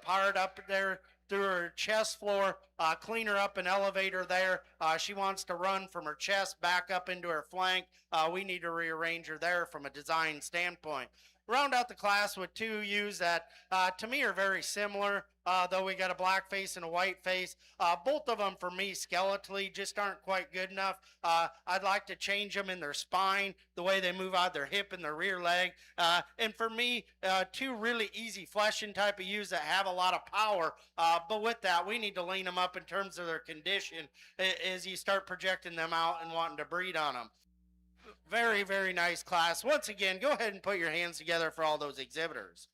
part up there through her chest floor, clean her up and elevate her there. She wants to run from her chest back up into her flank. We need to rearrange her there from a design standpoint. Round out the class with two ewes that to me are very similar, though we got a black face and a white face. Both of them for me skeletally just aren't quite good enough. I'd like to change them in their spine, the way they move out their hip and their rear leg. And for me, two really easy fleshing type of ewes that have a lot of power. But with that, we need to lean them up in terms of their condition as you start projecting them out and wanting to breed on them. Very, very nice class. Once again, go ahead and put your hands together for all those exhibitors.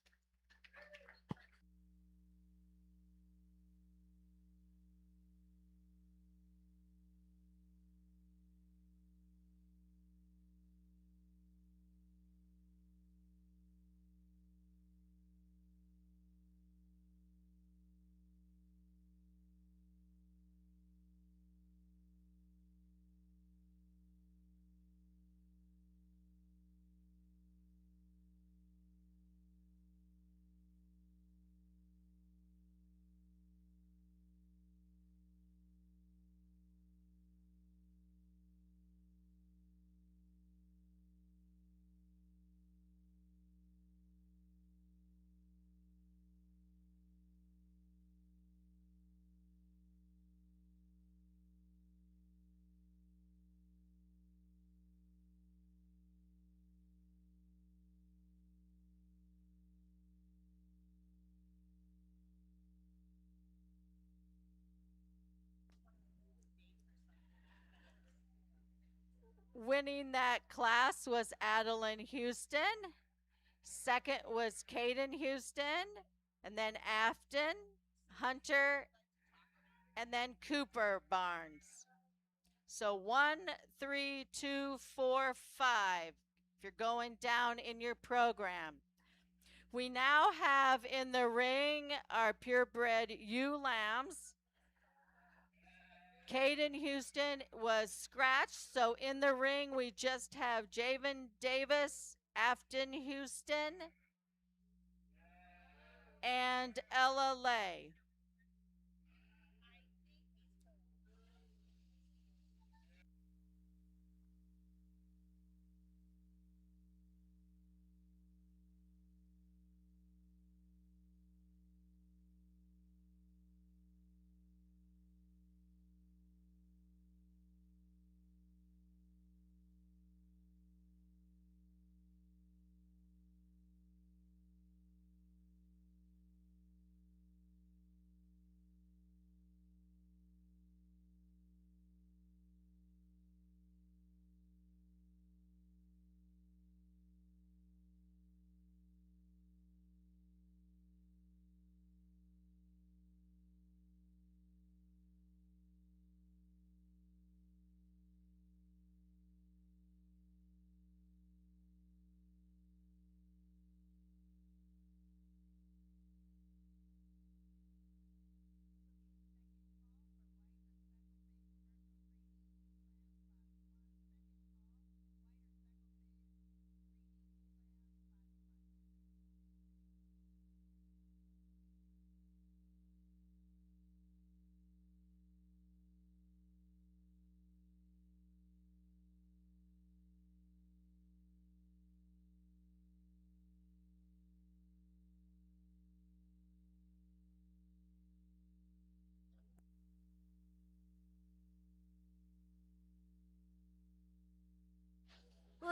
Winning that class was Adeline Houston. Second was Caden Houston. And then Afton, Hunter, and then Cooper Barnes. So 1, 3, 2, 4, 5. If you're going down in your program. We now have in the ring our purebred ewe lambs. Caden Houston was scratched, so in the ring we just have Javen Davis, Afton Houston, and Ella Lay.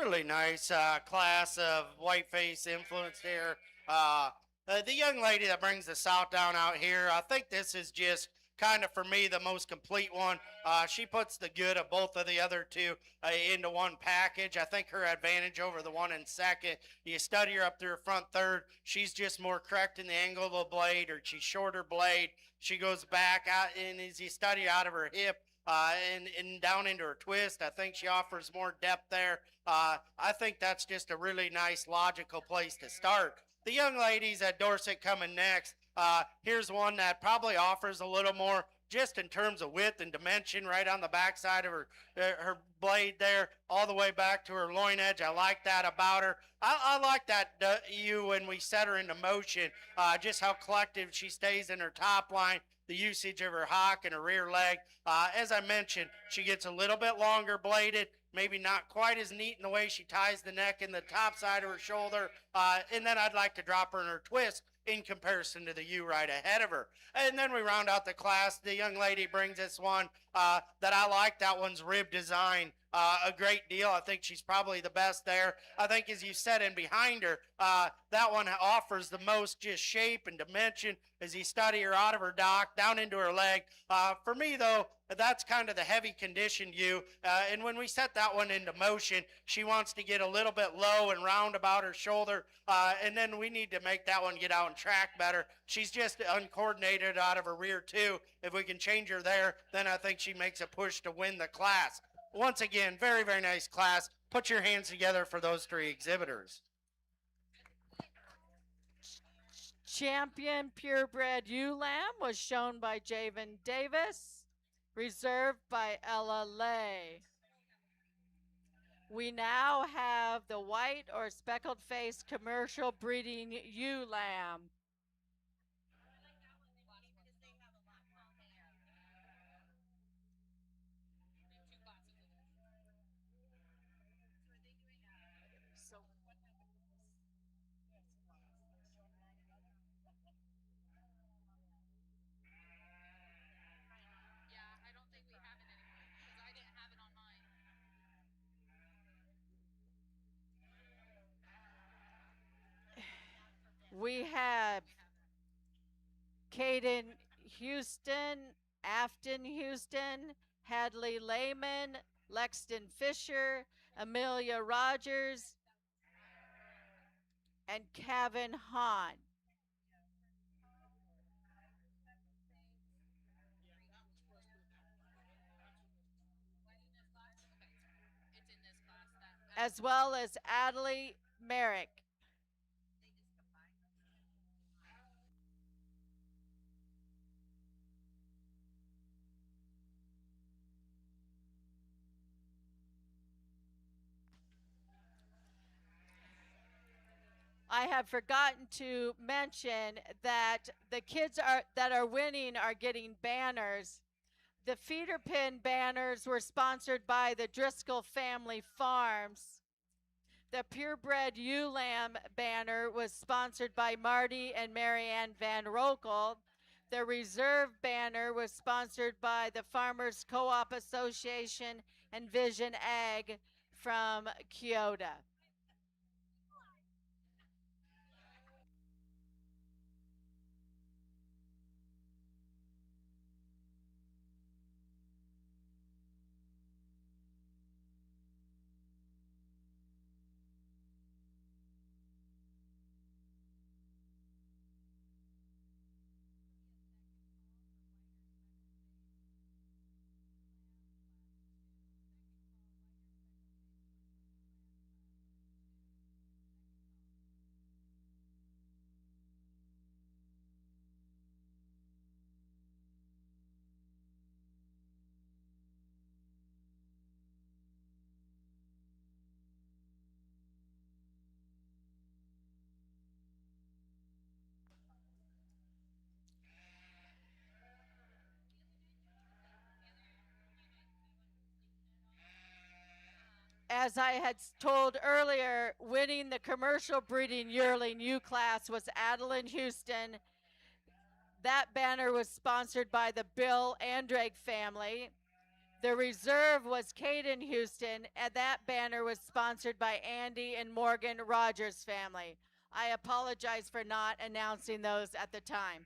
Really nice class of whiteface influence here. The young lady that brings the South down out here, I think this is just kind of for me the most complete one. She puts the good of both of the other two into one package. I think her advantage over the one in second, you study her up through her front third, she's just more correct in the angle of the blade, or she's shorter blade. She goes back out, and as you study out of her hip, and down into her twist, I think she offers more depth there. I think that's just a really nice, logical place to start. The young ladies at Dorset coming next. Here's one that probably offers a little more, just in terms of width and dimension, right on the backside of her blade there, all the way back to her loin edge. I like that about her. I like that ewe when we set her into motion, just how collective she stays in her top line, the usage of her hock and her rear leg. As I mentioned, she gets a little bit longer bladed, maybe not quite as neat in the way she ties the neck in the top side of her shoulder. And then I'd like to drop her in her twist in comparison to the ewe right ahead of her. And then we round out the class. The young lady brings us one that I like. That one's rib design. A great deal. I think she's probably the best there. I think as you said in behind her, that one offers the most just shape and dimension as you study her out of her dock, down into her leg. For me, though, that's kind of the heavy conditioned ewe. And when we set that one into motion, she wants to get a little bit low and round about her shoulder. And then we need to make that one get out and track better. She's just uncoordinated out of her rear, too. If we can change her there, then I think she makes a push to win the class. Once again, very, very nice class. Put your hands together for those three exhibitors. Champion purebred ewe lamb was shown by Javen Davis, reserved by Ella Lay. We now have the white or speckled face commercial breeding ewe lamb. We have Caden Houston, Afton Houston, Hadley Lehman, Lexton Fisher, Amelia Rogers, and Kevin Hahn. As well as Adley Merrick. I have forgotten to mention that the kids that are winning are getting banners. The feeder pin banners were sponsored by the Driscoll Family Farms. The purebred ewe lamb banner was sponsored by Marty and Marianne Van Rokel. The reserve banner was sponsored by the Farmers Co-op Association and Vision Ag from Kyoto. As I had told earlier, winning the commercial breeding yearling U class was Adeline Houston. That banner was sponsored by the Bill Andrade family. The reserve was Caden Houston, and that banner was sponsored by Andy and Morgan Rogers family. I apologize for not announcing those at the time.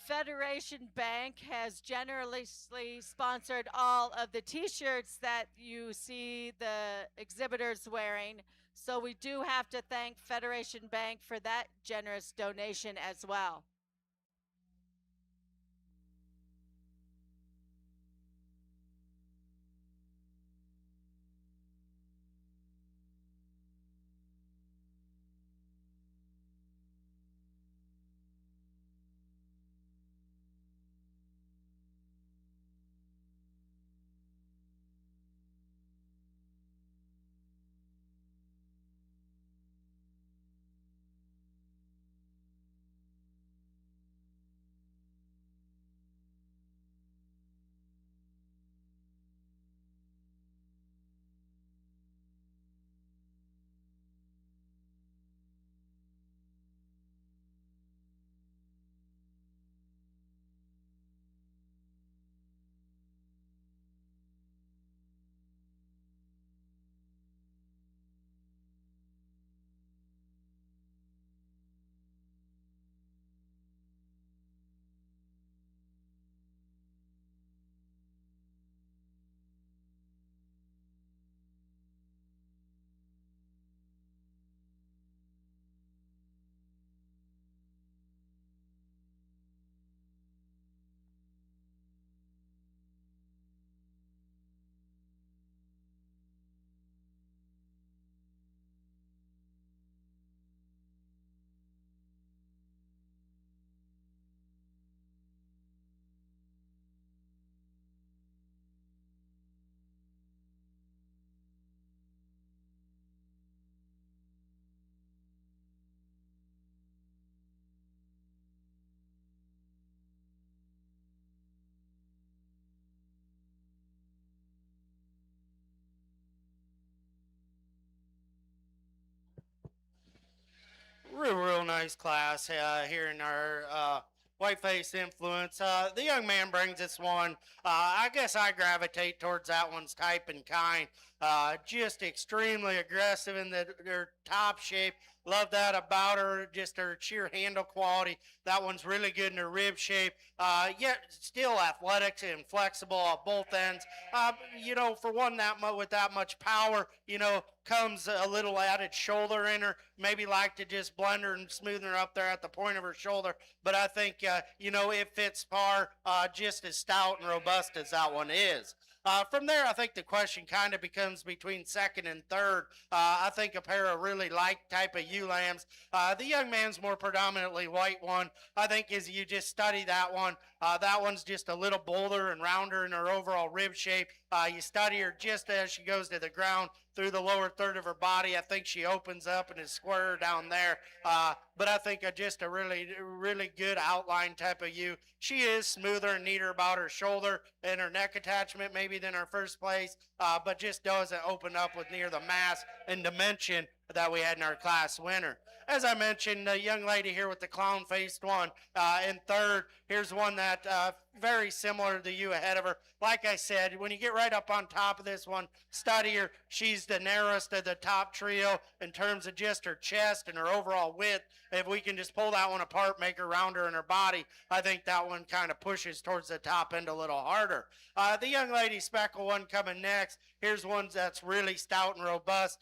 Federation Bank has generously sponsored all of the t-shirts that you see the exhibitors wearing. So we do have to thank Federation Bank for that generous donation as well. Real nice class here in our Whiteface Influence. The young man brings us one. I guess I gravitate towards that one's type and kind. Just extremely aggressive in their top shape. Love that about her, just her sheer handle quality. That one's really good in her rib shape, yet still athletic and flexible at both ends. For one with that much power, comes a little added shoulder in her. Maybe like to just blend her and smooth her up there at the point of her shoulder. But I think, it fits par just as stout and robust as that one is. From there, I think the question kind of becomes between second and third. I think a pair of really light type of ewe lambs. The young man's more predominantly white one. I think as you just study that one's just a little bolder and rounder in her overall rib shape. You study her just as she goes to the ground through the lower third of her body. I think she opens up and is square down there. But I think just a really, really good outline type of ewe. She is smoother and neater about her shoulder and her neck attachment maybe than her first place, but just doesn't open up with near the mass and dimension that we had in our class winner. As I mentioned, the young lady here with the clown-faced one in third. Here's one that very similar to you ahead of her. Like I said, when you get right up on top of this one, study her. She's the narrowest of the top trio in terms of just her chest and her overall width. If we can just pull that one apart, make her rounder in her body, I think that one kind of pushes towards the top end a little harder. The young lady speckle one coming next. Here's one that's really stout and robust.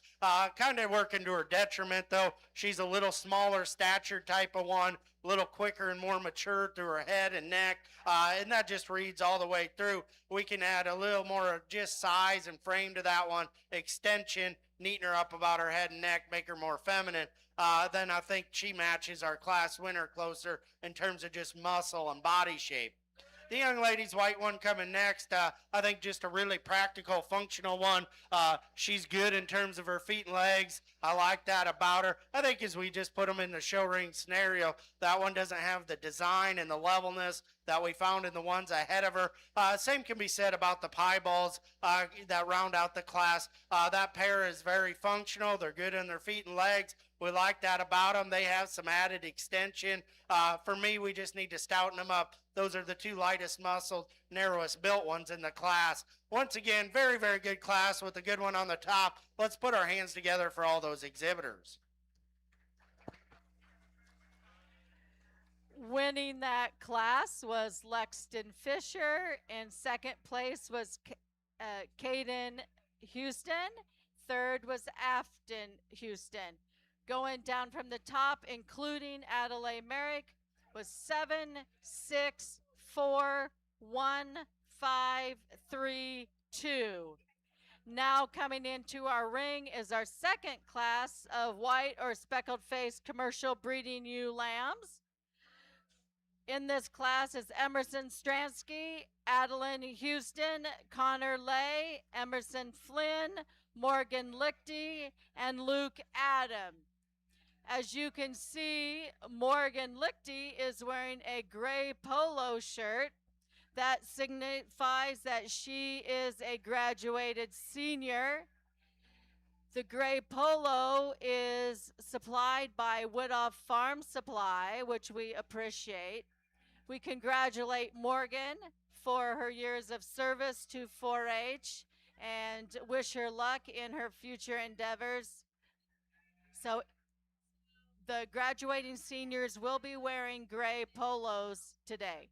Kind of working to her detriment, though. She's a little smaller stature type of one, a little quicker and more mature through her head and neck, and that just reads all the way through. We can add a little more of just size and frame to that one, extension, neaten her up about her head and neck, make her more feminine. Then I think she matches our class winner closer in terms of just muscle and body shape. The young lady's white one coming next. I think just a really practical, functional one. She's good in terms of her feet and legs. I like that about her. I think as we just put them in the show ring scenario, that one doesn't have the design and the levelness that we found in the ones ahead of her. Same can be said about the pieballs that round out the class. That pair is very functional. They're good in their feet and legs. We like that about them. They have some added extension. For me, we just need to stouten them up. Those are the two lightest muscled, narrowest built ones in the class. Once again, very, very good class with a good one on the top. Let's put our hands together for all those exhibitors. Winning that class was Lexton Fisher. In second place was Caden Houston. Third was Afton Houston. Going down from the top, including Adelaide Merrick, was 7, 6, 4, 1, 5, 3, 2. Now coming into our ring is our second class of white or speckled face commercial breeding ewe lambs. In this class is Emerson Stransky, Adeline Houston, Connor Lay, Emerson Flynn, Morgan Lichty, and Luke Adam. As you can see, Morgan Lichty is wearing a gray polo shirt. That signifies that she is a graduated senior. The gray polo is supplied by Woodoff Farm Supply, which we appreciate. We congratulate Morgan for her years of service to 4-H and wish her luck in her future endeavors. So the graduating seniors will be wearing gray polos today.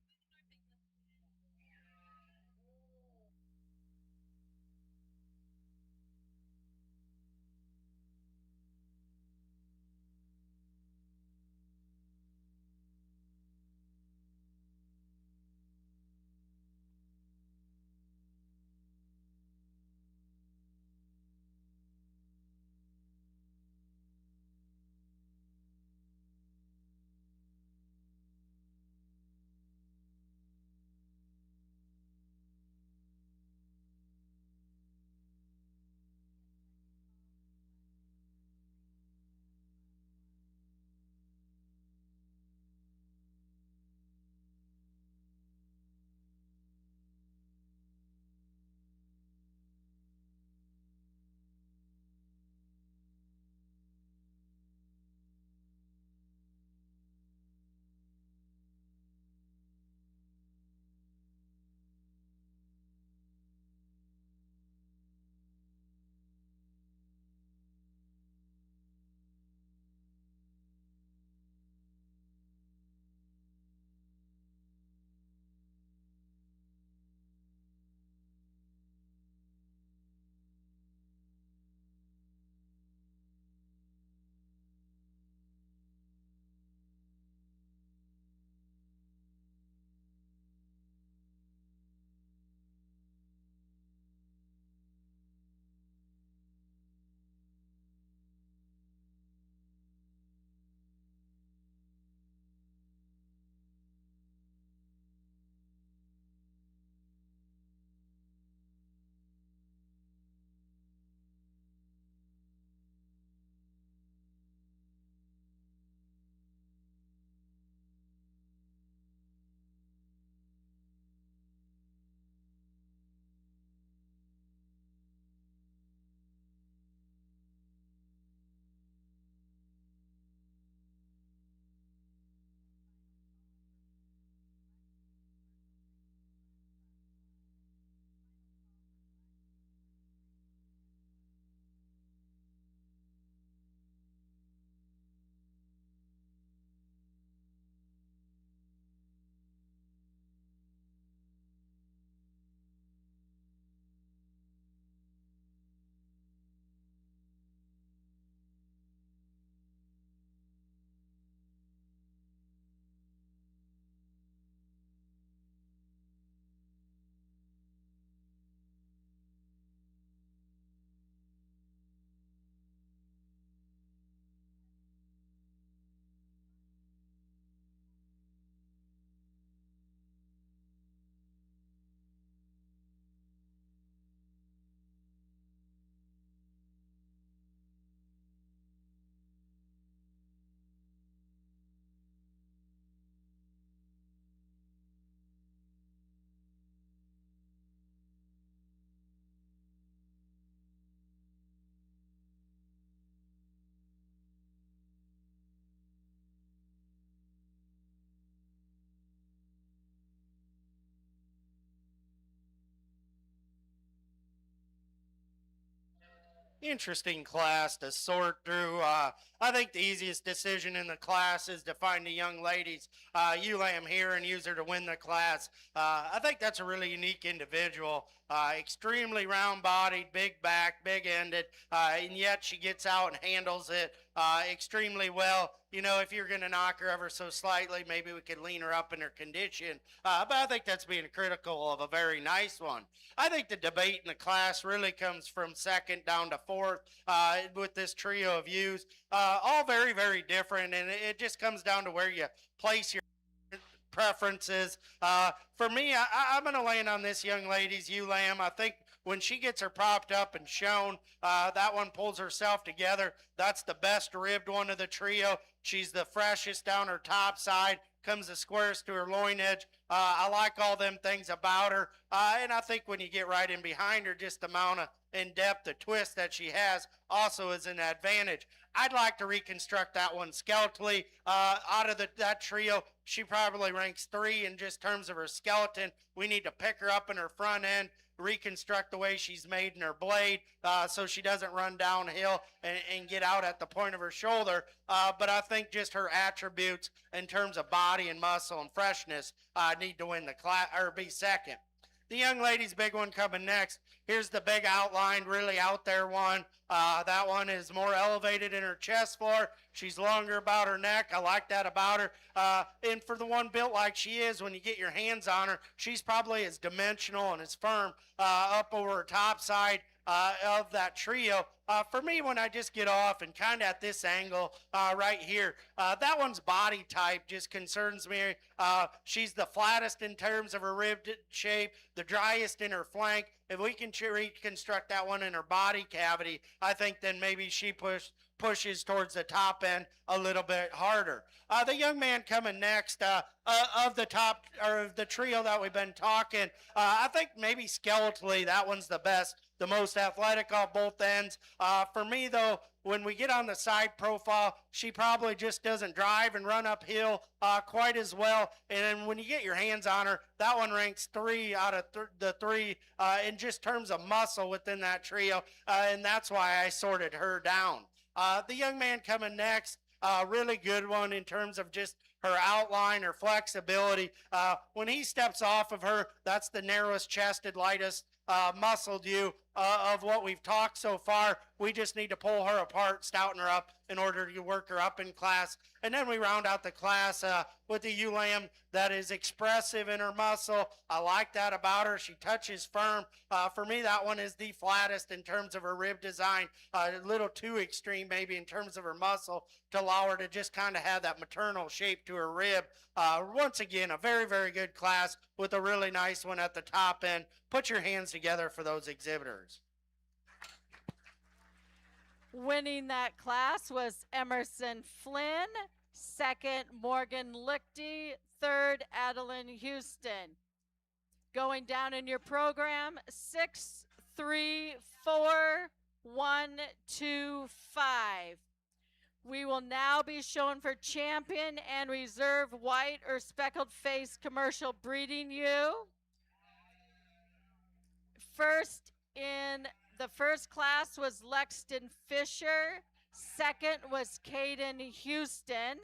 Interesting class to sort through. I think the easiest decision in the class is to find the young ladies. You lay them here and use her to win the class. I think that's a really unique individual. Extremely round bodied, big back, big ended, and yet she gets out and handles it extremely well. You know, if you're going to knock her ever so slightly, maybe we could lean her up in her condition. But I think that's being critical of a very nice one. I think the debate in the class really comes from second down to fourth with this trio of views. All very, very different, and it just comes down to where you place your preferences. For me, I'm going to land on this young lady's ewe lamb. I think when she gets her propped up and shown, that one pulls herself together. That's the best ribbed one of the trio. She's the freshest down her top side, comes the squarest to her loin edge. I like all them things about her. And I think when you get right in behind her, just the amount of in depth, the twist that she has also is an advantage. I'd like to reconstruct that one skeletally. Out of that trio, she probably ranks 3 in just terms of her skeleton. We need to pick her up in her front end, reconstruct the way she's made in her blade so she doesn't run downhill and get out at the point of her shoulder. But I think just her attributes in terms of body and muscle and freshness need to win the class or be second. The young lady's big one coming next. Here's the big outlined, really out there one. That one is more elevated in her chest floor. She's longer about her neck. I like that about her. And for the one built like she is, when you get your hands on her, she's probably as dimensional and as firm up over her top side of that trio. For me, when I just get off and kind of at this angle right here, that one's body type just concerns me. She's the flattest in terms of her ribbed shape, the driest in her flank. If we can reconstruct that one in her body cavity, I think then maybe she pushes towards the top end a little bit harder. The young man coming next of the top or the trio that we've been talking, I think maybe skeletally that one's the best, the most athletic off both ends. For me though, when we get on the side profile, she probably just doesn't drive and run uphill quite as well. And then when you get your hands on her, that one ranks 3 out of the 3 in just terms of muscle within that trio. And that's why I sorted her down. The young man coming next, really good one in terms of just her outline, her flexibility. When he steps off of her, that's the narrowest chested, lightest muscled ewe of what we've talked so far. We just need to pull her apart, stouten her up in order to work her up in class. And then we round out the class with the ewe lamb that is expressive in her muscle. I like that about her. She touches firm. For me, that one is the flattest in terms of her rib design. A little too extreme maybe in terms of her muscle to allow her to just kind of have that maternal shape to her rib. Once again, a very, very good class with a really nice one at the top end. Put your hands together for those exhibitors. Winning that class was Emerson Flynn, second Morgan Lichty, third Adeline Houston. Going down in your program, 6, 3, 4, 1, 2, 5. We will now be shown for champion and reserve white or speckled face commercial breeding ewe. First in the first class was Lexton Fisher. Second was Caden Houston.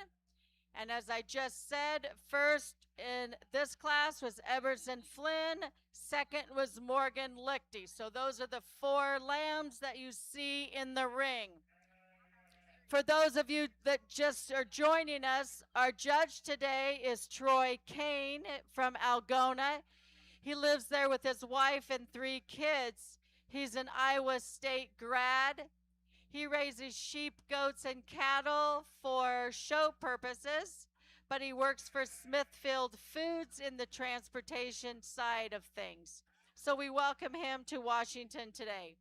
And as I just said, first in this class was Emerson Flynn. Second was Morgan Lichty. So those are the 4 lambs that you see in the ring. For those of you that just are joining us, our judge today is Troy Kane from Algona. He lives there with his wife and 3 kids. He's an Iowa State grad. He raises sheep, goats, and cattle for show purposes, but he works for Smithfield Foods in the transportation side of things. So we welcome him to Washington today.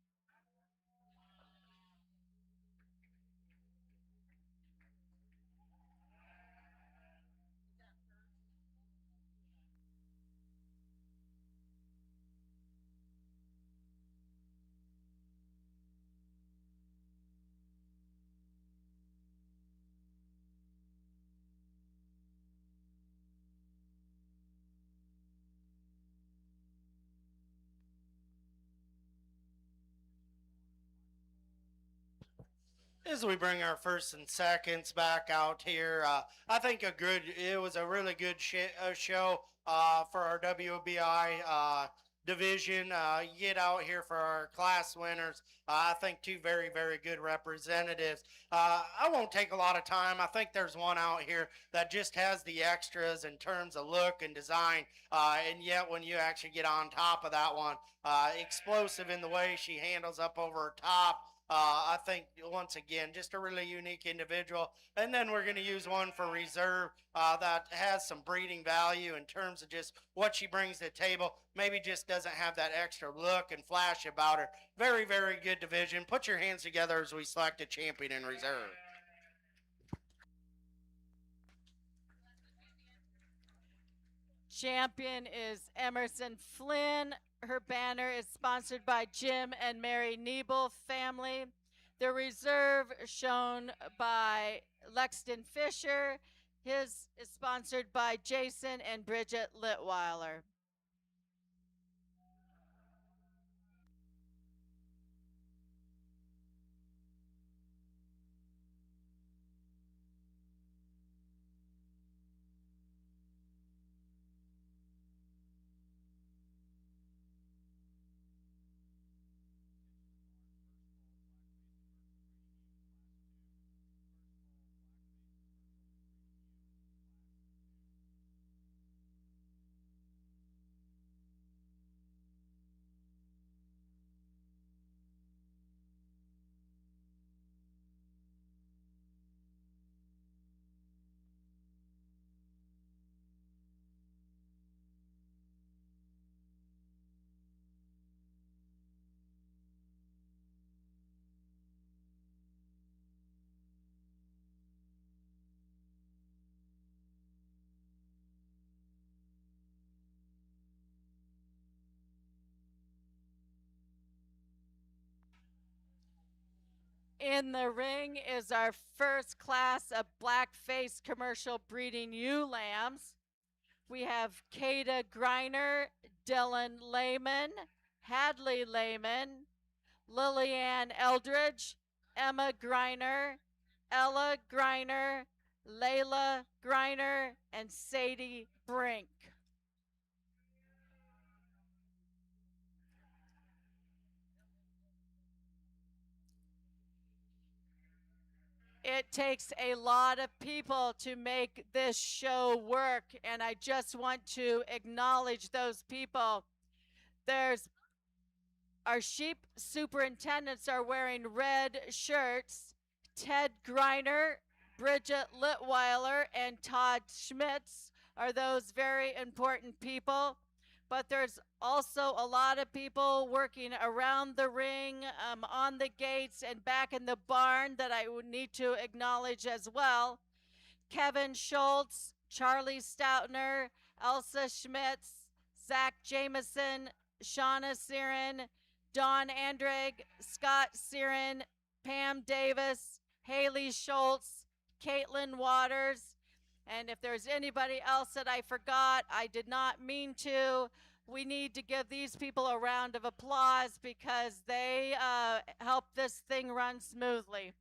As we bring our first and seconds back out here, I think it was a really good show for our WBI division. You get out here for our class winners. I think two very, very good representatives. I won't take a lot of time. I think there's one out here that just has the extras in terms of look and design. And yet, when you actually get on top of that one, explosive in the way she handles up over her top. I think once again, just a really unique individual. And then we're going to use one for reserve that has some breeding value in terms of just what she brings to the table. Maybe just doesn't have that extra look and flash about her. Very, very good division. Put your hands together as we select a champion in reserve. Champion is Emerson Flynn. Her banner is sponsored by Jim and Mary Niebel family. The reserve shown by Lexton Fisher. His is sponsored by Jason and Bridget Litweiler. In the ring is our first class of black-faced commercial breeding ewe lambs. We have Kada Griner, Dylan Lehman, Hadley Lehman, Lillian Eldridge, Emma Griner, Ella Griner, Layla Griner, and Sadie Brink. It takes a lot of people to make this show work, and I just want to acknowledge those people. There's our sheep superintendents are wearing red shirts. Ted Griner, Bridget Litweiler, and Todd Schmitz are those very important people. But there's also a lot of people working around the ring, on the gates, and back in the barn that I would need to acknowledge as well. Kevin Schultz, Charlie Stoutner, Elsa Schmitz, Zach Jameson, Shauna Siren, Don Andrag, Scott Siren, Pam Davis, Haley Schultz, Caitlin Waters. And if there's anybody else that I forgot, I did not mean to. We need to give these people a round of applause because they help this thing run smoothly.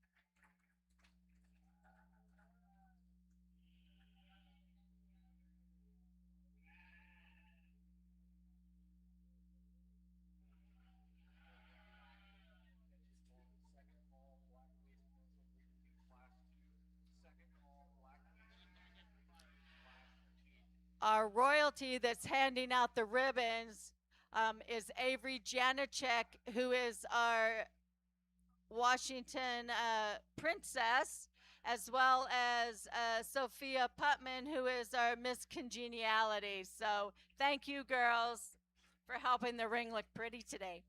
Our royalty that's handing out the ribbons is Avery Janacek, who is our Washington princess, as well as Sophia Putman, who is our Miss Congeniality. So thank you, girls, for helping the ring look pretty today.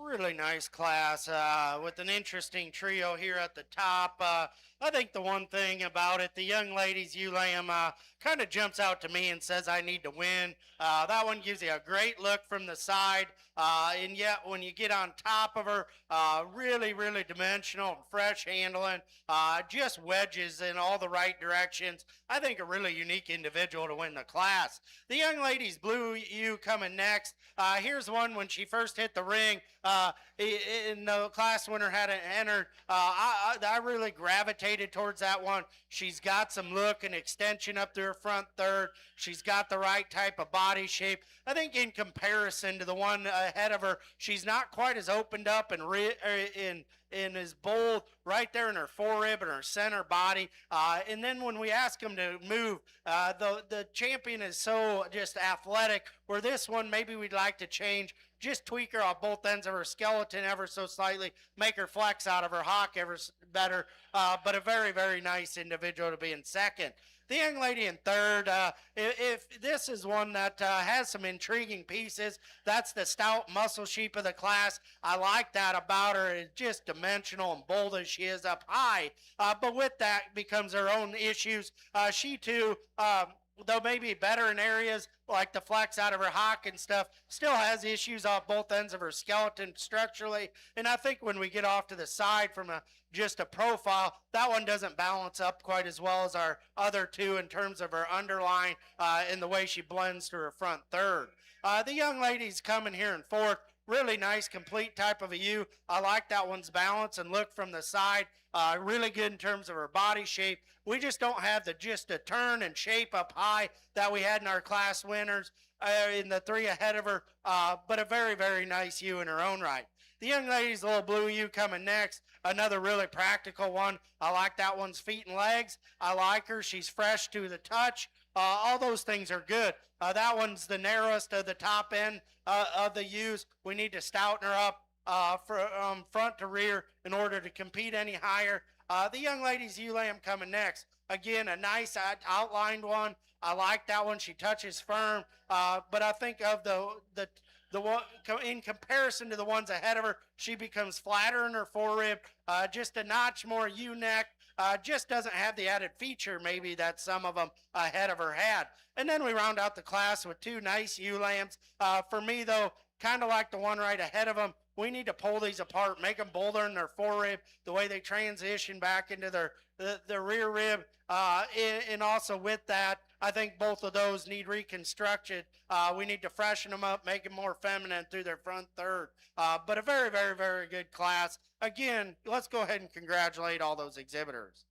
Really nice class with an interesting trio here at the top. I think the one thing about it, the young ladies, ULAM, kind of jumps out to me and says, I need to win. That one gives you a great look from the side. And yet, when you get on top of her, really, really dimensional and fresh handling, just wedges in all the right directions. I think a really unique individual to win the class. The young ladies, Blue U, coming next. Here's one when she first hit the ring. In the class winner hadn't entered. I really gravitated towards that one. She's got some look and extension up to her front third. She's got the right type of body shape. I think in comparison to the one ahead of her, she's not quite as opened up and is bold right there in her forerib and her center body. And then when we ask them to move, the champion is so just athletic, where this one maybe we'd like to change, just tweak her off both ends of her skeleton ever so slightly, make her flex out of her hock ever better, but a very, very nice individual to be in second. The young lady in third, if this is one that has some intriguing pieces, that's the stout muscle sheep of the class. I like that about her. It's just dimensional and bold as she is up high. But with that becomes her own issues. She too, though maybe better in areas like the flex out of her hock and stuff, still has issues off both ends of her skeleton structurally. And I think when we get off to the side from just a profile, that one doesn't balance up quite as well as our other two in terms of her underline and the way she blends to her front third. The young lady's coming here in fourth. Really nice, complete type of a U. I like that one's balance and look from the side. Really good in terms of her body shape. We just don't have just a turn and shape up high that we had in our class winners in the three ahead of her, but a very, very nice U in her own right. The young lady's little Blue U coming next. Another really practical one. I like that one's feet and legs. I like her. She's fresh to the touch. All those things are good. That one's the narrowest of the top end of the U's. We need to stouten her up from front to rear in order to compete any higher. The young lady's ULAM coming next. Again, a nice outlined one. I like that one. She touches firm. But I think of the one in comparison to the ones ahead of her, she becomes flatter in her forerib, just a notch more U-neck. Just doesn't have the added feature maybe that some of them ahead of her had. And then we round out the class with two nice U-lambs. For me, though, kind of like the one right ahead of them, we need to pull these apart, make them bolder in their forerib, the way they transition back into their rear rib. And also with that, I think both of those need reconstruction. We need to freshen them up, make them more feminine through their front third. But a very, very, very good class. Again, let's go ahead and congratulate all those exhibitors.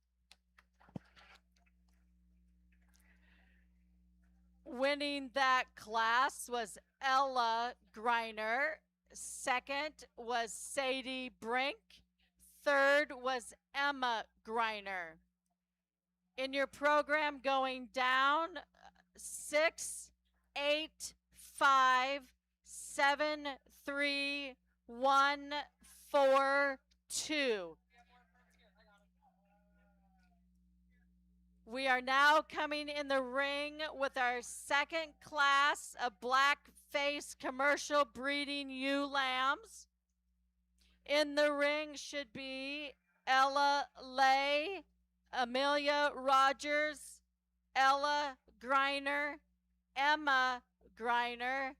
Winning that class was Ella Greiner. Second was Sadie Brink. Third was Emma Greiner. In your program going down, 6, 8, 5, 7, 3, 1, 4, 2. We are now coming in the ring with our second class of black-face commercial breeding ewe lambs. In the ring should be Ella Lay, Amelia Rogers, Ella Greiner, Emma Greiner,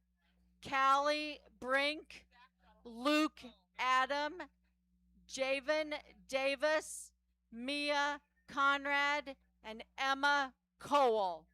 Callie Brink, Luke Adam, Javen Davis, Mia Conrad, and Emma Cole.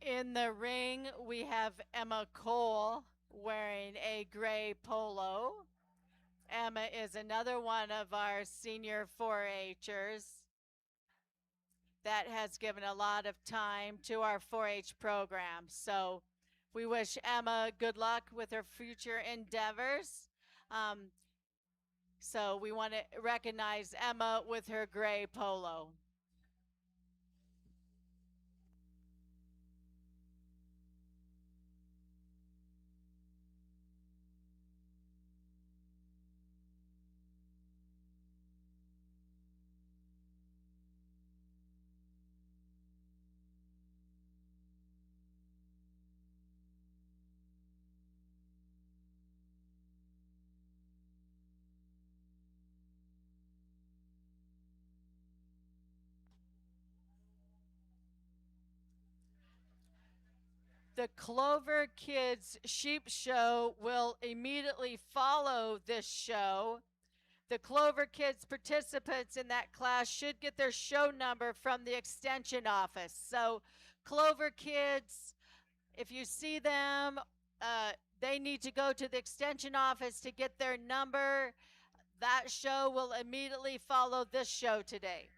In the ring, we have Emma Cole wearing a gray polo. Emma is another one of our senior 4-Hers that has given a lot of time to our 4-H program. So we wish Emma good luck with her future endeavors. So we want to recognize Emma with her gray polo. The Clover Kids Sheep Show will immediately follow this show. The Clover Kids participants in that class should get their show number from the extension office. So Clover Kids, if you see them, they need to go to the extension office to get their number. That show will immediately follow this show today.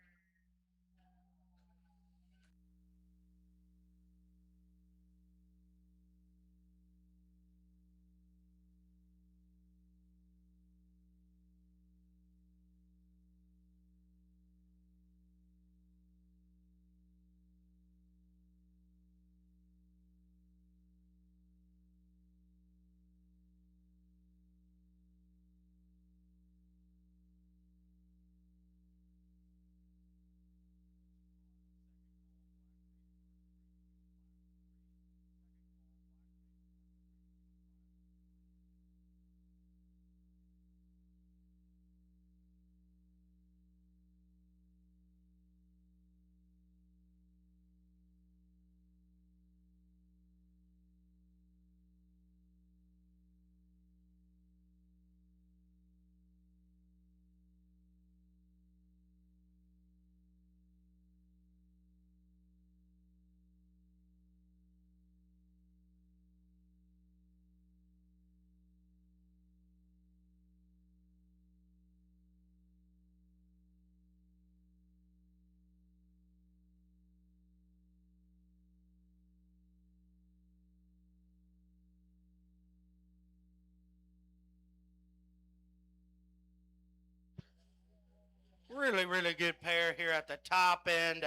Really, really good pair here at the top end.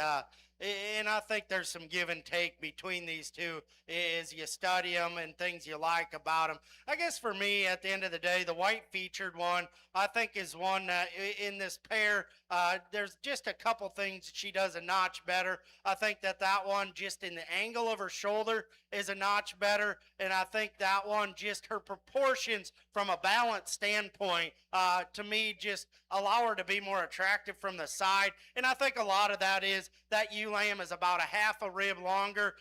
And I think there's some give and take between these two as you study them and things you like about them. I guess for me, at the end of the day, the white featured one, I think is one that in this pair, there's just a couple things she does a notch better. I think that one, just in the angle of her shoulder, is a notch better. And I think that one, just her proportions from a balance standpoint, to me, just allow her to be more attractive from the side. And I think a lot of that is that ewe lamb is about a half a rib longer.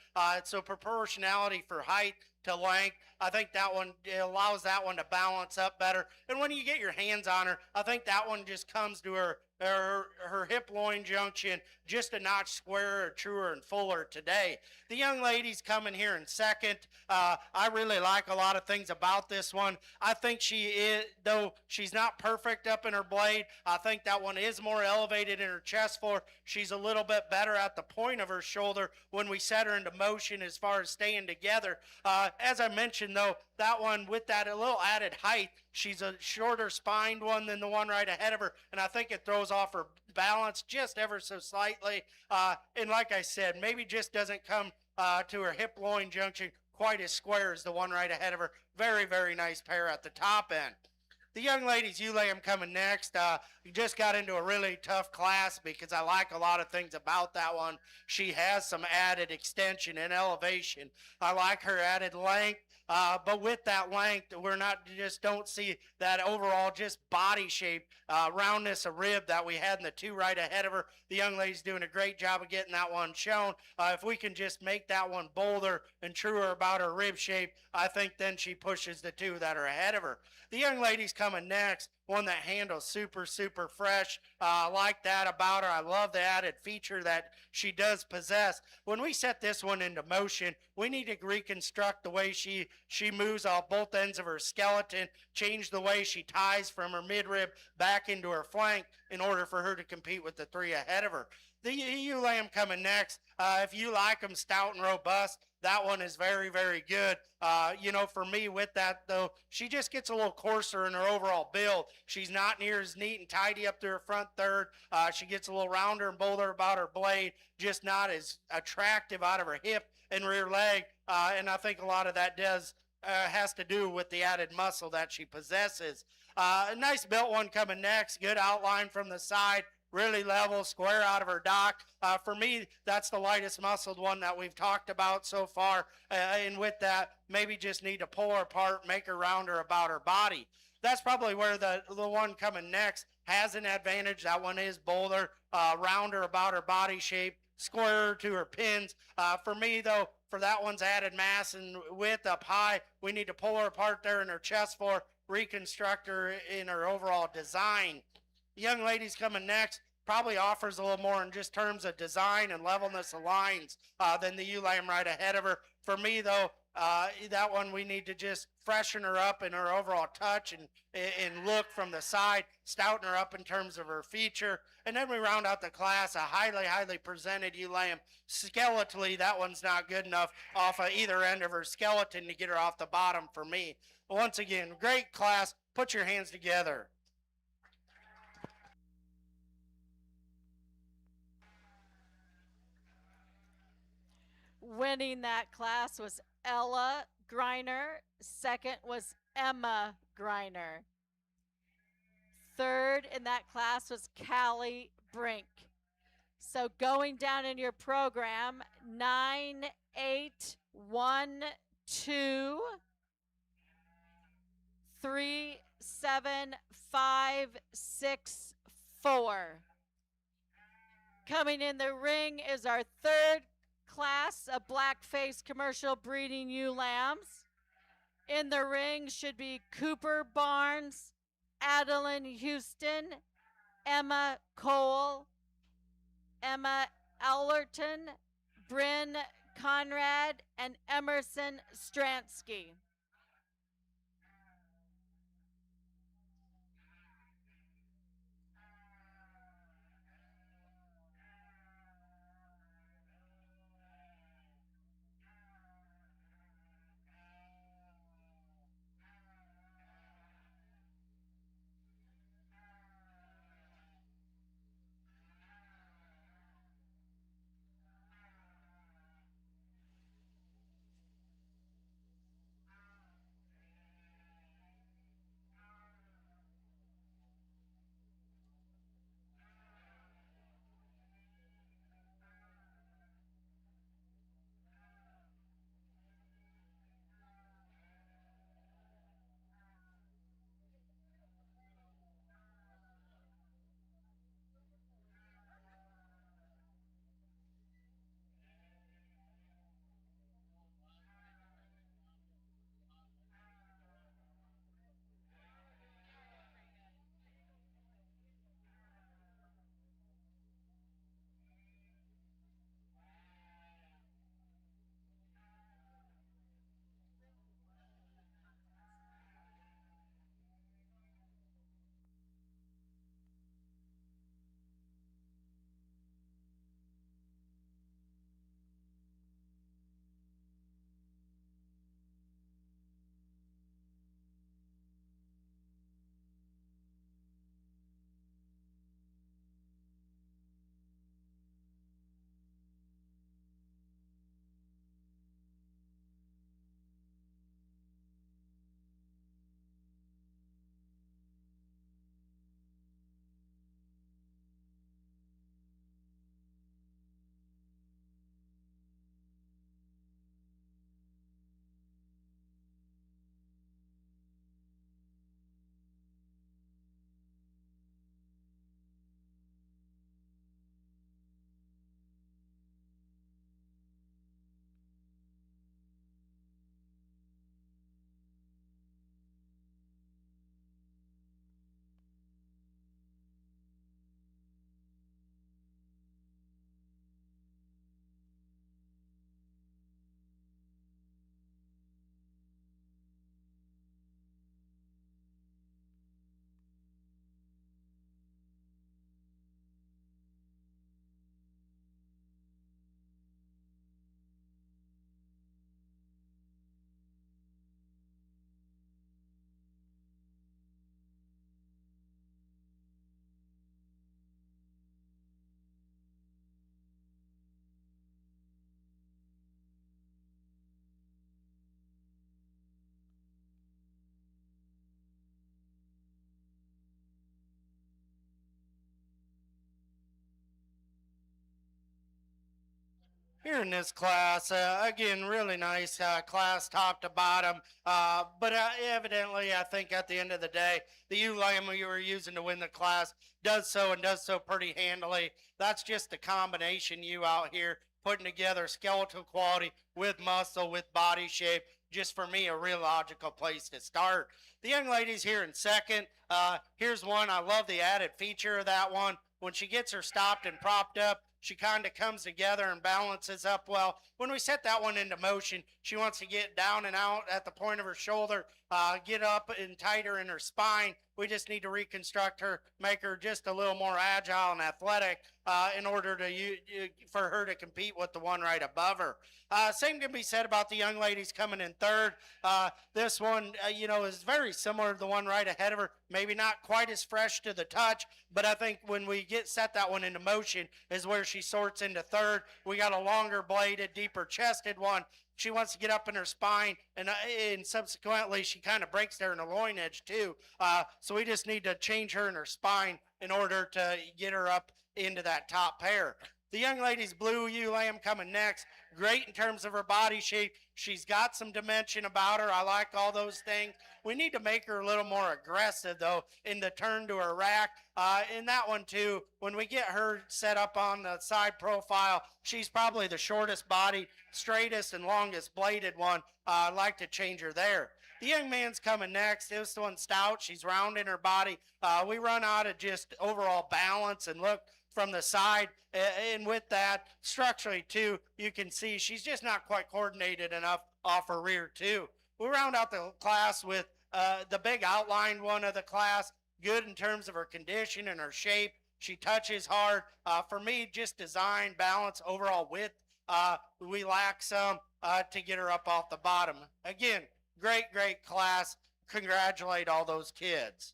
So proportionality for height to length, I think that one allows that one to balance up better. And when you get your hands on her, I think that one just comes to her hip loin junction just a notch squarer, truer, and fuller today. The young lady's coming here in second. I really like a lot of things about this one. I think she is, though she's not perfect up in her blade, I think that one is more elevated in her chest floor. She's a little bit better at the point of her shoulder when we set her into motion as far as staying together. As I mentioned, though, that one with that a little added height, she's a shorter spined one than the one right ahead of her, and I think it throws off her balance just ever so slightly. And like I said, maybe just doesn't come to her hip loin junction quite as square as the one right ahead of her. Very, very nice pair at the top end. The young ladies ewe lamb coming next. Just got into a really tough class because I like a lot of things about that one. She has some added extension and elevation. I like her added length. But with that length, don't see that overall just body shape, roundness of rib that we had in the two right ahead of her. The young lady's doing a great job of getting that one shown. If we can just make that one bolder and truer about her rib shape, I think then she pushes the two that are ahead of her. The young lady's coming next. one that handles super, super fresh. I like that about her. I love the added feature that she does possess. When we set this one into motion, we need to reconstruct the way she moves off both ends of her skeleton, change the way she ties from her midrib back into her flank in order for her to compete with the three ahead of her. The ewe lamb coming next. If you like them stout and robust, that one is very, very good. For me with that, though, she just gets a little coarser in her overall build. She's not near as neat and tidy up to her front third. She gets a little rounder and bolder about her blade, just not as attractive out of her hip and rear leg. And I think a lot of that has to do with the added muscle that she possesses. A nice built one coming next. Good outline from the side. Really level, square out of her dock. For me, that's the lightest muscled one that we've talked about so far. And with that, maybe just need to pull her apart, make her rounder about her body. That's probably where the one coming next has an advantage. That one is bolder, rounder about her body shape, squarer to her pins. For me, though, for that one's added mass and width up high, we need to pull her apart there in her chest for reconstruct her in her overall design. The young lady's coming next probably offers a little more in just terms of design and levelness of lines than the ewe lamb right ahead of her. For me, though, that one we need to just freshen her up in her overall touch and look from the side, stouten her up in terms of her feature. And then we round out the class, a highly, highly presented ewe lamb. Skeletally, that one's not good enough off of either end of her skeleton to get her off the bottom for me. But once again, great class. Put your hands together. Winning that class was Ella Greiner. Second was Emma Greiner. Third in that class was Callie Brink. So going down in your program, 9, 8, 1, 2, 3, 7, 5, 6, 4. Coming in the ring is our third class of black-faced commercial breeding ewe lambs. In the ring should be Cooper Barnes, Adeline Houston, Emma Cole, Emma Ellerton, Bryn Conrad, and Emerson Stransky. Here in this class, again, really nice class top to bottom. But evidently, I think at the end of the day, the ULAM you were using to win the class does so and does so pretty handily. That's just the combination you out here putting together skeletal quality with muscle, with body shape. Just for me, a real logical place to start. The young ladies here in second. Here's one. I love the added feature of that one. When she gets her stopped and propped up, she kind of comes together and balances up well. When we set that one into motion, she wants to get down and out at the point of her shoulder, get up and tighter in her spine. We just need to reconstruct her, make her just a little more agile and athletic in order for her to compete with the one right above her. Same can be said about the young ladies coming in third. This one, is very similar to the one right ahead of her. Maybe not quite as fresh to the touch, but I think when we set that one into motion is where she sorts into third. We got a longer bladed, deeper chested one. She wants to get up in her spine, and subsequently she kind of breaks there in the loin edge too. So we just need to change her in her spine in order to get her up into that top pair. The young lady's blue ewe lamb coming next. Great in terms of her body shape. She's got some dimension about her. I like all those things. We need to make her a little more aggressive, though, in the turn to her rack. In that one, too, when we get her set up on the side profile, she's probably the shortest body, straightest, and longest bladed one. I'd like to change her there. The young man's coming next. This one's stout. She's round in her body. We run out of just overall balance and look from the side. And with that, structurally, too, you can see she's just not quite coordinated enough off her rear, too. We round out the class with the big outlined one of the class, good in terms of her condition and her shape. She touches hard. For me, just design, balance, overall width. We lack some to get her up off the bottom. Again, great class. Congratulate all those kids.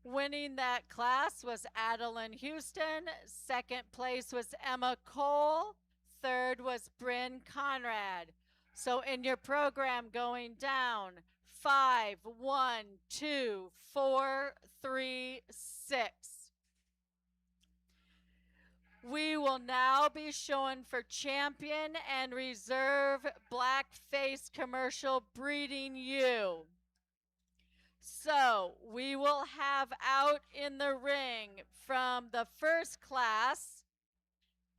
Winning that class was Adeline Houston. Second place was Emma Cole. Third was Bryn Conrad. So in your program going down, 5, 1, 2, 4, 3, 6. We will now be showing for champion and reserve blackface commercial breeding ewe. So we will have out in the ring from the first class,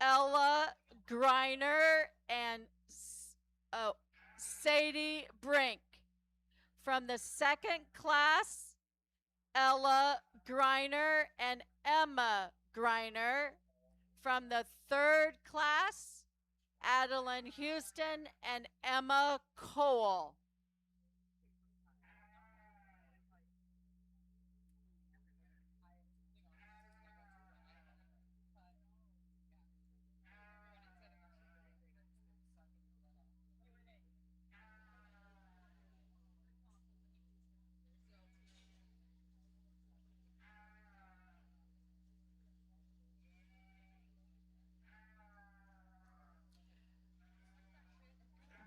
Ella Griner and Sadie Brink. From the second class, Ella Griner and Emma Griner. From the third class, Adeline Houston and Emma Cole.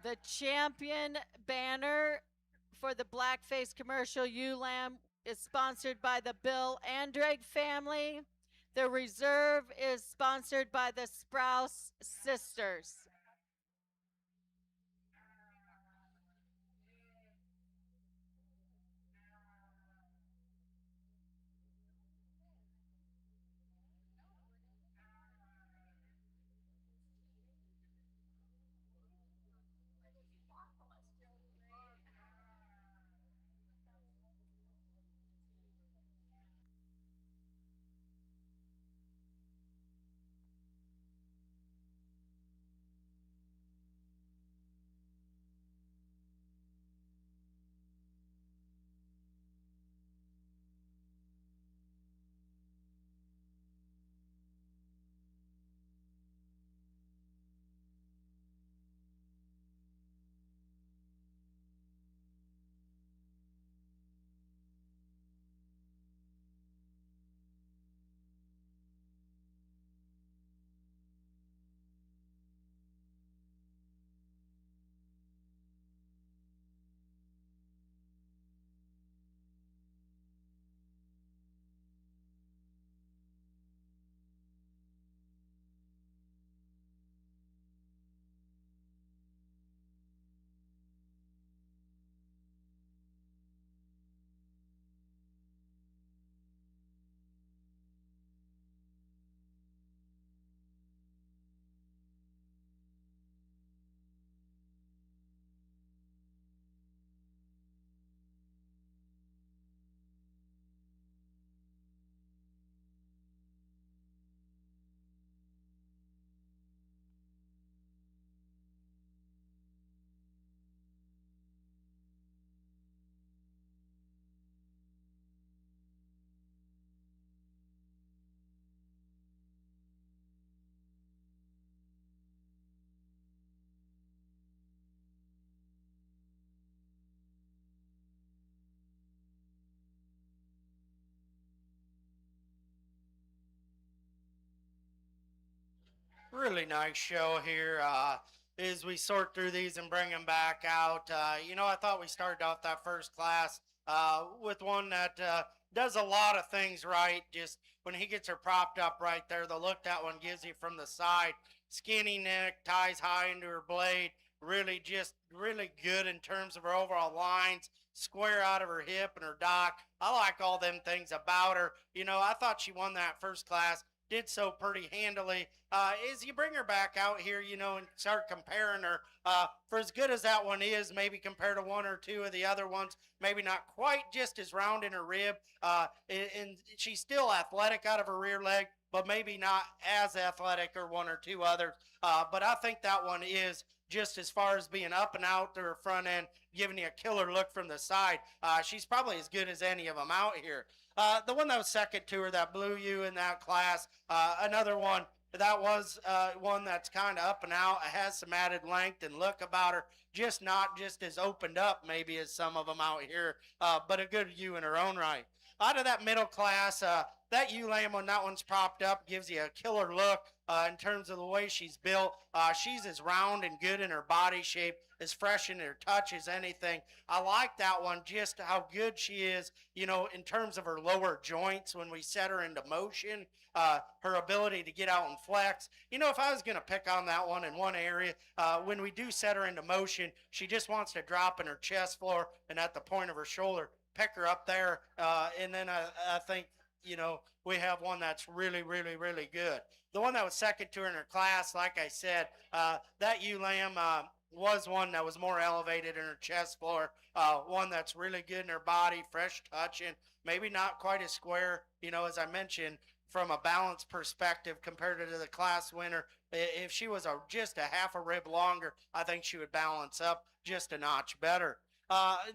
The champion banner for the blackface commercial ULAM is sponsored by the Bill Andrade family. The reserve is sponsored by the Sprouse sisters. Really nice show here. As we sort through these and bring them back out, I thought we started off that first class with one that does a lot of things right. Just when he gets her propped up right there, the look that one gives you from the side, skinny neck, ties high into her blade. Really, just really good in terms of her overall lines, square out of her hip and her dock. I like all them things about her. I thought she won that first class, did so pretty handily. As you bring her back out here, and start comparing her, for as good as that one is, maybe compared to one or two of the other ones, maybe not quite just as round in her rib, and she's still athletic out of her rear leg, but maybe not as athletic or one or two others. But I think that one is just as far as being up and out to her front end, giving you a killer look from the side. She's probably as good as any of them out here. The one that was second to her that blew you in that class, another one that was one that's kind of up and out. It has some added length and look about her, just not just as opened up maybe as some of them out here, but a good ewe in her own right. Out of that middle class, that ewe lamb when that one's propped up gives you a killer look in terms of the way she's built. She's as round and good in her body shape, as fresh in her touch as anything. I like that one, just how good she is, in terms of her lower joints when we set her into motion, her ability to get out and flex. If I was going to pick on that one in one area, when we do set her into motion, she just wants to drop in her chest floor and at the point of her shoulder, pick her up there. And then I think, we have one that's really, really, really good. The one that was second to her in her class, like I said, that ewe lamb was one that was more elevated in her chest floor, one that's really good in her body, fresh touching, maybe not quite as square, as I mentioned, from a balance perspective compared to the class winner. If she was just a half a rib longer, I think she would balance up just a notch better.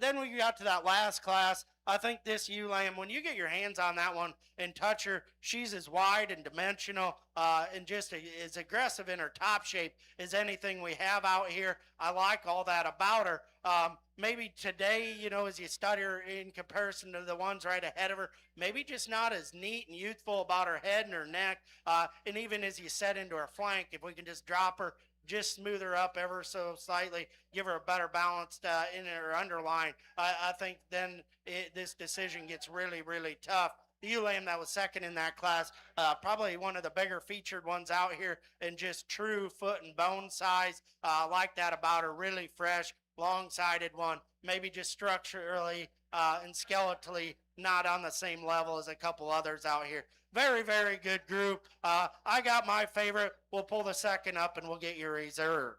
Then we got to that last class. I think this ewe lamb, when you get your hands on that one and touch her, she's as wide and dimensional and just as aggressive in her top shape as anything we have out here. I like all that about her. Maybe today, as you study her in comparison to the ones right ahead of her, maybe just not as neat and youthful about her head and her neck. And even as you set into her flank, if we can just drop her, just smooth her up ever so slightly, give her a better balance in her underline, I think then this decision gets really, really tough. The ewe lamb that was second in that class, probably one of the bigger featured ones out here in just true foot and bone size. Like that about her, really fresh, long-sided one, maybe just structurally and skeletally not on the same level as a couple others out here. Very, very good group. I got my favorite. We'll pull the second up and we'll get your reserve.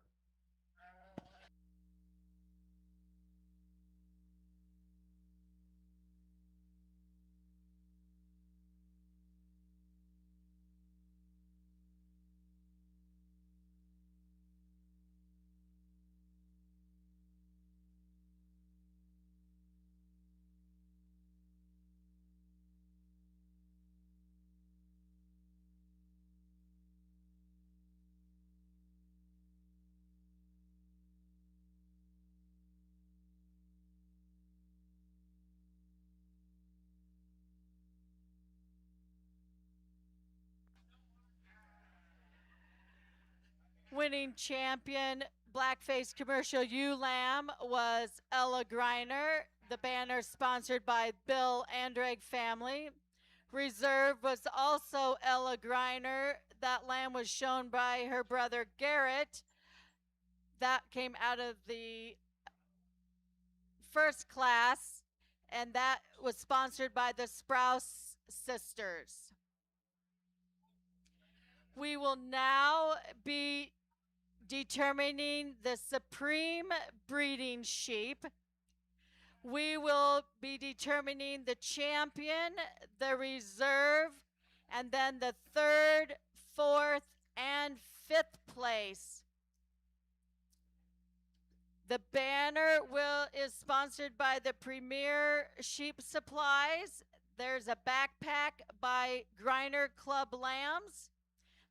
Winning champion blackface commercial ewe lamb was Ella Griner. The banner sponsored by Bill Andrade family. Reserve was also Ella Griner. That lamb was shown by her brother Garrett. That came out of the first class, and that was sponsored by the Sprouse sisters. We will now be determining the supreme breeding sheep. We will be determining the champion, the reserve, and then the third, fourth, and fifth place. The banner is sponsored by the Premier Sheep Supplies. There's a backpack by Griner Club Lambs.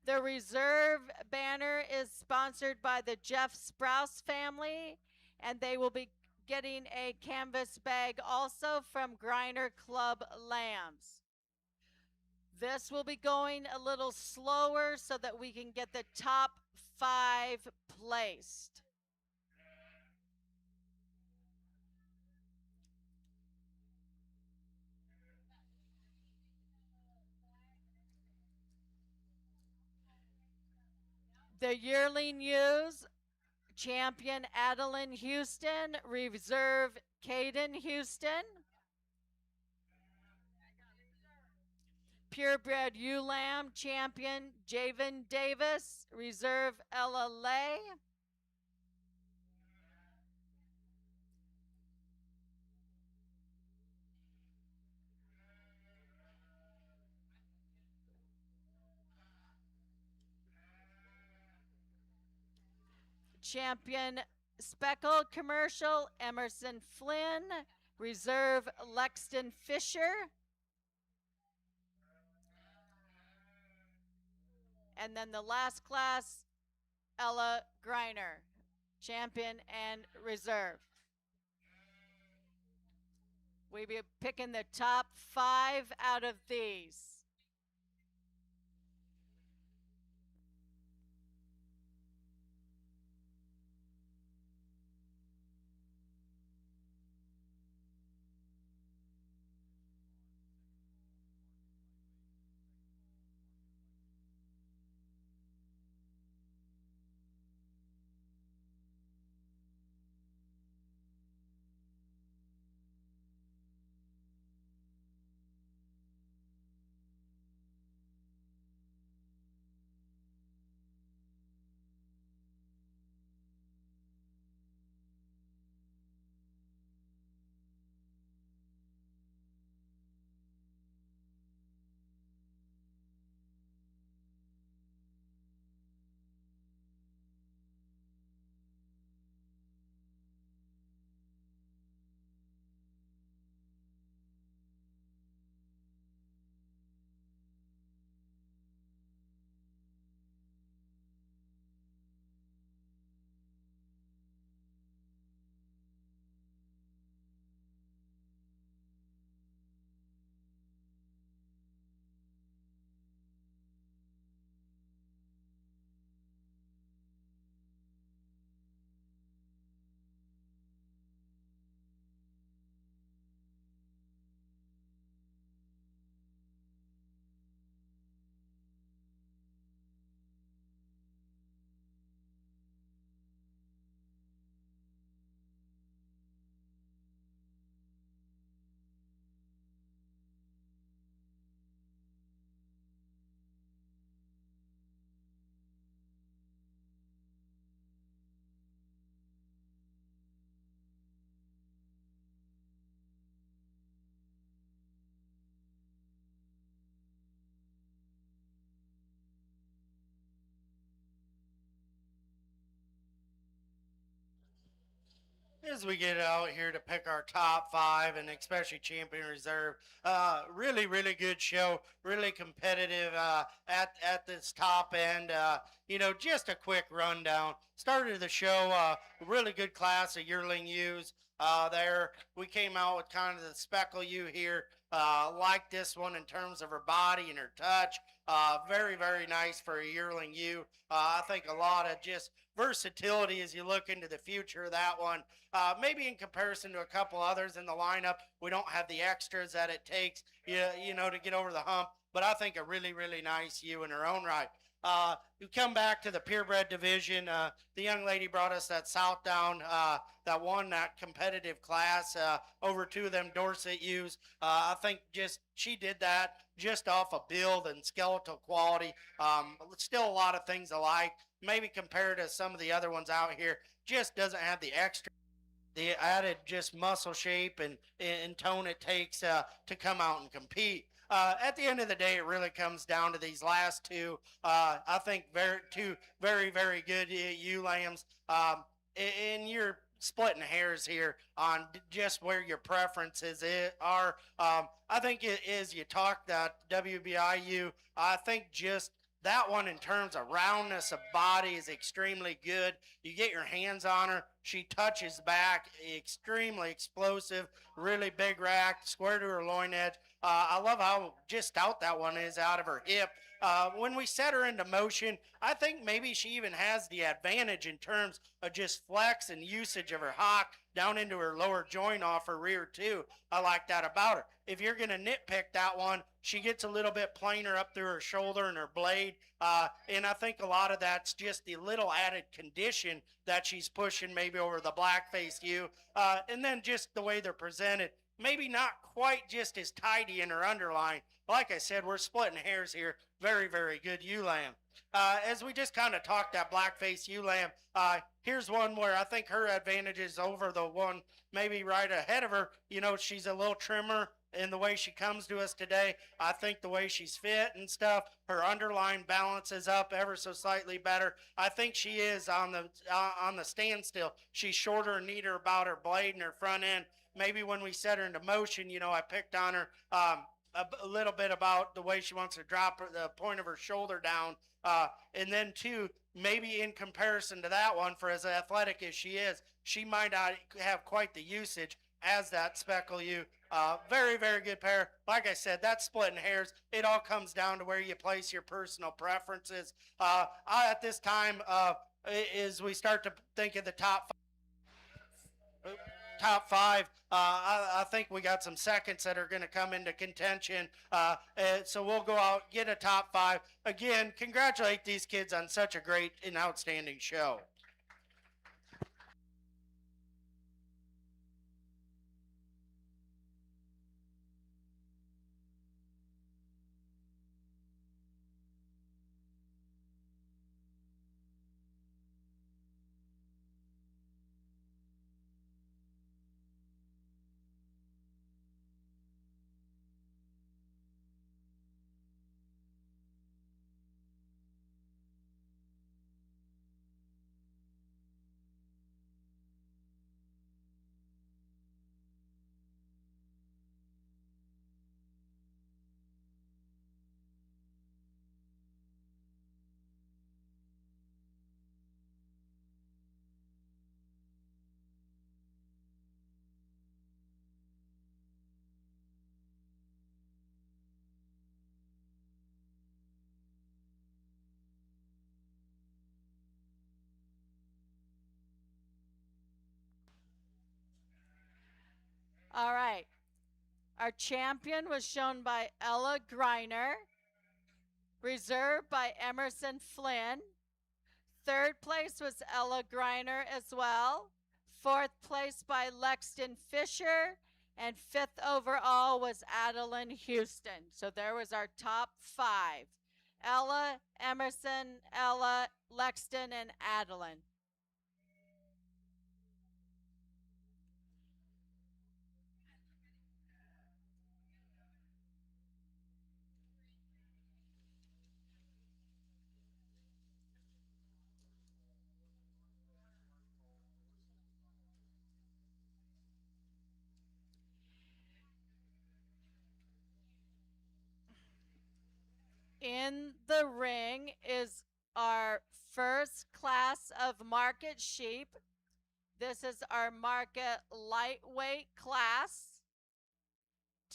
The reserve banner is sponsored by the Jeff Sprouse family, and they will be getting a canvas bag also from Griner Club Lambs. This will be going a little slower so that we can get the top 5 placed. The yearling ewes, champion Adeline Houston, reserve Caden Houston. Purebred ewe lamb, champion Javen Davis, reserve Ella Lay. Champion Speckled Commercial, Emerson Flynn, reserve Lexton Fisher. And then the last class, Ella Greiner, champion and reserve. We'll be picking the top 5 out of these. As we get out here to pick our top 5 and especially champion reserve, really, really good show, really competitive at this top end. Just a quick rundown. Started the show, really good class of yearling ewes. There, we came out with kind of the speckle ewe here. Like this one in terms of her body and her touch. Very, very nice for a yearling ewe. I think a lot of just versatility as you look into the future of that one. Maybe in comparison to a couple others in the lineup, we don't have the extras that it takes, to get over the hump. But I think a really, really nice ewe in her own right. You come back to the purebred division. The young lady brought us that Southdown that won that competitive class. Over 2 of them Dorset ewes. I think she did that just off of build and skeletal quality. Still a lot of things alike. Maybe compared to some of the other ones out here, just doesn't have the extra, the added just muscle shape and tone it takes to come out and compete. At the end of the day, it really comes down to these last 2. I think two very, very good ewe lambs. And you're splitting hairs here on just where your preferences are. I think it is, you talk that WBIU, I think just that one in terms of roundness of body is extremely good. You get your hands on her. She touches back, extremely explosive, really big rack, square to her loin edge. I love how just stout that one is out of her hip. When we set her into motion, I think maybe she even has the advantage in terms of just flex and usage of her hock down into her lower joint off her rear too. I like that about her. If you're going to nitpick that one, she gets a little bit plainer up through her shoulder and her blade. And I think a lot of that's just the little added condition that she's pushing maybe over the black-faced ewe. And then just the way they're presented. Maybe not quite just as tidy in her underline. Like I said, we're splitting hairs here. Very, very good ewe lamb. As we just kind of talked that black-faced ewe lamb, here's one where I think her advantage is over the one maybe right ahead of her. You know, she's a little trimmer in the way she comes to us today. I think the way she's fit and stuff, her underline balances up ever so slightly better. I think she is on the standstill. She's shorter and neater about her blade and her front end. Maybe when we set her into motion, you know, I picked on her a little bit about the way she wants to drop the point of her shoulder down. And then, too, maybe in comparison to that one, for as athletic as she is, she might not have quite the usage as that speckle ewe. Very, very good pair. Like I said, that's splitting hairs. It all comes down to where you place your personal preferences. At this time, as we start to think of the top five. I think we got some seconds that are going to come into contention. So we'll go out, get a top five. Again, congratulate these kids on such a great and outstanding show. All right. Our champion was shown by Ella Greiner, reserved by Emerson Flynn. Third place was Ella Greiner as well. Fourth place by Lexton Fisher. And fifth overall was Adeline Houston. So there was our top five. Ella, Emerson, Ella, Lexton, and Adeline. In the ring is our first class of market sheep. This is our market lightweight class.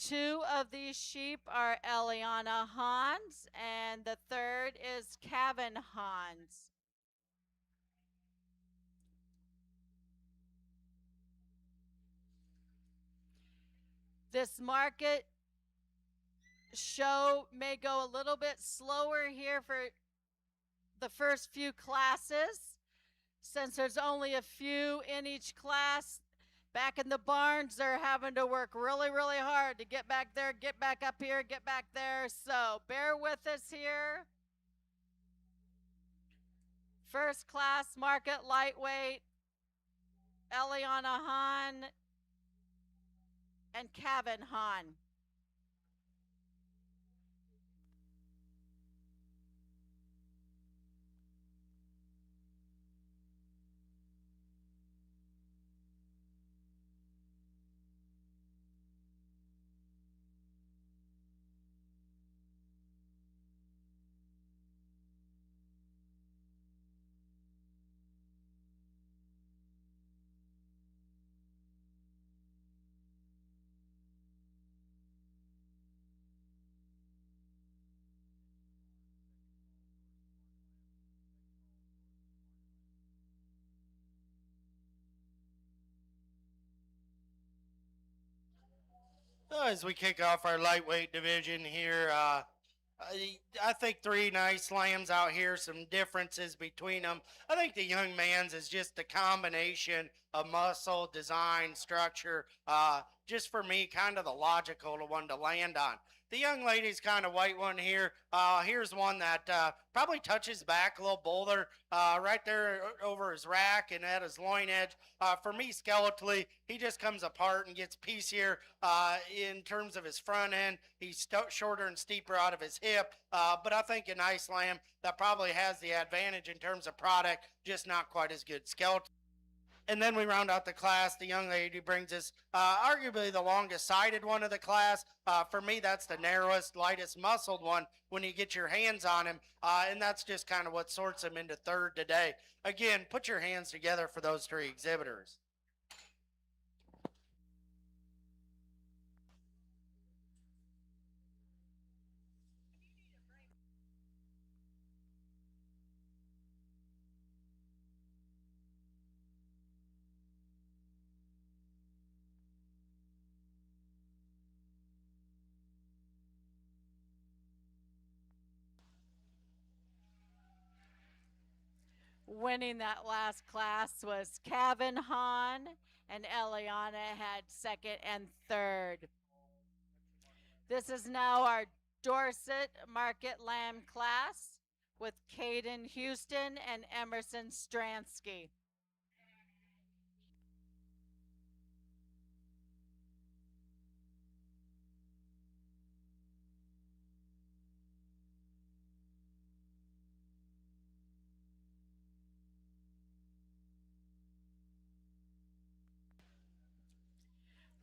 Two of these sheep are Eliana Hans, and the third is Kevin Hans. This market show may go a little bit slower here for the first few classes, since there's only a few in each class. Back in the barns, they're having to work really, really hard to get back there, get back up here, get back there. So bear with us here. First class market lightweight, Eliana Hahn and Kevin Hahn. As we kick off our lightweight division here, I think three nice lambs out here, some differences between them. I think the young man's is just the combination of muscle, design, structure. Just for me, kind of the logical one to land on. The young lady's kind of white one here. Here's one that probably touches back a little boulder right there over his rack and at his loin edge. For me, skeletally, he just comes apart and gets piecier in terms of his front end. He's shorter and steeper out of his hip, but I think a nice lamb that probably has the advantage in terms of product, just not quite as good skeleton. And then we round out the class. The young lady brings us arguably the longest sided one of the class. For me, that's the narrowest, lightest muscled one when you get your hands on him. And that's just kind of what sorts him into third today. Again, put your hands together for those three exhibitors. Winning that last class was Kevin Hahn, and Eliana had second and third. This is now our Dorset Market Lamb class with Caden Houston and Emerson Stransky.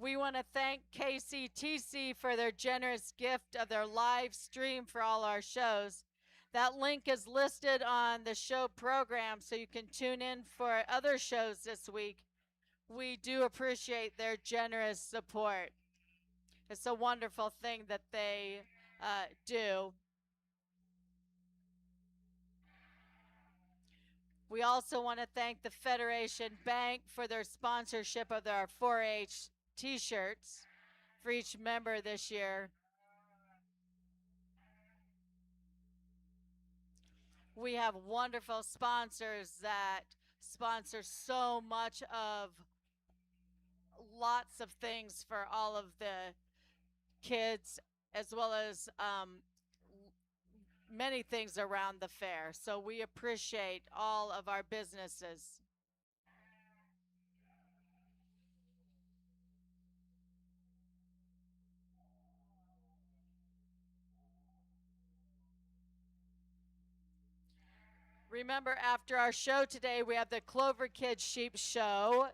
We want to thank KCTC for their generous gift of their live stream for all our shows. That link is listed on the show program so you can tune in for other shows this week. We do appreciate their generous support. It's a wonderful thing that they do. We also want to thank the Federation Bank for their sponsorship of our 4-H t-shirts for each member this year. We have wonderful sponsors that sponsor so much of lots of things for all of the kids, as well as many things around the fair. So we appreciate all of our businesses. Remember, after our show today, we have the Clover Kid Sheep Show.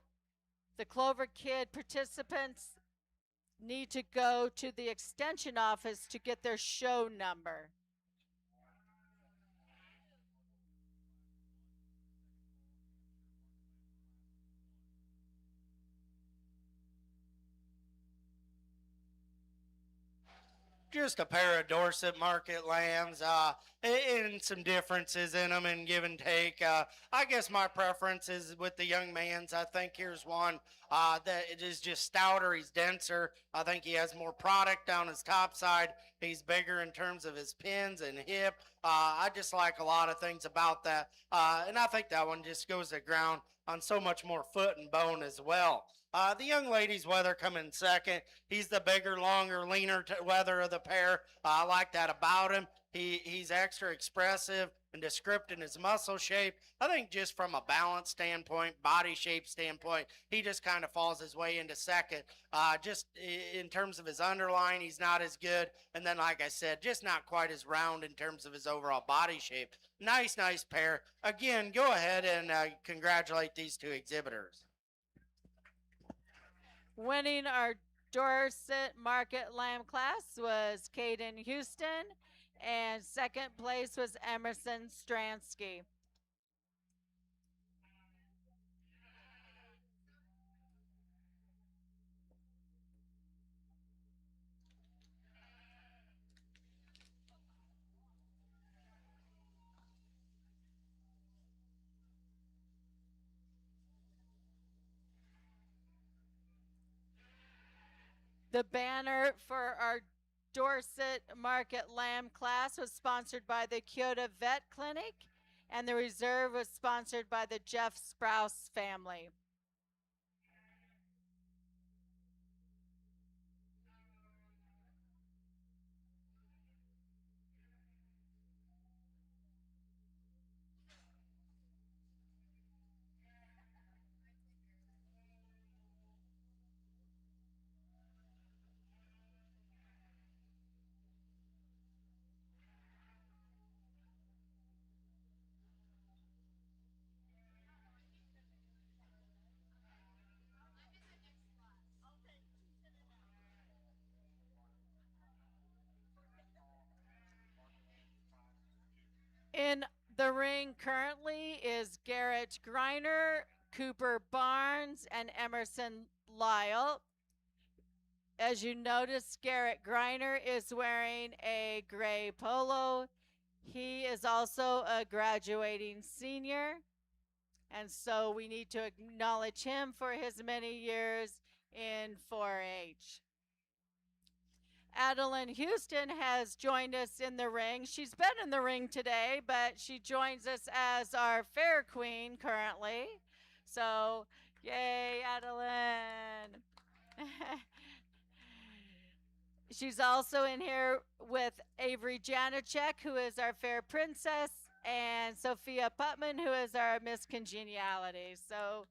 The Clover Kid participants need to go to the extension office to get their show number. Just a pair of Dorset Market lambs, and some differences in them and give and take. I guess my preference is with the young man's. I think here's one that it is just stouter. He's denser. I think he has more product down his top side. He's bigger in terms of his pins and hip. I just like a lot of things about that. And I think that one just goes to ground on so much more foot and bone as well. The young lady's Weather coming second. He's the bigger, longer, leaner Weather of the pair. I like that about him. He's extra expressive and descriptive in his muscle shape. I think just from a balance standpoint, body shape standpoint, he just kind of falls his way into second. Just in terms of his underline, he's not as good. And then, like I said, just not quite as round in terms of his overall body shape. Nice pair. Again, go ahead and congratulate these two exhibitors. Winning our Dorset Market Lamb class was Caden Houston, and second place was Emerson Stransky. The banner for our Dorset Market Lamb class was sponsored by the Kyoto Vet Clinic, and the reserve was sponsored by the Jeff Sprouse family. In the ring currently is Garrett Griner, Cooper Barnes, and Emerson Lyle. As you notice, Garrett Griner is wearing a gray polo. He is also a graduating senior, and so we need to acknowledge him for his many years in 4-H. Adeline Houston has joined us in the ring. She's been in the ring today, but she joins us as our fair queen currently. So, yay, Adeline. She's also in here with Avery Janacek, who is our fair princess, and Sophia Putman, who is our Miss Congeniality. So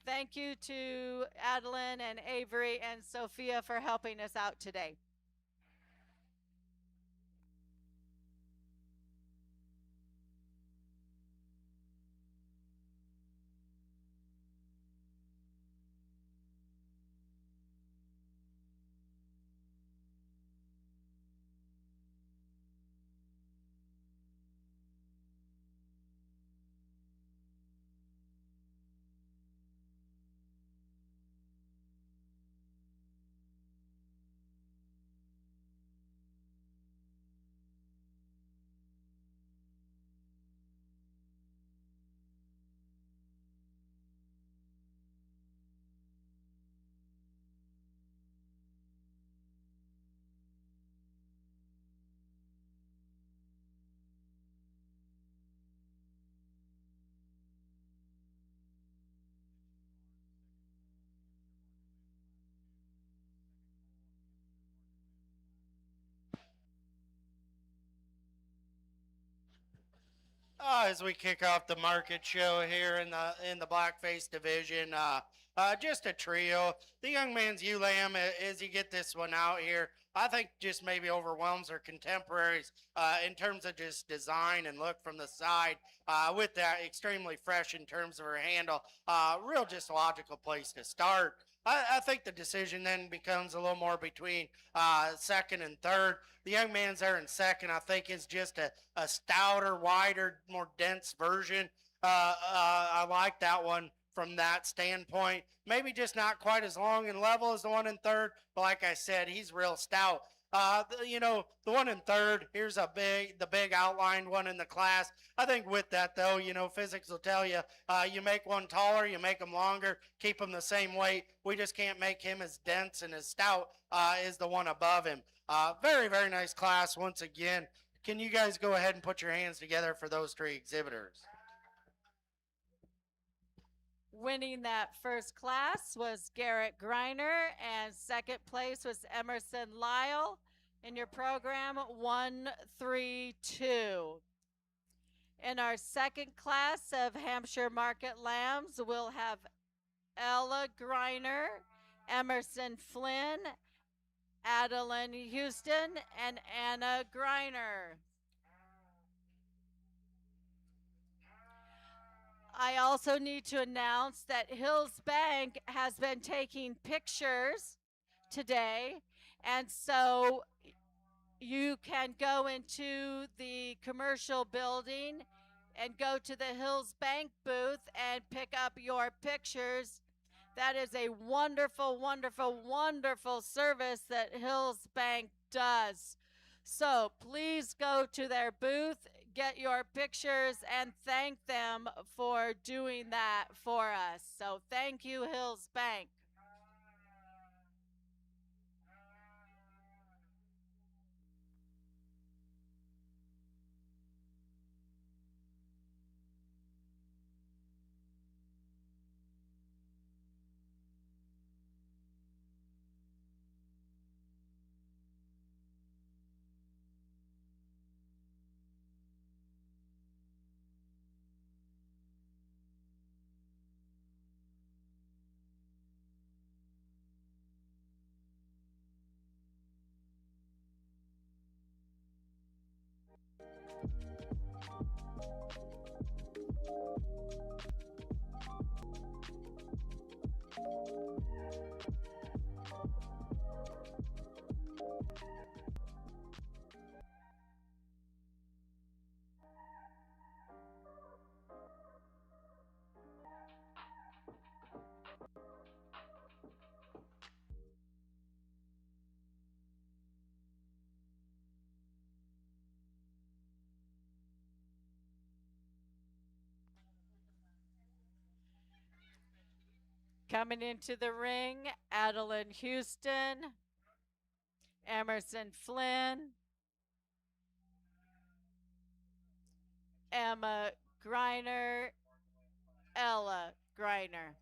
thank you to Adeline and Avery and Sophia for helping us out today. As we kick off the market show here in the blackface division, just a trio. The young man's ULAM, as you get this one out here, I think just maybe overwhelms our contemporaries in terms of just design and look from the side. With that, extremely fresh in terms of her handle. Real just logical place to start. I think the decision then becomes a little more between second and third. The young man's there in second, I think, is just a stouter, wider, more dense version. I like that one from that standpoint. Maybe just not quite as long and level as the one in third, but like I said, he's real stout. The one in third, here's the big outlined one in the class. I think with that, though, physics will tell you, you make one taller, you make them longer, keep them the same weight. We just can't make him as dense and as stout as the one above him. Very, very nice class once again. Can you guys go ahead and put your hands together for those three exhibitors? Winning that first class was Garrett Griner, and second place was Emerson Lyle. In your program, 132. In our second class of Hampshire Market Lambs, we'll have Ella Griner, Emerson Flynn, Adeline Houston, and Anna Griner. I also need to announce that Hills Bank has been taking pictures today, and so you can go into the commercial building and go to the Hills Bank booth and pick up your pictures. That is a wonderful, wonderful, wonderful service that Hills Bank does. So please go to their booth, get your pictures, and thank them for doing that for us. So thank you, Hills Bank. Coming into the ring, Adeline Houston, Emerson Flynn, Emma Griner, Ella Griner.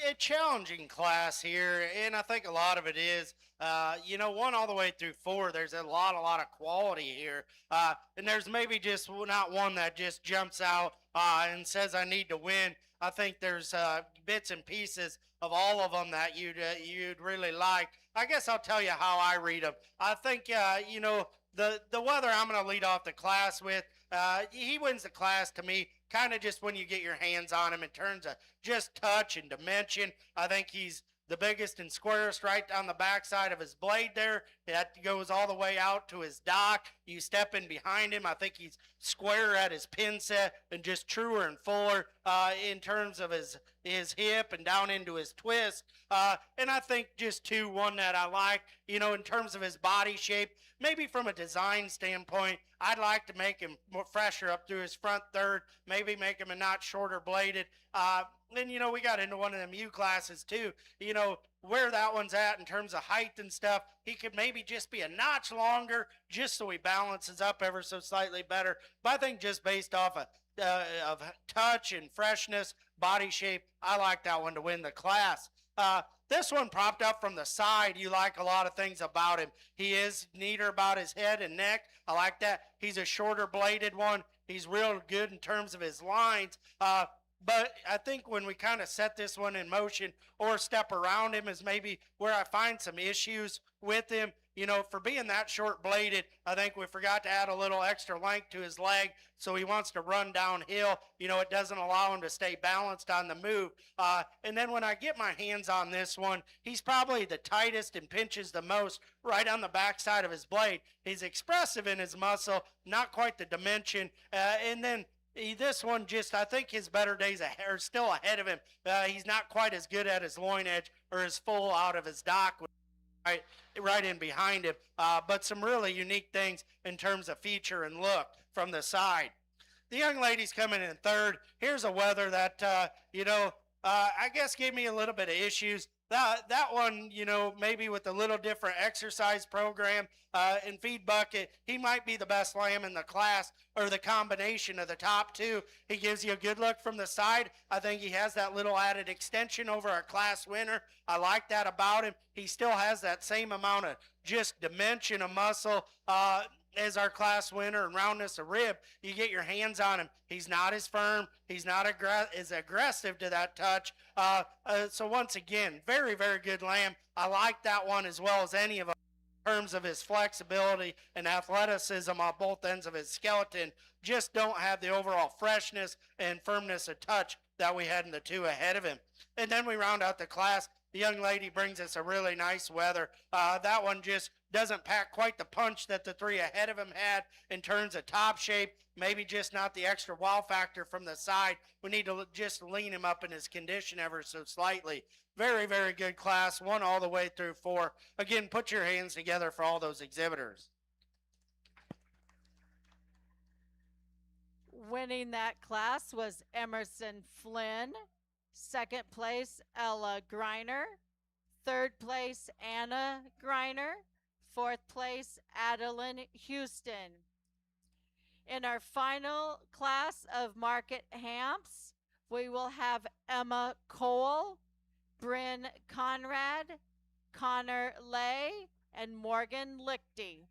a challenging class here, and I think a lot of it is, one all the way through four. There's a lot of quality here, and there's maybe just not one that just jumps out and says I need to win. I think there's bits and pieces of all of them that you'd really like. I guess I'll tell you how I read them. I think the weather I'm going to lead off the class with. He wins the class to me, kind of just when you get your hands on him in terms of just touch and dimension. I think he's the biggest and squarest right down the backside of his blade there. That goes all the way out to his dock. You step in behind him. I think he's square at his pin set and just truer and fuller in terms of his hip and down into his twist. And I think just one that I like, in terms of his body shape, maybe from a design standpoint, I'd like to make him more fresher up through his front third, maybe make him a notch shorter bladed. Then, we got into one of them U classes too, where that one's at in terms of height and stuff. He could maybe just be a notch longer just so he balances up ever so slightly better. But I think just based off of touch and freshness, body shape, I like that one to win the class. This one popped up from the side. You like a lot of things about him. He is neater about his head and neck. I like that. He's a shorter bladed one. He's real good in terms of his lines. But I think when we kind of set this one in motion or step around him is maybe where I find some issues with him. For being that short bladed, I think we forgot to add a little extra length to his leg. So he wants to run downhill. It doesn't allow him to stay balanced on the move. And then when I get my hands on this one, he's probably the tightest and pinches the most right on the backside of his blade. He's expressive in his muscle, not quite the dimension. And then this one I think his better days are still ahead of him. He's not quite as good at his loin edge or his full out of his dock. Right in behind him, but some really unique things in terms of feature and look from the side. The young lady's coming in third. Here's a weather that, I guess gave me a little bit of issues. That one, maybe with a little different exercise program and feed bucket, he might be the best lamb in the class or the combination of the top two. He gives you a good look from the side. I think he has that little added extension over our class winner. I like that about him. He still has that same amount of just dimension of muscle as our class winner and roundness of rib. You get your hands on him. He's not as firm. He's not as aggressive to that touch. So once again, very, very good lamb. I like that one as well as any of them in terms of his flexibility and athleticism on both ends of his skeleton. Just don't have the overall freshness and firmness of touch that we had in the two ahead of him. And then we round out the class. The young lady brings us a really nice weather. That one just doesn't pack quite the punch that the three ahead of him had in terms of top shape. Maybe just not the extra wow factor from the side. We need to just lean him up in his condition ever so slightly. Very, very good class, one all the way through four. Again, put your hands together for all those exhibitors. Winning that class was Emerson Flynn. Second place, Ella Greiner. Third place, Anna Greiner. Fourth place, Adeline Houston. In our final class of market hamps, we will have Emma Cole, Bryn Conrad, Connor Lay, and Morgan Lichty.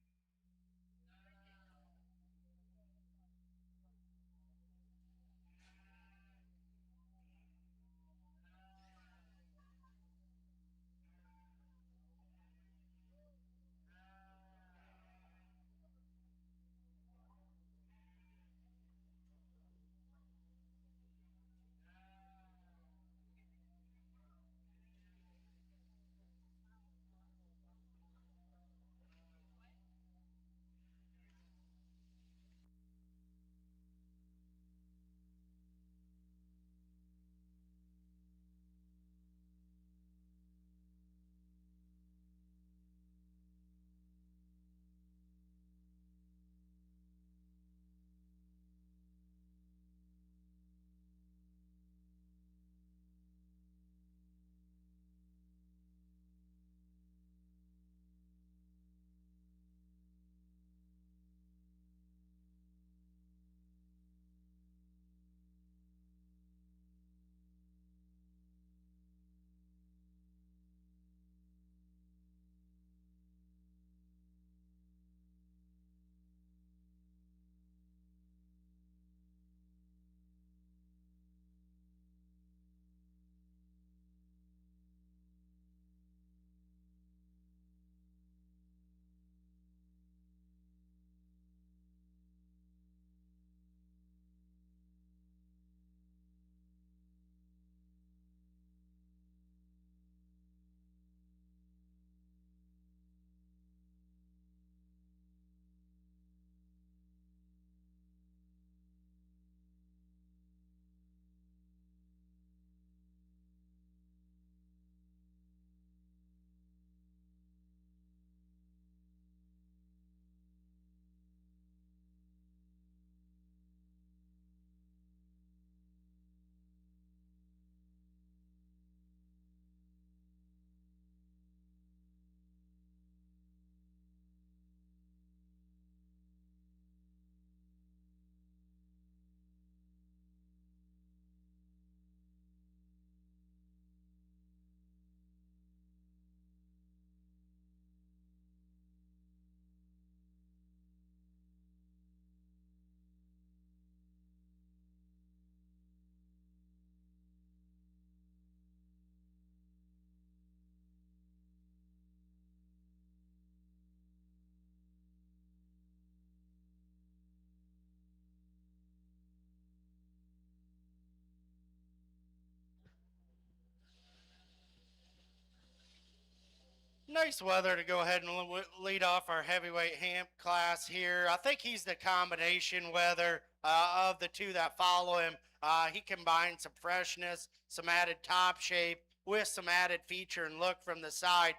Nice weather to go ahead and lead off our heavyweight hamp class here. I think he's the combination weather of the two that follow him. He combines some freshness, some added top shape with some added feature and look from the side.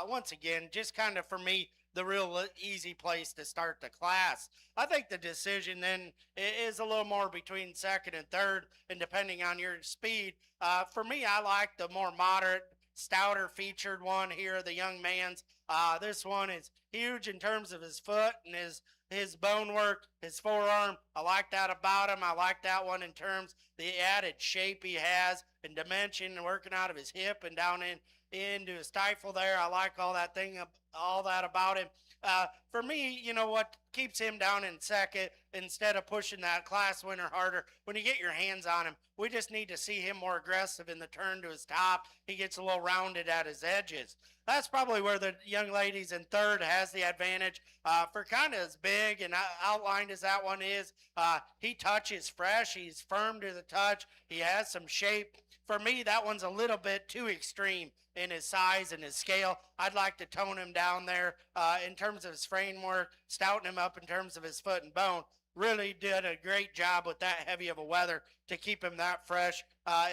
Once again, just kind of for me, the real easy place to start the class. I think the decision then is a little more between second and third, and depending on your speed. For me, I like the more moderate, stouter featured one here, the young man's. This one is huge in terms of his foot and his bone work, his forearm. I like that about him. I like that one in terms the added shape he has and dimension and working out of his hip and down into his stifle there. I like all that about him. For me, you know what keeps him down in second instead of pushing that class winner harder? When you get your hands on him, we just need to see him more aggressive in the turn to his top. He gets a little rounded at his edges. That's probably where the young ladies in third has the advantage. For kind of as big and outlined as that one is, he touches fresh. He's firm to the touch. He has some shape. For me, that one's a little bit too extreme in his size and his scale. I'd like to tone him down there in terms of his framework, stouten him up in terms of his foot and bone. Really did a great job with that heavy of a weather to keep him that fresh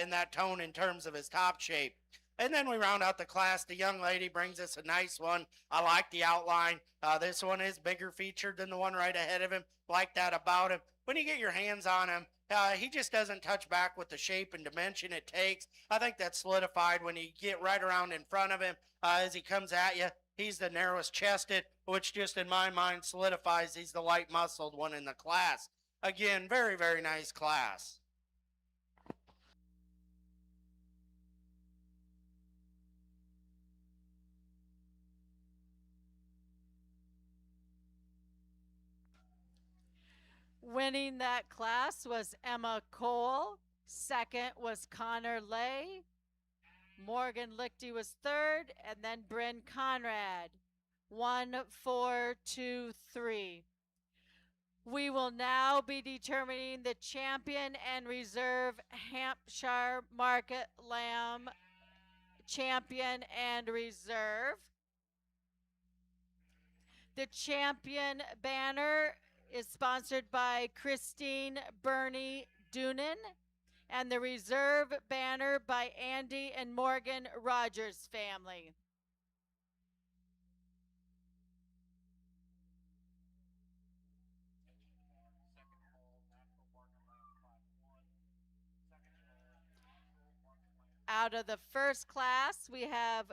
in that tone in terms of his top shape. And then we round out the class. The young lady brings us a nice one. I like the outline. This one is bigger featured than the one right ahead of him. Like that about him. When you get your hands on him, he just doesn't touch back with the shape and dimension it takes. I think that's solidified when you get right around in front of him as he comes at you. He's the narrowest chested, which just in my mind solidifies he's the light muscled one in the class. Again, very, very nice class. Winning that class was Emma Cole. Second was Connor Lay. Morgan Lichty was third, and then Bryn Conrad. 1, 4, 2, 3. We will now be determining the champion and reserve Hampshire Market Lamb champion and reserve. The champion banner is sponsored by Christine Bernie Doonan, and the reserve banner by Andy and Morgan Rogers family. Out of the first class, we have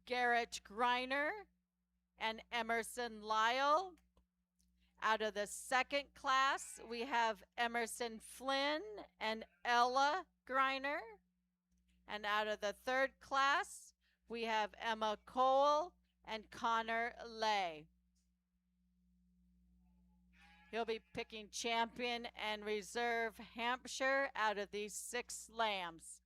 Garrett Greiner and Emerson Lyle. Out of the second class, we have Emerson Flynn and Ella Greiner. And out of the third class, we have Emma Cole and Connor Lay. He'll be picking champion and reserve Hampshire out of these 6 lambs.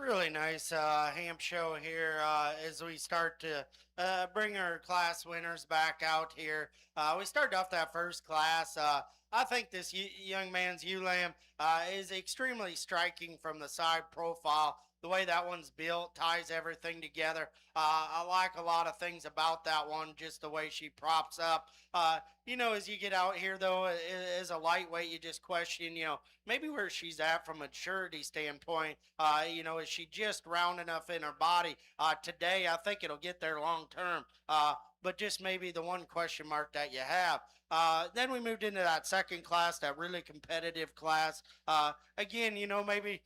Really nice ham show here as we start to bring our class winners back out here. We started off that first class. I think this young man's ewe lamb is extremely striking from the side profile. The way that one's built ties everything together. I like a lot of things about that one, just the way she props up. As you get out here, though, as a lightweight, you just question, maybe where she's at from a maturity standpoint. Is she just round enough in her body? Today, I think it'll get there long term. but just maybe the one question mark that you have. Then we moved into that second class, that really competitive class. Again, maybe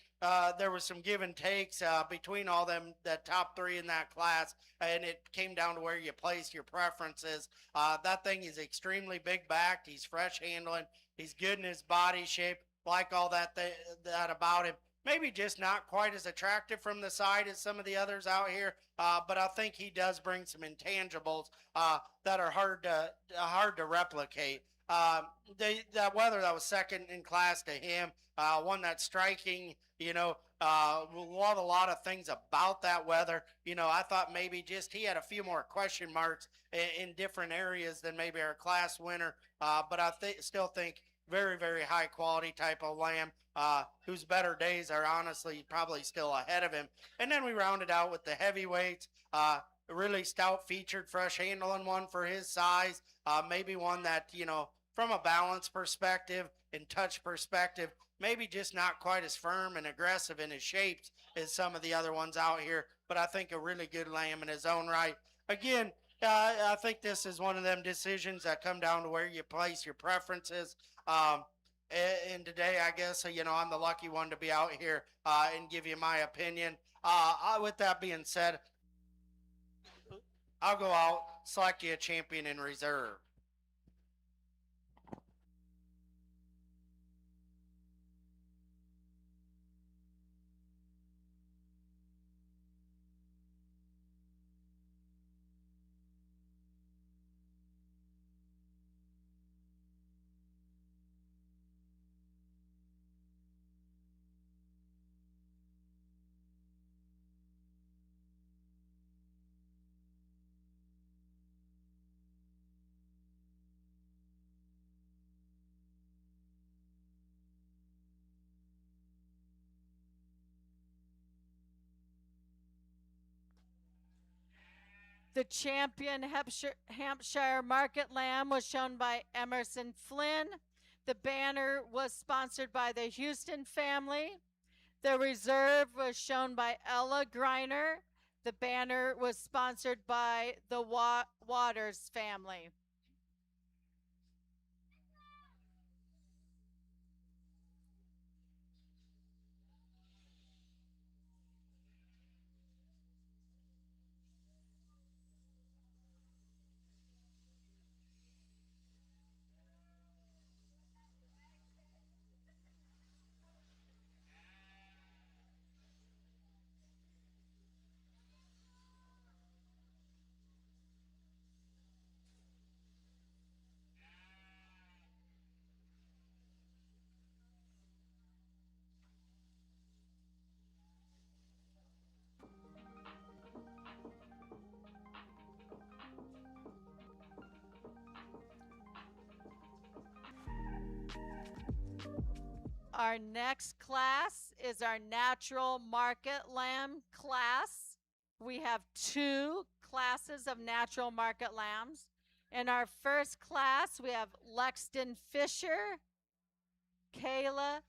there was some give and takes between all them, the top three in that class, and it came down to where you place your preferences. That thing is extremely big backed. He's fresh handling. He's good in his body shape. Like all that about him. Maybe just not quite as attractive from the side as some of the others out here, but I think he does bring some intangibles that are hard to replicate. That weather that was second in class to him, one that's striking. Love a lot of things about that weather. I thought maybe just he had a few more question marks in different areas than maybe our class winner, but I still think very, very high quality type of lamb, whose better days are honestly probably still ahead of him. And then we rounded out with the heavyweights, a really stout featured fresh handling one for his size, maybe one that, from a balance perspective and touch perspective, maybe just not quite as firm and aggressive in his shapes as some of the other ones out here, but I think a really good lamb in his own right. Again, I think this is one of them decisions that come down to where you place your preferences. Um, and today, I guess, I'm the lucky one to be out here and give you my opinion. With that being said, I'll go out, select you a champion in reserve. The champion Hampshire Market Lamb was shown by Emerson Flynn. The banner was sponsored by the Houston family. The reserve was shown by Ella Griner. The banner was sponsored by the Waters family. Our next class is our natural market lamb class. We have two classes of natural market lambs. In our first class, we have Lexton Fisher, Kayla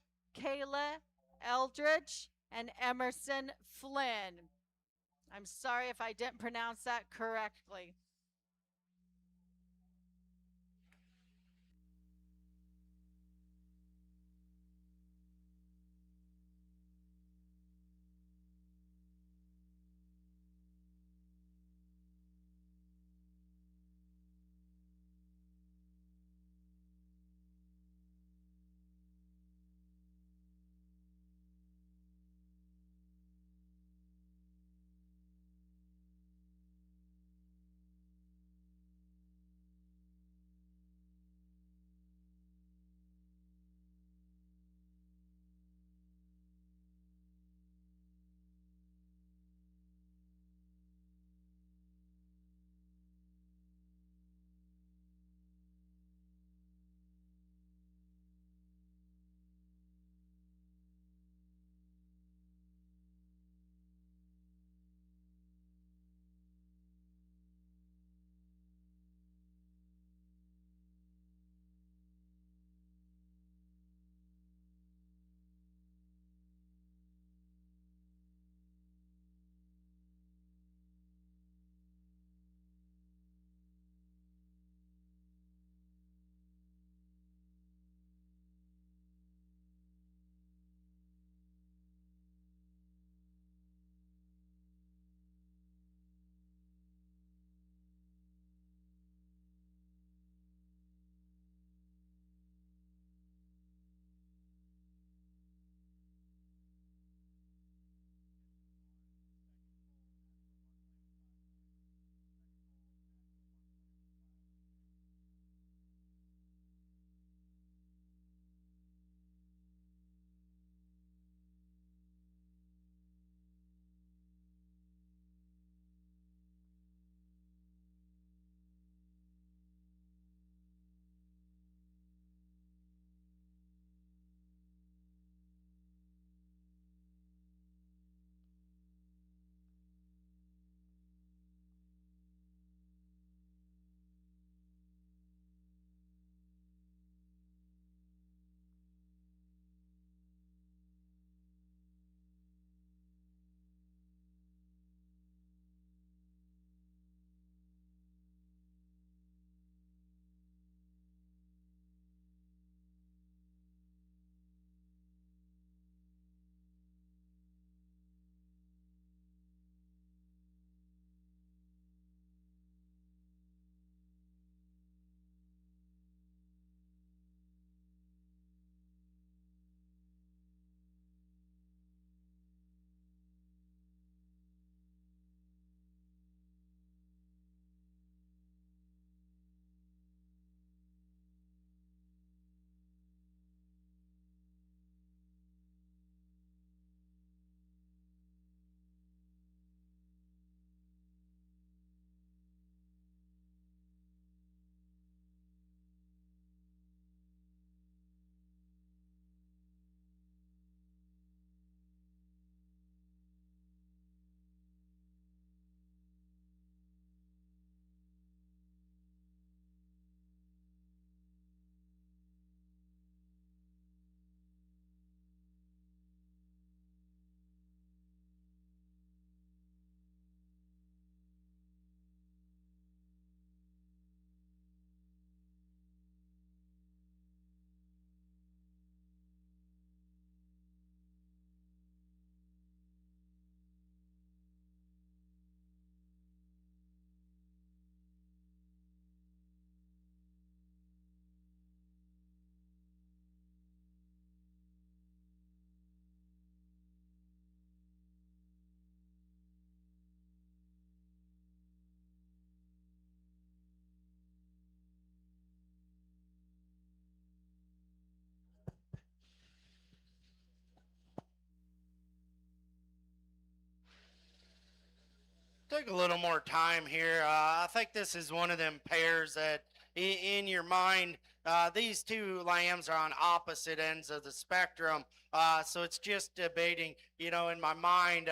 Eldridge, and Emerson Flynn. I'm sorry if I didn't pronounce that correctly. Take a little more time here. I think this is one of them pairs that in your mind, these two lambs are on opposite ends of the spectrum. So it's just debating, in my mind,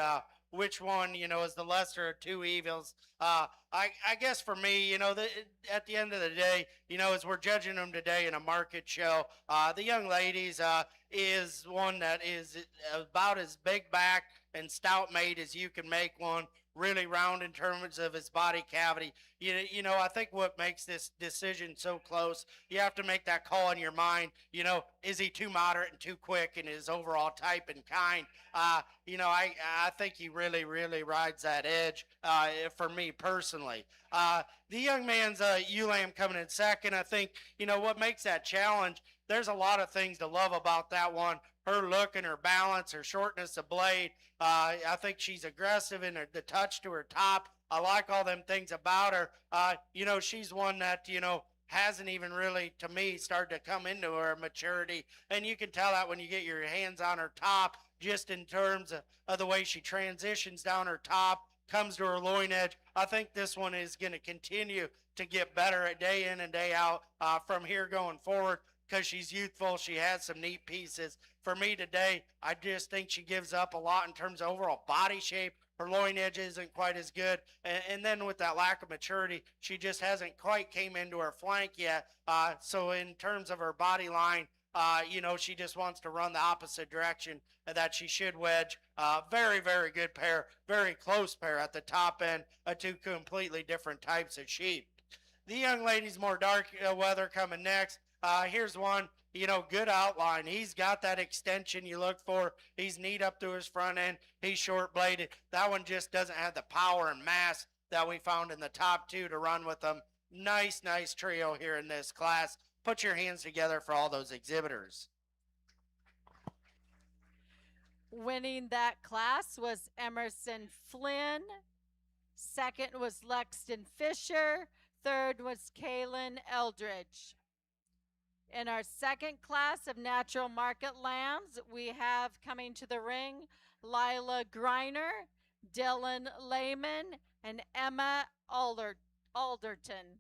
which one, is the lesser of two evils. I guess for me, at the end of the day, as we're judging them today in a market show, the young ladies is one that is about as big back and stout made as you can make one, really round in terms of his body cavity. I think what makes this decision so close, you have to make that call in your mind. Is he too moderate and too quick in his overall type and kind? I think he really, really rides that edge for me personally. The young man's ewe lamb coming in second. I think, what makes that challenge, there's a lot of things to love about that one. Her look and her balance, her shortness of blade. I think she's aggressive in the touch to her top. I like all them things about her. She's one that, hasn't even really, to me, started to come into her maturity. And you can tell that when you get your hands on her top, just in terms of the way she transitions down her top, comes to her loin edge. I think this one is going to continue to get better day in and day out from here going forward, because she's youthful. She has some neat pieces. For me today, I just think she gives up a lot in terms of overall body shape. Her loin edge isn't quite as good. And then with that lack of maturity, she just hasn't quite came into her flank yet. So in terms of her body line, she just wants to run the opposite direction that she should wedge. Very, very good pair. Very close pair at the top end of two completely different types of sheep. The young lady's more dark weather coming next. Here's one, good outline. He's got that extension you look for. He's neat up to his front end. He's short bladed. That one just doesn't have the power and mass that we found in the top two to run with them. Nice trio here in this class. Put your hands together for all those exhibitors. Winning that class was Emerson Flynn. Second was Lexton Fisher. Third was Kaylin Eldridge. In our second class of natural market lambs, we have coming to the ring Lila Griner, Dylan Lehman, and Emma Alderton.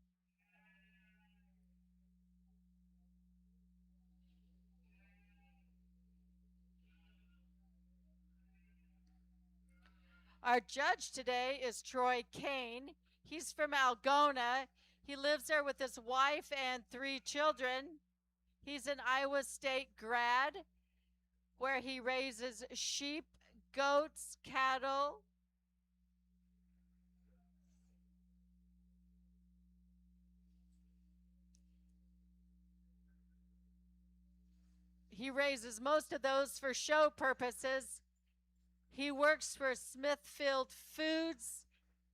Our judge today is Troy Kane. He's from Algona. He lives there with his wife and 3 children. He's an Iowa State grad where he raises sheep, goats, cattle. He raises most of those for show purposes. He works for Smithfield Foods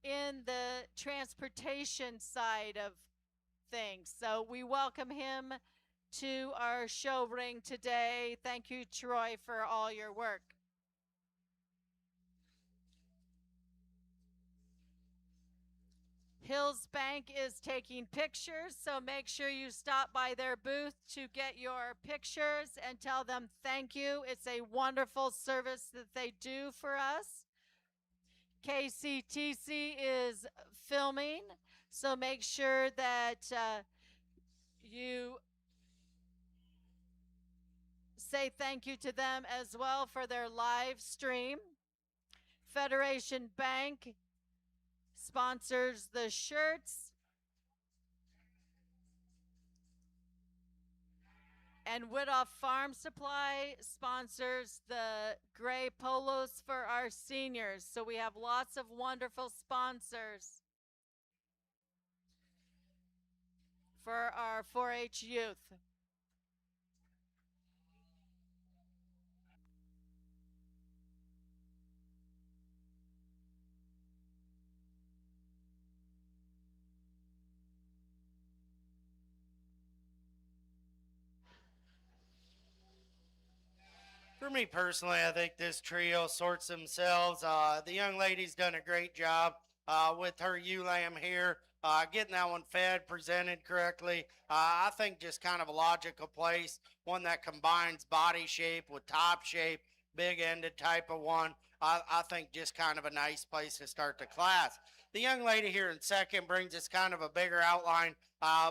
in the transportation side of things. So we welcome him to our show ring today. Thank you, Troy, for all your work. Hills Bank is taking pictures, so make sure you stop by their booth to get your pictures and tell them thank you. It's a wonderful service that they do for us. KCTC is filming, so make sure that you say thank you to them as well for their live stream. Federation Bank sponsors the shirts. And Widoff Farm Supply sponsors the gray polos for our seniors. So we have lots of wonderful sponsors for our 4-H youth. For me personally, I think this trio sorts themselves. The young lady's done a great job with her ewe lamb here, getting that one fed, presented correctly. I think just kind of a logical place, one that combines body shape with top shape. big-ended type of one. I think just kind of a nice place to start the class. The young lady here in second brings us kind of a bigger outline.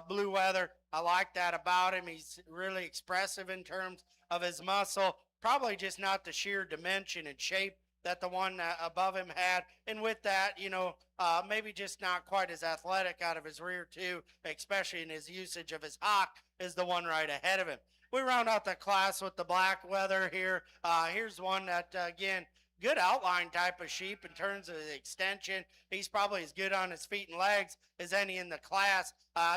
Blue Weather, I like that about him. He's really expressive in terms of his muscle. Probably just not the sheer dimension and shape that the one above him had. And with that, maybe just not quite as athletic out of his rear too, especially in his usage of his hock, is the one right ahead of him. We round out the class with the Black Weather here. Here's one that, again, good outline type of sheep in terms of the extension. He's probably as good on his feet and legs as any in the class.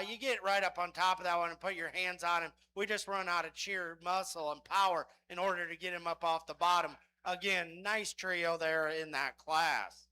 You get right up on top of that one and put your hands on him. We just run out of sheer muscle and power in order to get him up off the bottom. Again, nice trio there in that class.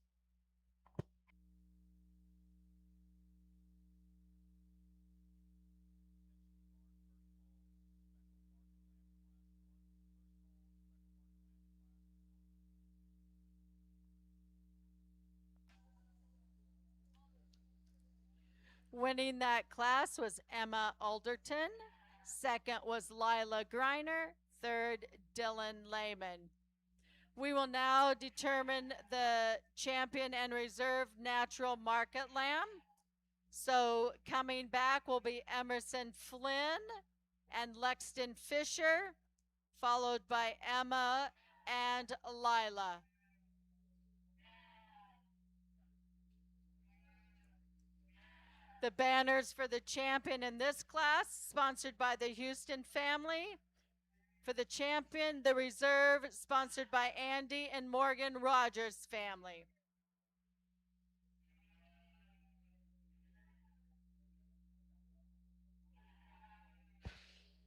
Winning that class was Emma Alderton. Second was Lila Griner. Third, Dylan Lehman. We will now determine the champion and reserve natural market lamb. So coming back will be Emerson Flynn and Lexton Fisher, followed by Emma and Lila. The banners for the champion in this class, sponsored by the Houston family. For the champion, the reserve, sponsored by Andy and Morgan Rogers family.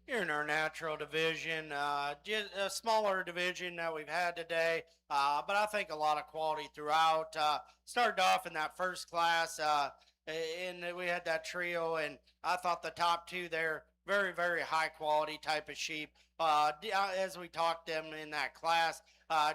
Here in our natural division, just a smaller division that we've had today, but I think a lot of quality throughout. Started off in that first class, and we had that trio, and I thought the top two there, very, very high quality type of sheep. As we talked them in that class,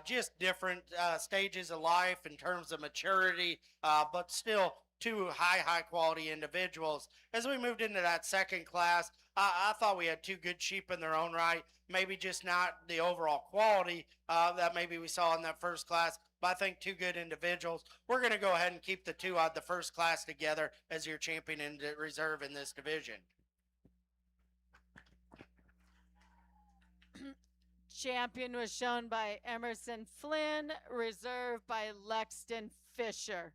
just different stages of life in terms of maturity, but still two high quality individuals. As we moved into that second class, I thought we had two good sheep in their own right. Maybe just not the overall quality that maybe we saw in that first class, but I think two good individuals. We're going to go ahead and keep the two out of the first class together as your champion in reserve in this division. Champion was shown by Emerson Flynn, reserve by Lexton Fisher.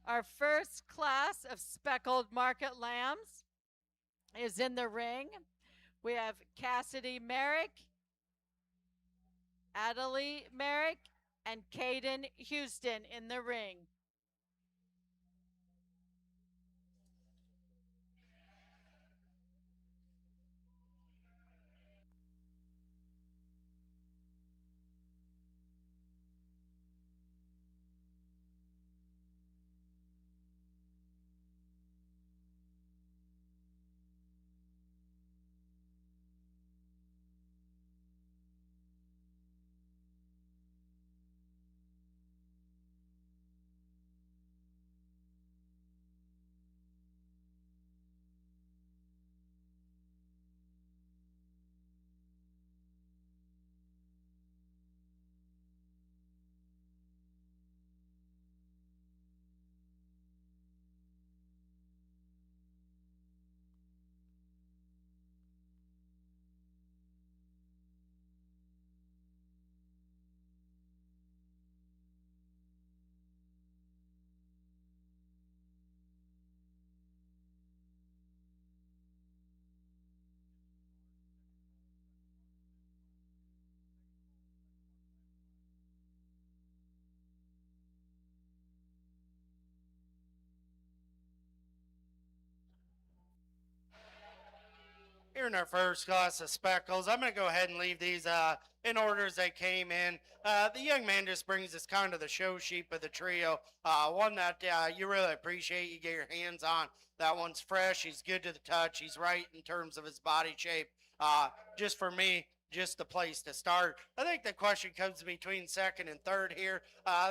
Our first class of speckled market lambs is in the ring. We have Cassidy Merrick, Adelie Merrick, and Caden Houston in the ring. Here in our first class of speckles, I'm going to go ahead and leave these in order as they came in. The young man just brings us kind of the show sheep of the trio. One that you really appreciate you get your hands on. That one's fresh. He's good to the touch. He's right in terms of his body shape. Just for me, just the place to start. I think the question comes between second and third here.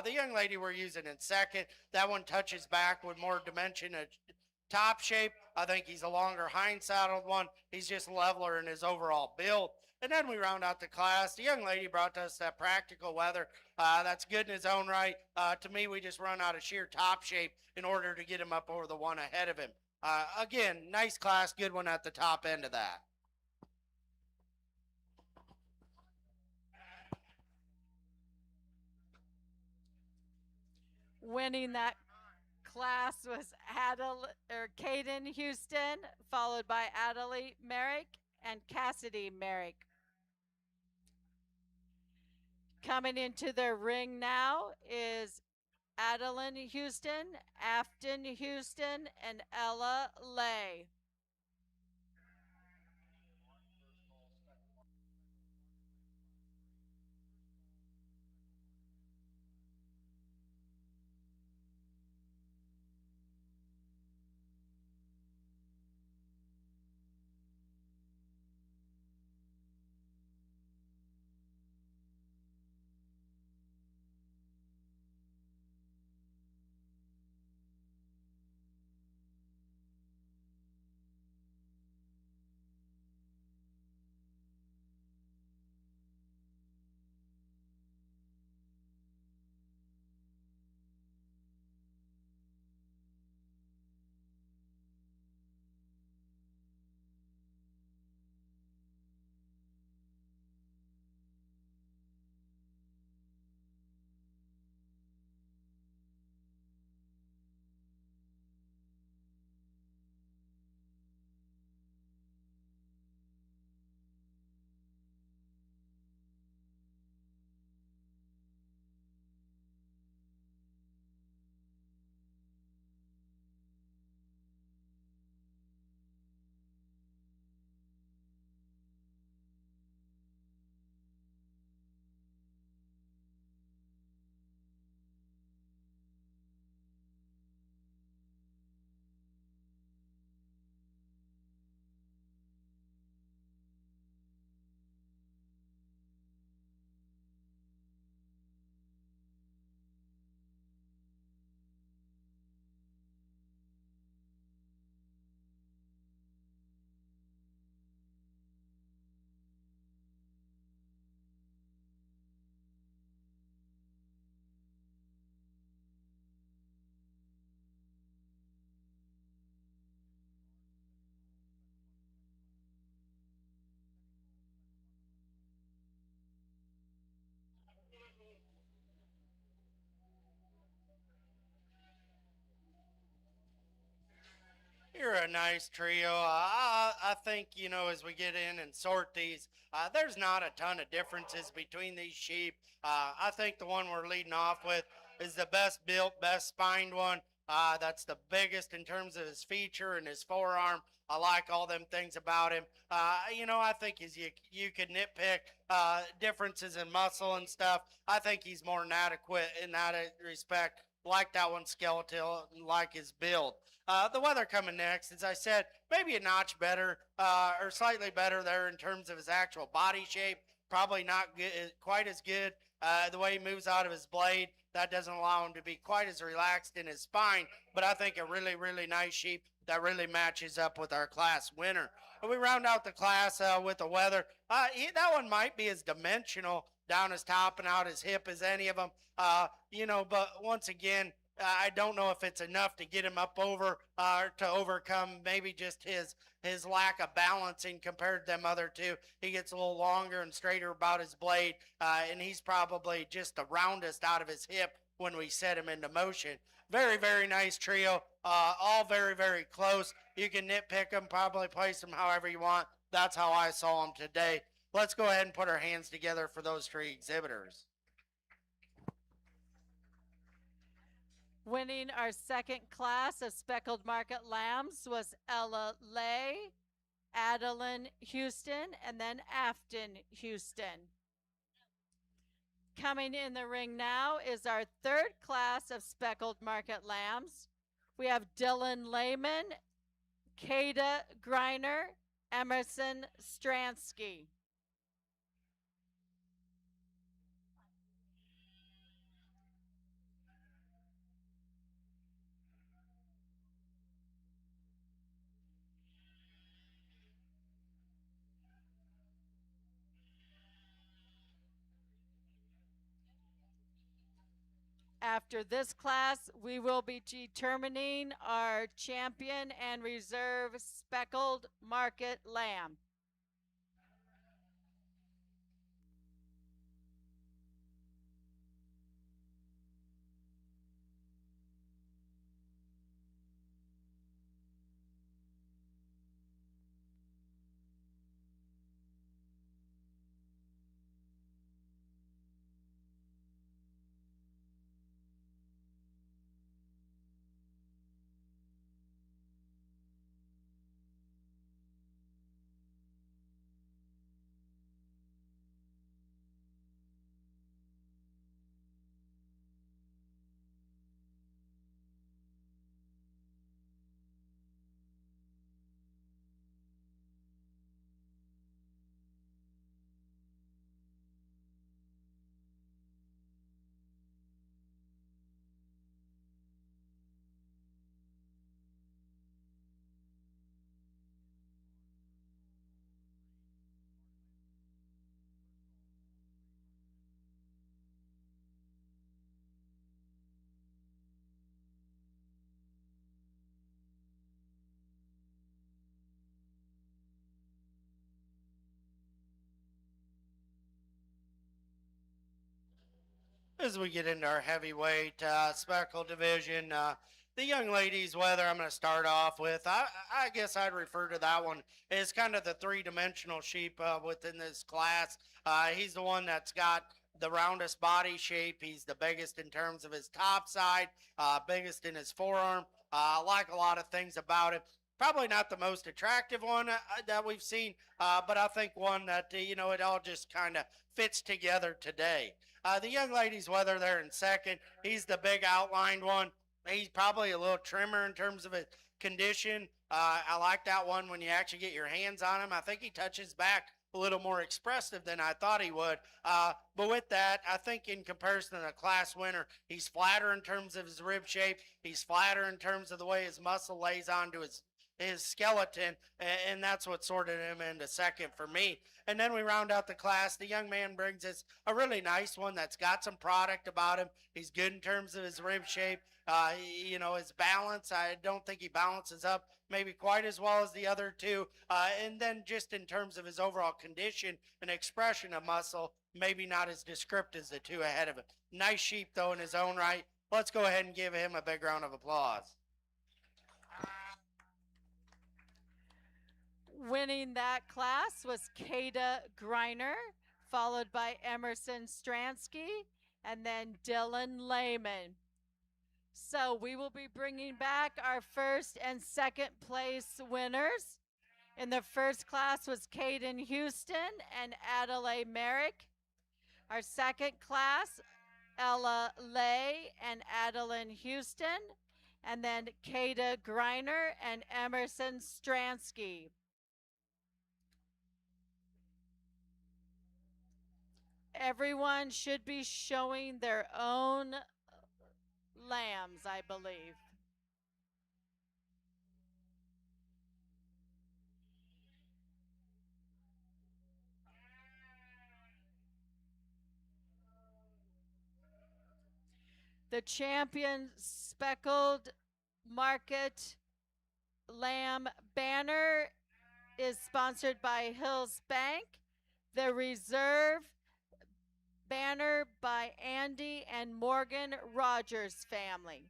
The young lady we're using in second, that one touches back with more dimension, top shape. I think he's a longer hind saddled one. He's just leveler in his overall build. And then we round out the class. The young lady brought us that practical weather. That's good in his own right. To me, we just run out of sheer top shape in order to get him up over the one ahead of him. Again, nice class, good one at the top end of that. Winning that class was Caden Houston, followed by Adelie Merrick and Cassidy Merrick. Coming into the ring now is Adeline Houston, Afton Houston, and Ella Lay. You're a nice trio. I think, as we get in and sort these, there's not a ton of differences between these sheep. I think the one we're leading off with is the best built, best spined one. That's the biggest in terms of his feature and his forearm. I like all them things about him. I think as you could nitpick differences in muscle and stuff, I think he's more than adequate in that respect. Like that one skeletal, like his build. The weather coming next, as I said, maybe a notch better or slightly better there in terms of his actual body shape. Probably not good, quite as good. The way he moves out of his blade, that doesn't allow him to be quite as relaxed in his spine. But I think a really, really nice sheep that really matches up with our class winner. And we round out the class with the weather. That one might be as dimensional down his top and out his hip as any of them. But once again, I don't know if it's enough to get him up over to overcome maybe just his lack of balancing compared to them other two. He gets a little longer and straighter about his blade, and he's probably just the roundest out of his hip when we set him into motion. Very, very nice trio. All very, very close. You can nitpick them, probably place them however you want. That's how I saw them today. Let's go ahead and put our hands together for those three exhibitors. Winning our second class of speckled market lambs was Ella Lay, Adeline Houston, and then Afton Houston. Coming in the ring now is our third class of speckled market lambs. We have Dylan Lehman, Kada Greiner, Emerson Stransky. After this class, we will be determining our champion and reserve speckled market lamb. As we get into our heavyweight speckle division, the young ladies, whether I'm going to start off with, I guess I'd refer to that one as kind of the three-dimensional sheep within this class. He's the one that's got the roundest body shape. He's the biggest in terms of his top side, biggest in his forearm. I like a lot of things about it. Probably not the most attractive one that we've seen, but I think one that, it all just kind of fits together today. The young ladies, whether they're in second, he's the big outlined one. He's probably a little trimmer in terms of his condition. I like that one when you actually get your hands on him. I think he touches back a little more expressive than I thought he would. But with that, I think in comparison to the class winner, he's flatter in terms of his rib shape. He's flatter in terms of the way his muscle lays onto his skeleton, and that's what sorted him into second for me. And then we round out the class. The young man brings us a really nice one that's got some product about him. He's good in terms of his rib shape. His balance, I don't think he balances up maybe quite as well as the other two. And then just in terms of his overall condition and expression of muscle, maybe not as descriptive as the two ahead of him. Nice sheep, though, in his own right. Let's go ahead and give him a big round of applause. Winning that class was Kada Greiner, followed by Emerson Stransky, and then Dylan Lehman. So we will be bringing back our first and second place winners. In the first class was Caden Houston and Adelaide Merrick. Our second class, Ella Lay and Adeline Houston. And then Kada Greiner and Emerson Stransky. Everyone should be showing their own lambs, I believe. The champion speckled market lamb banner is sponsored by Hills Bank. The reserve banner by Andy and Morgan Rogers family.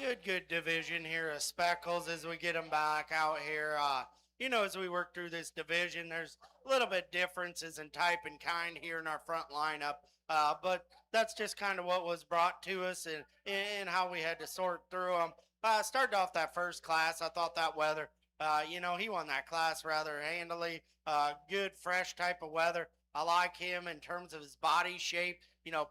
Good division here of Speckles as we get them back out here. As we work through this division, there's a little bit differences in type and kind here in our front lineup. But that's just kind of what was brought to us and how we had to sort through them. Started off that first class. I thought that weather, he won that class rather handily. Good, fresh type of weather. I like him in terms of his body shape.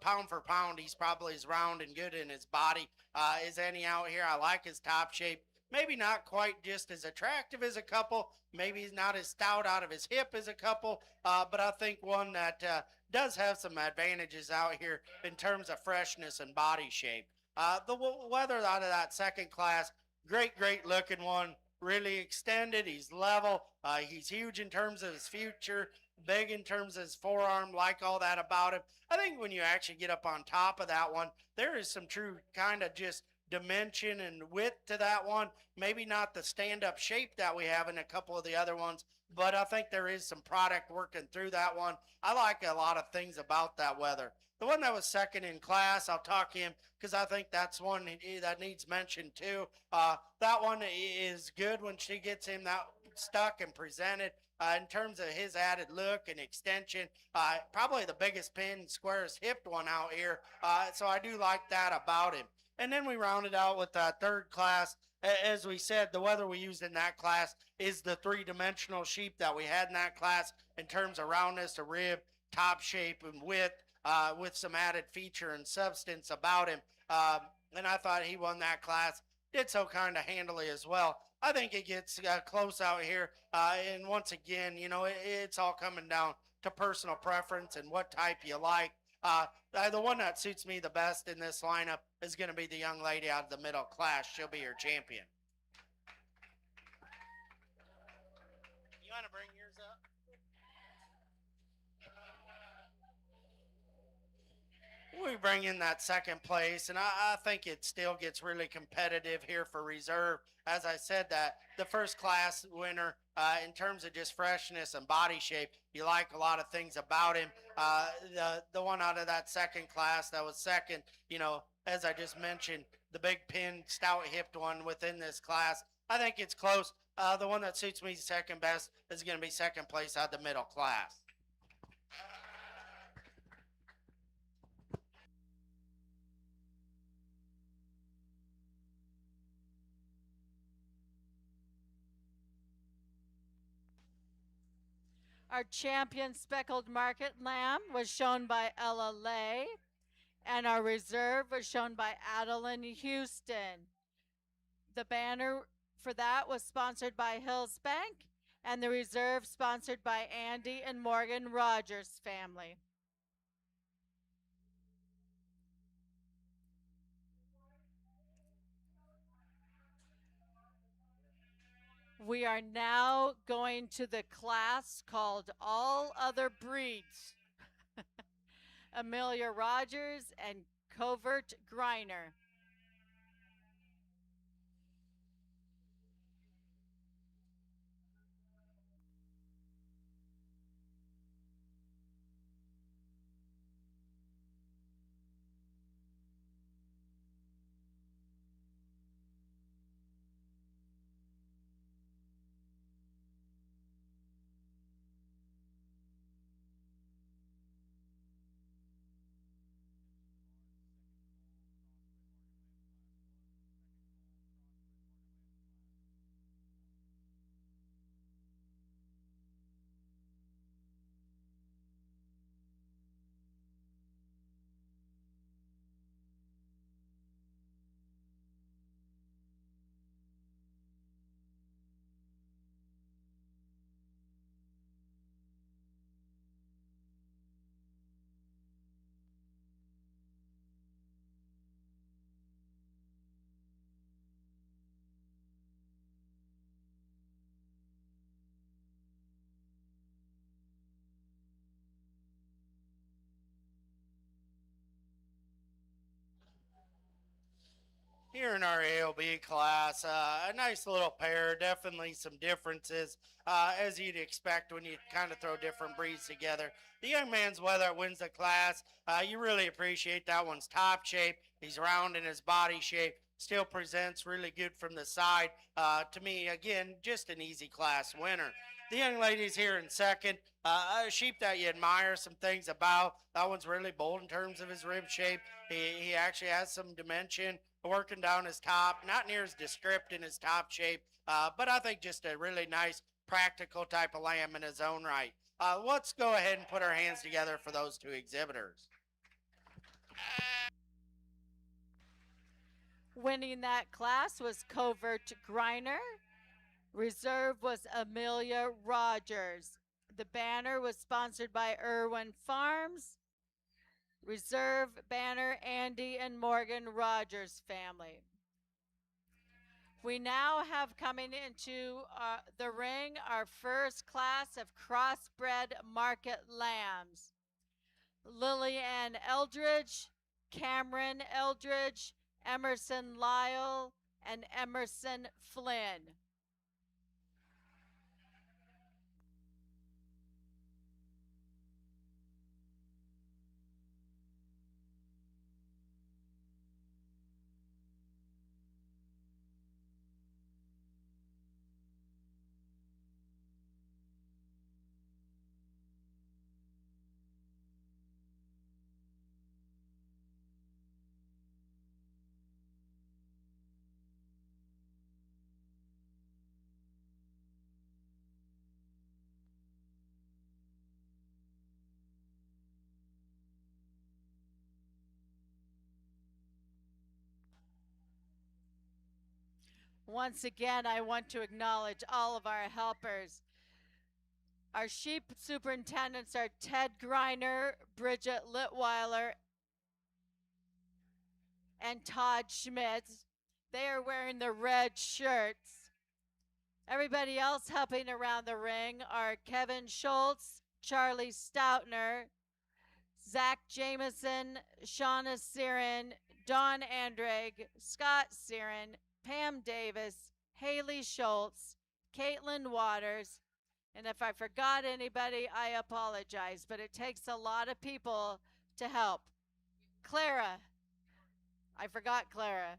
Pound for pound, he's probably as round and good in his body as any out here. I like his top shape. Maybe not quite just as attractive as a couple. Maybe he's not as stout out of his hip as a couple. But I think one that does have some advantages out here in terms of freshness and body shape. The weather out of that second class, great looking one. Really extended. He's level. He's huge in terms of his future. Big in terms of his forearm. Like all that about him. I think when you actually get up on top of that one, there is some true kind of just dimension and width to that one. Maybe not the stand-up shape that we have in a couple of the other ones, but I think there is some product working through that one. I like a lot of things about that weather. The one that was second in class, I'll talk him because I think that's one that needs mention too. That one is good when she gets him that stuck and presented. In terms of his added look and extension, probably the biggest pin, squarest hipped one out here. So I do like that about him. And then we rounded out with third class. As we said, the weather we used in that class is the three-dimensional sheep that we had in that class in terms of roundness, a rib, top shape, and width, with some added feature and substance about him. And I thought he won that class. Did so kind of handily as well. I think it gets close out here. And once again, it's all coming down to personal preference and what type you like. The one that suits me the best in this lineup is going to be the young lady out of the middle class. She'll be your champion. You want to bring yours up? We bring in that second place, and I think it still gets really competitive here for reserve. As I said, that the first class winner, in terms of just freshness and body shape, you like a lot of things about him. The one out of that second class that was second, as I just mentioned, the big pin, stout hipped one within this class. I think it's close. The one that suits me second best is going to be second place out of the middle class. Our champion speckled market lamb was shown by Ella Lay, and our reserve was shown by Adeline Houston. The banner for that was sponsored by Hills Bank, and the reserve sponsored by Andy and Morgan Rogers family. We are now going to the class called All Other Breeds. Amelia Rogers and Covert Griner. Here in our AOB class, a nice little pair, definitely some differences, as you'd expect when you kind of throw different breeds together. The young man's weather wins the class. You really appreciate that one's top shape. He's round in his body shape. still presents really good from the side. To me, again, just an easy class winner. The young ladies here in second, a sheep that you admire some things about. That one's really bold in terms of his rib shape. He actually has some dimension working down his top, not near as descript in his top shape, but I think just a really nice practical type of lamb in his own right. Let's go ahead and put our hands together for those two exhibitors. Winning that class was Covert Griner. Reserve was Amelia Rogers. The banner was sponsored by Irwin Farms. Reserve banner Andy and Morgan Rogers family. We now have coming into the ring our first class of crossbred market lambs. Lillian Eldridge, Cameron Eldridge, Emerson Lyle, and Emerson Flynn. Once again, I want to acknowledge all of our helpers. Our sheep superintendents are Ted Griner, Bridget Litweiler, and Todd Schmitz. They are wearing the red shirts. Everybody else helping around the ring are Kevin Schultz, Charlie Stoutner, Zach Jameson, Shauna Siren, Don Andrag, Scott Siren, Pam Davis, Haley Schultz, Caitlin Waters, and if I forgot anybody, I apologize, but it takes a lot of people to help. Clara. I forgot Clara.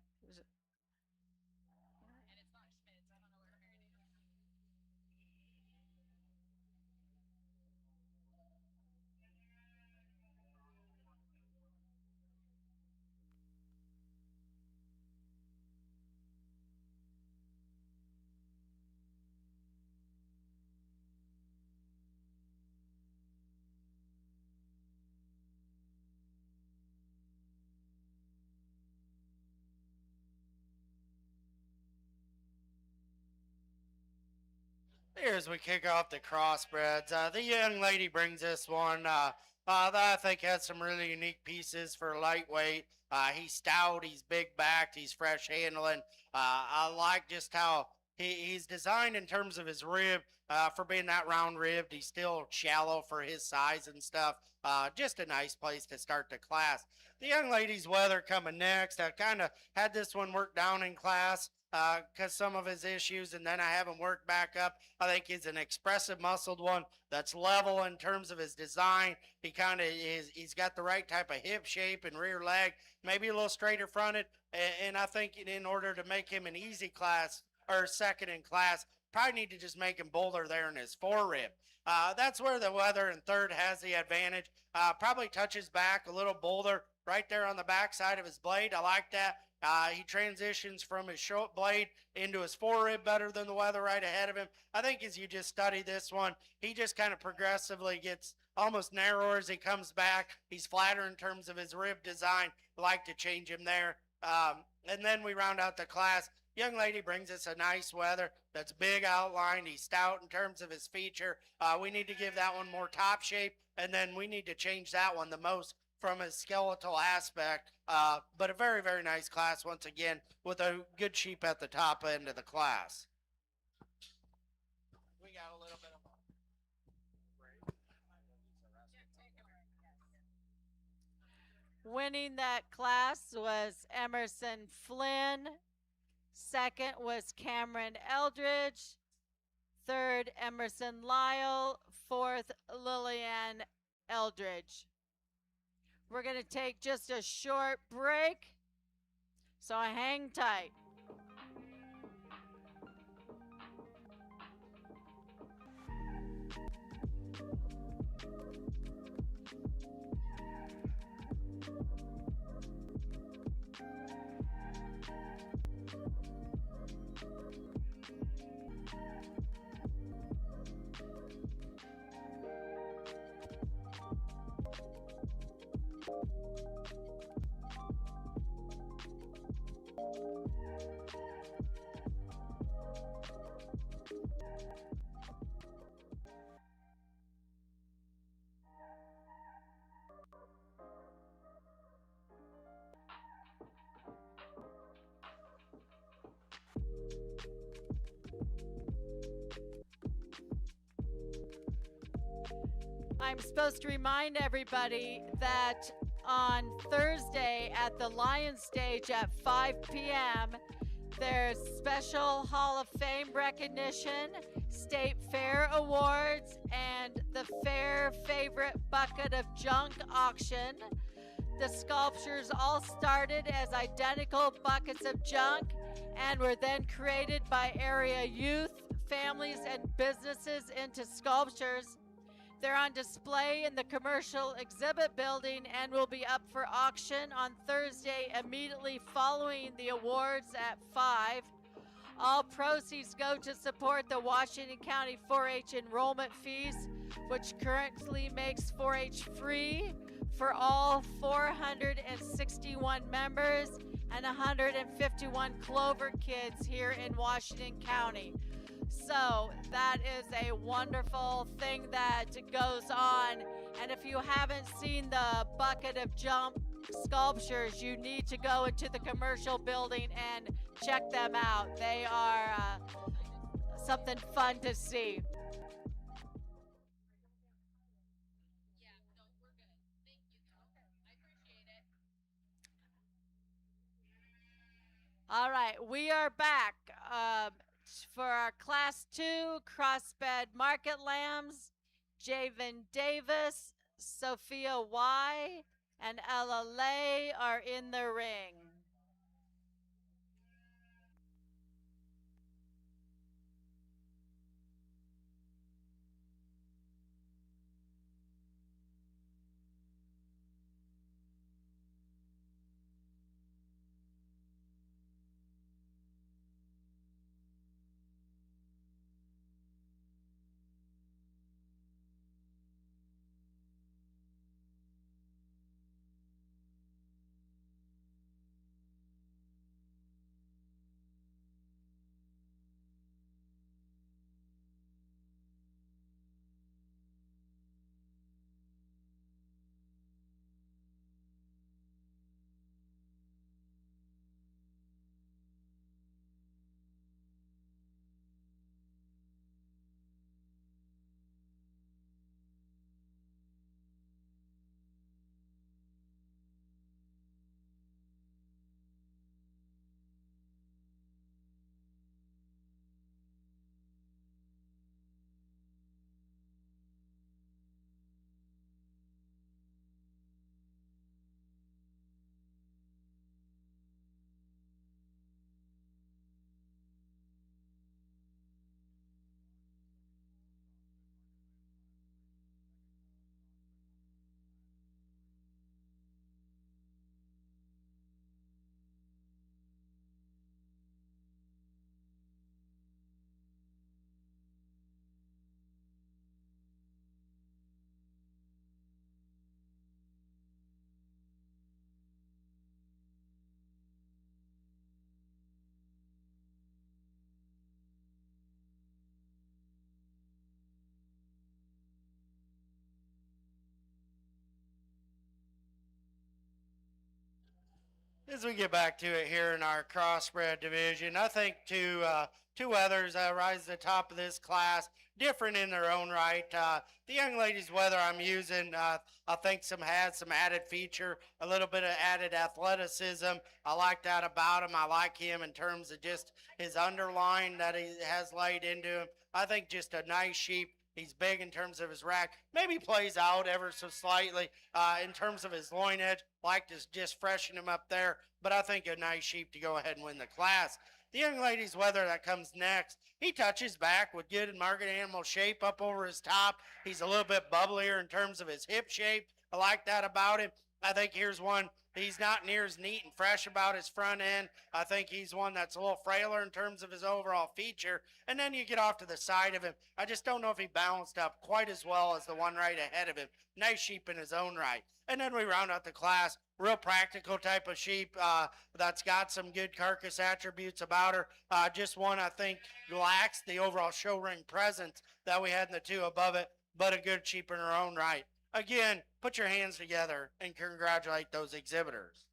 Here as we kick off the crossbreds, the young lady brings this one that I think has some really unique pieces for lightweight. He's stout, he's big backed, he's fresh handling. I like just how he's designed in terms of his rib. For being that round ribbed, he's still shallow for his size and stuff. Just a nice place to start the class. The young lady's weather coming next. I kind of had this one worked down in class because some of his issues, and then I have him work back up. I think he's an expressive muscled one that's level in terms of his design. He kind of is, he's got the right type of hip shape and rear leg, maybe a little straighter fronted. And I think in order to make him an easy class or second in class, probably need to just make him bolder there in his forerib. That's where the weather in third has the advantage. Probably touches back a little bolder right there on the back side of his blade. I like that. He transitions from his short blade into his forerib better than the weather right ahead of him. I think as you just study this one, he just kind of progressively gets almost narrower as he comes back. He's flatter in terms of his rib design. I like to change him there. And then we round out the class. Young lady brings us a nice weather that's big outlined. He's stout in terms of his feature. We need to give that one more top shape, and then we need to change that one the most from a skeletal aspect. But a very, very nice class once again with a good sheep at the top end of the class. We got a little bit of Winning that class was Emerson Flynn. Second was Cameron Eldridge. Third, Emerson Lyle. Fourth, Lillian Eldridge. We're going to take just a short break. So hang tight. I'm supposed to remind everybody that on Thursday at the Lion Stage at 5 p.m., there's special Hall of Fame recognition, State Fair awards, and the Fair Favorite Bucket of Junk auction. The sculptures all started as identical buckets of junk and were then created by area youth, families, and businesses into sculptures. They're on display in the commercial exhibit building and will be up for auction on Thursday immediately following the awards at 5. All proceeds go to support the Washington County 4-H enrollment fees, which currently makes 4-H free for all 461 members and 151 Clover kids here in Washington County. So that is a wonderful thing that goes on. And if you haven't seen the bucket of jump sculptures, you need to go into the commercial building and check them out. They are something fun to see. All right, we are back for our Class 2 Crossbred Market Lambs. Javen Davis, Sophia Y, and Ella Lay are in the ring. As we get back to it here in our crossbred division, I think two others rise to the top of this class, different in their own right. The young lady's whether I'm using, I think has some added feature, a little bit of added athleticism. I like that about him. I like him in terms of just his underline that he has laid into him. I think just a nice sheep He's big in terms of his rack. Maybe plays out ever so slightly in terms of his loin edge. Like to just freshen him up there. But I think a nice sheep to go ahead and win the class. The young lady's wether that comes next. He touches back with good market animal shape up over his top. He's a little bit bubblier in terms of his hip shape. I like that about him. I think here's one. He's not near as neat and fresh about his front end. I think he's one that's a little frailer in terms of his overall feature. And then you get off to the side of him. I just don't know if he balanced up quite as well as the one right ahead of him. Nice sheep in his own right. And then we round out the class. Real practical type of sheep that's got some good carcass attributes about her. Just one, I think, lacks the overall show ring presence that we had in the two above it, but a good sheep in her own right. Again, put your hands together and congratulate those exhibitors.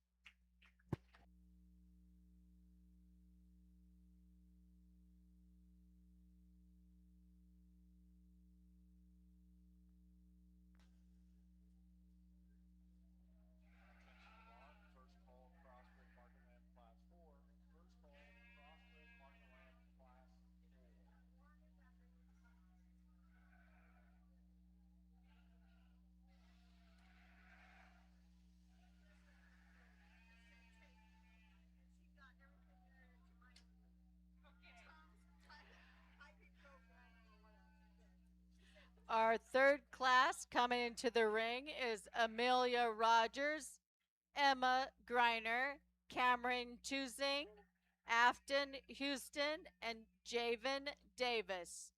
Our third class coming into the ring is Amelia Rogers, Emma Griner, Cameron Tuzing, Afton Houston, and Javen Davis.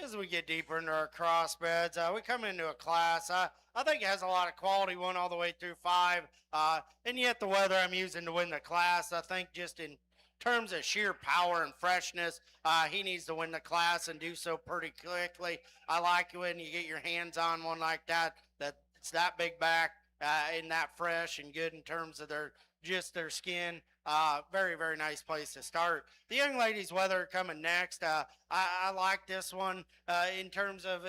As we get deeper into our crossbreds, we come into a class. I think it has a lot of quality, one all the way through five. And yet the weather I'm using to win the class, I think just in terms of sheer power and freshness, he needs to win the class and do so pretty quickly. I like it when you get your hands on one like that. That it's that big back and that fresh and good in terms of their skin. Very, very nice place to start. The young ladies' weather coming next. I like this one in terms of,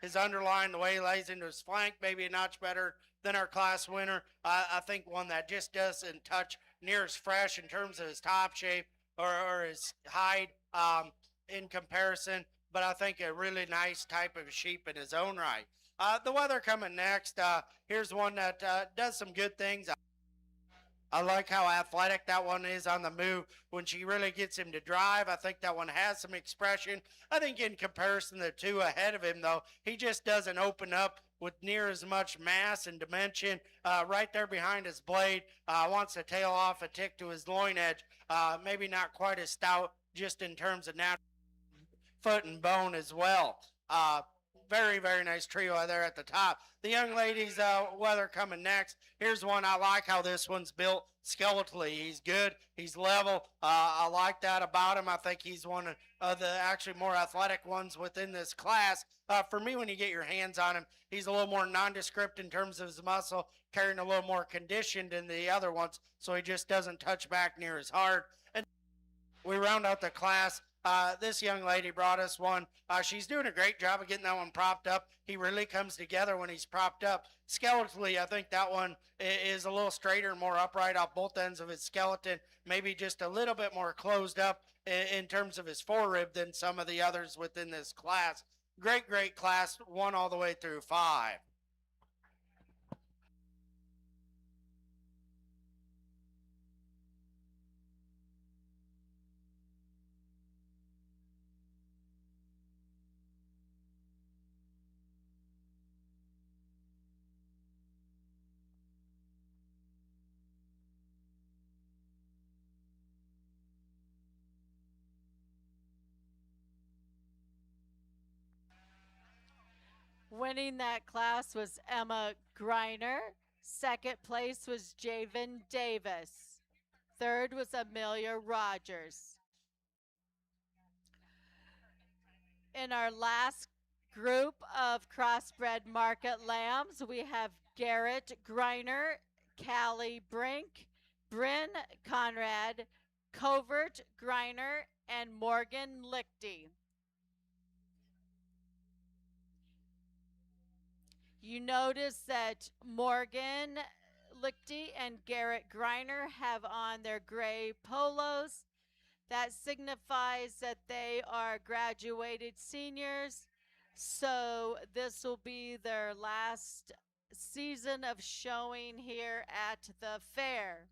his underline, the way he lays into his flank, maybe a notch better than our class winner. I think one that just doesn't touch near as fresh in terms of his top shape or his hide in comparison, but I think a really nice type of sheep in his own right. The weather coming next. Here's one that does some good things. I like how athletic that one is on the move when she really gets him to drive. I think that one has some expression. I think in comparison to the two ahead of him, though, he just doesn't open up with near as much mass and dimension right there behind his blade. Wants to tail off a tick to his loin edge. Maybe not quite as stout just in terms of natural foot and bone as well. Very, very nice trio there at the top. The young ladies, weather coming next. Here's one. I like how this one's built skeletally. He's good. He's level. I like that about him. I think he's one of the actually more athletic ones within this class. For me, when you get your hands on him, he's a little more nondescript in terms of his muscle, carrying a little more conditioned than the other ones, so he just doesn't touch back near as hard. And we round out the class. This young lady brought us one. She's doing a great job of getting that one propped up. He really comes together when he's propped up. Skeletally, I think that one is a little straighter and more upright off both ends of his skeleton. Maybe just a little bit more closed up in terms of his forerib than some of the others within this class. Great, great class, one all the way through five. Winning that class was Emma Greiner. Second place was Javen Davis. Third was Amelia Rogers. In our last group of crossbred market lambs, we have Garrett Greiner, Callie Brink, Bryn Conrad, Covert Greiner, and Morgan Lichty. You notice that Morgan Lichty and Garrett Greiner have on their gray polos. That signifies that they are graduated seniors. So this will be their last season of showing here at the fair.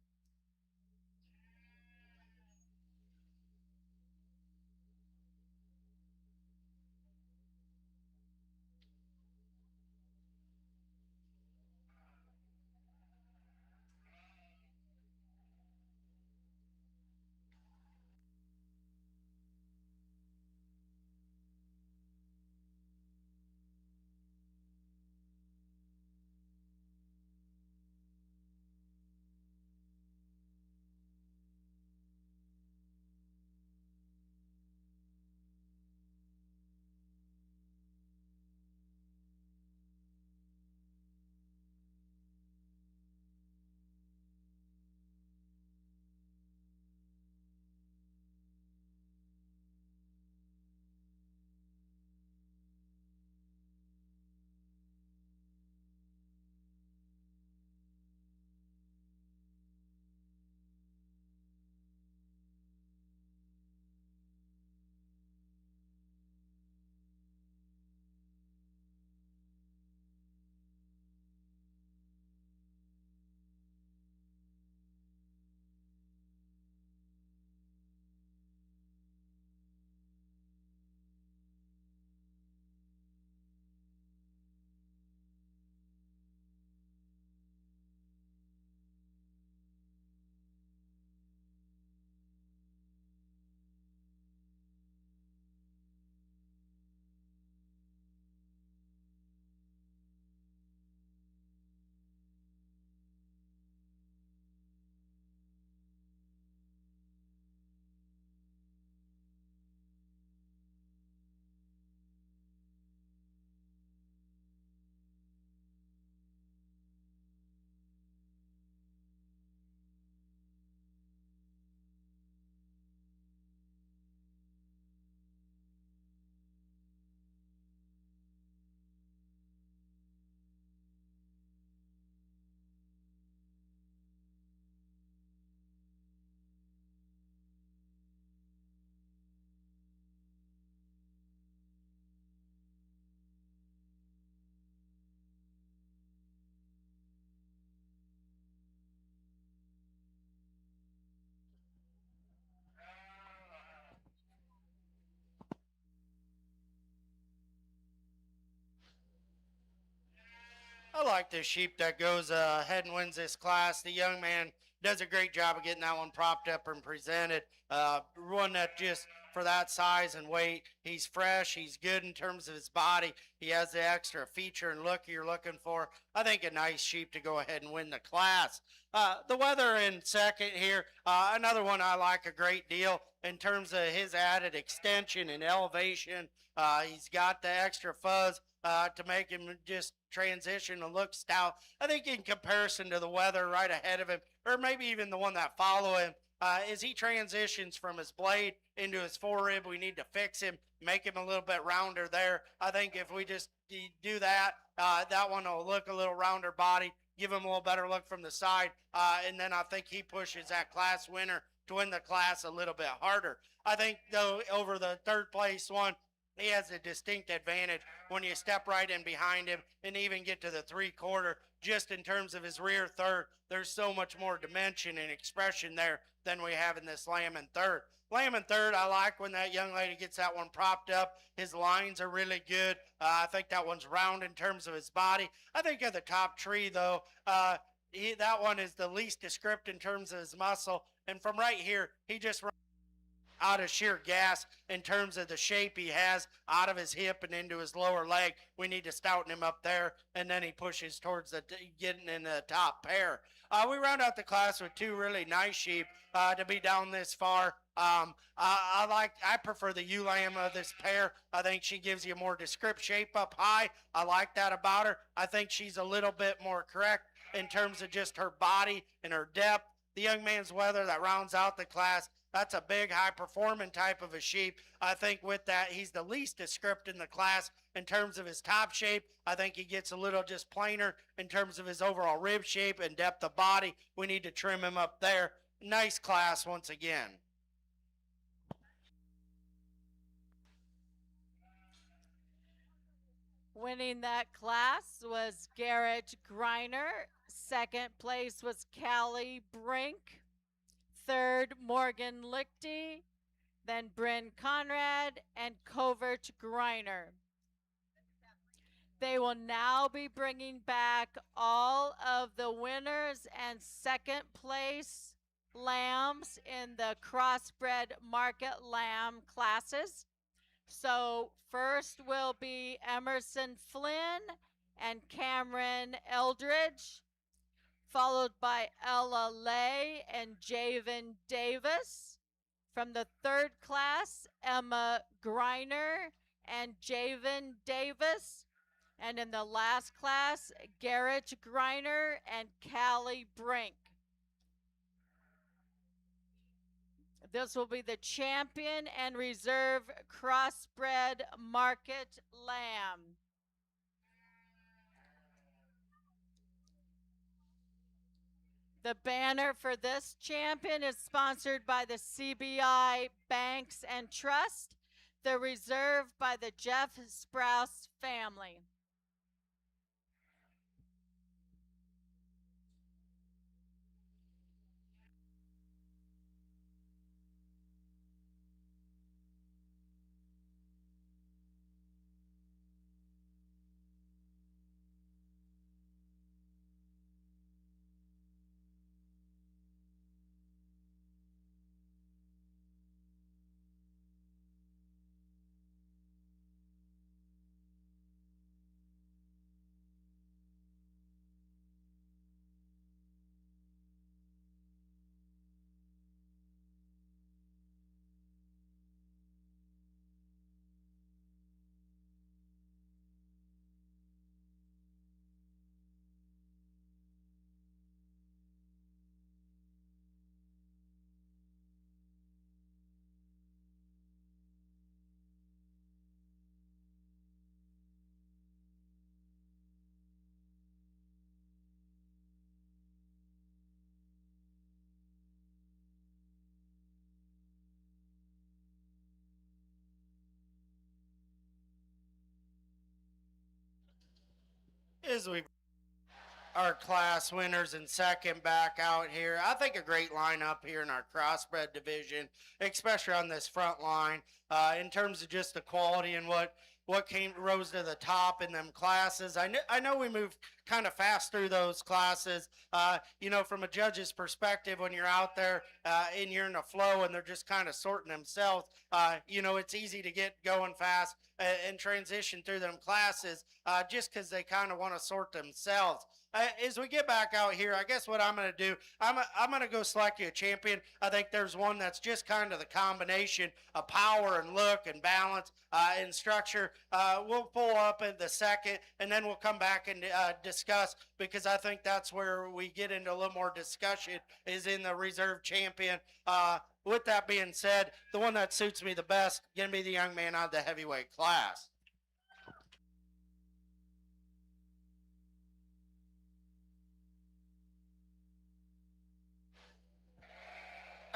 like the sheep that goes ahead and wins this class. The young man does a great job of getting that one propped up and presented. One that just for that size and weight, he's fresh. He's good in terms of his body. He has the extra feature and look you're looking for. I think a nice sheep to go ahead and win the class. The weather in second here, another one I like a great deal in terms of his added extension and elevation. He's got the extra fuzz to make him just transition and look stout. I think in comparison to the weather right ahead of him, or maybe even the one that follow him, as he transitions from his blade into his forerib, we need to fix him, make him a little bit rounder there. I think if we just do that, that one will look a little rounder body, give him a little better look from the side, and then I think he pushes that class winner to win the class a little bit harder. I think, though, over the third place one, he has a distinct advantage when you step right in behind him and even get to the 3/4. Just in terms of his rear third, there's so much more dimension and expression there than we have in this lamb in third. Lamb in third, I like when that young lady gets that one propped up. His lines are really good. I think that one's round in terms of his body. I think at the top tree, though, that one is the least descriptive in terms of his muscle. And from right here, he just out of sheer gas in terms of the shape he has out of his hip and into his lower leg. We need to stouten him up there, and then he pushes towards the getting in the top pair. We round out the class with two really nice sheep to be down this far. I prefer the ewe lamb of this pair. I think she gives you a more descript shape up high. I like that about her. I think she's a little bit more correct in terms of just her body and her depth. The young man's weather that rounds out the class, that's a big, high-performing type of a sheep. I think with that, he's the least descript in the class in terms of his top shape. I think he gets a little just plainer in terms of his overall rib shape and depth of body. We need to trim him up there. Nice class once again. Winning that class was Garrett Greiner. Second place was Callie Brink. Third, Morgan Lichty. Then Bryn Conrad and Covert Greiner. They will now be bringing back all of the winners and second place lambs in the crossbred market lamb classes. So first will be Emerson Flynn and Cameron Eldridge, followed by Ella Lay and Javen Davis. From the third class, Emma Greiner and Javen Davis. And in the last class, Garrett Greiner and Callie Brink. This will be the champion and reserve crossbred market lamb. The banner for this champion is sponsored by the CBI Banks and Trust, the reserve by the Jeff Sprouse family. As we our class winners and second back out here. I think a great lineup here in our crossbred division, especially on this front line, in terms of just the quality and what what came rose to the top in them classes. I know we moved kind of fast through those classes. From a judge's perspective, when you're out there and you're in a flow and they're just kind of sorting themselves, it's easy to get going fast and transition through them classes just because they kind of want to sort themselves. As we get back out here, I guess what I'm going to do, I'm going to go select you a champion. I think there's one that's just kind of the combination of power and look and balance and structure. We'll pull up in the second, and then we'll come back and discuss, because I think that's where we get into a little more discussion is in the reserve champion. With that being said, the one that suits me the best going to be the young man out of the heavyweight class.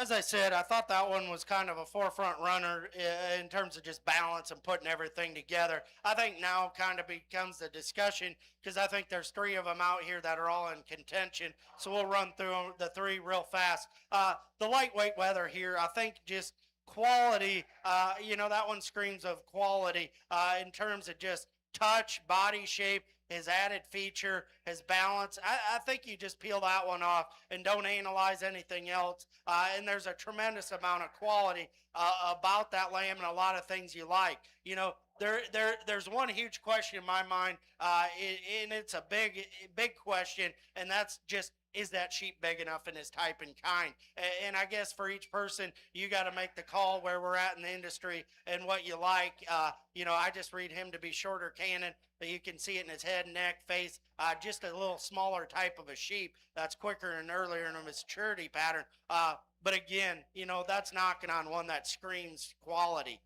As I said, I thought that one was kind of a forefront runner in terms of just balance and putting everything together. I think now kind of becomes the discussion, because I think there's three of them out here that are all in contention. So we'll run through the three real fast. The lightweight weather here, I think just quality, that one screams of quality in terms of just touch, body shape, his added feature, his balance. I think you just peel that one off and don't analyze anything else. And there's a tremendous amount of quality about that lamb and a lot of things you like. There's one huge question in my mind, and it's a big question, and that's just, is that sheep big enough in his type and kind? And I guess for each person, you got to make the call where we're at in the industry and what you like. I just read him to be shorter cannon. You can see it in his head, neck, face, just a little smaller type of a sheep that's quicker and earlier in a maturity pattern. But again, that's knocking on one that screams quality.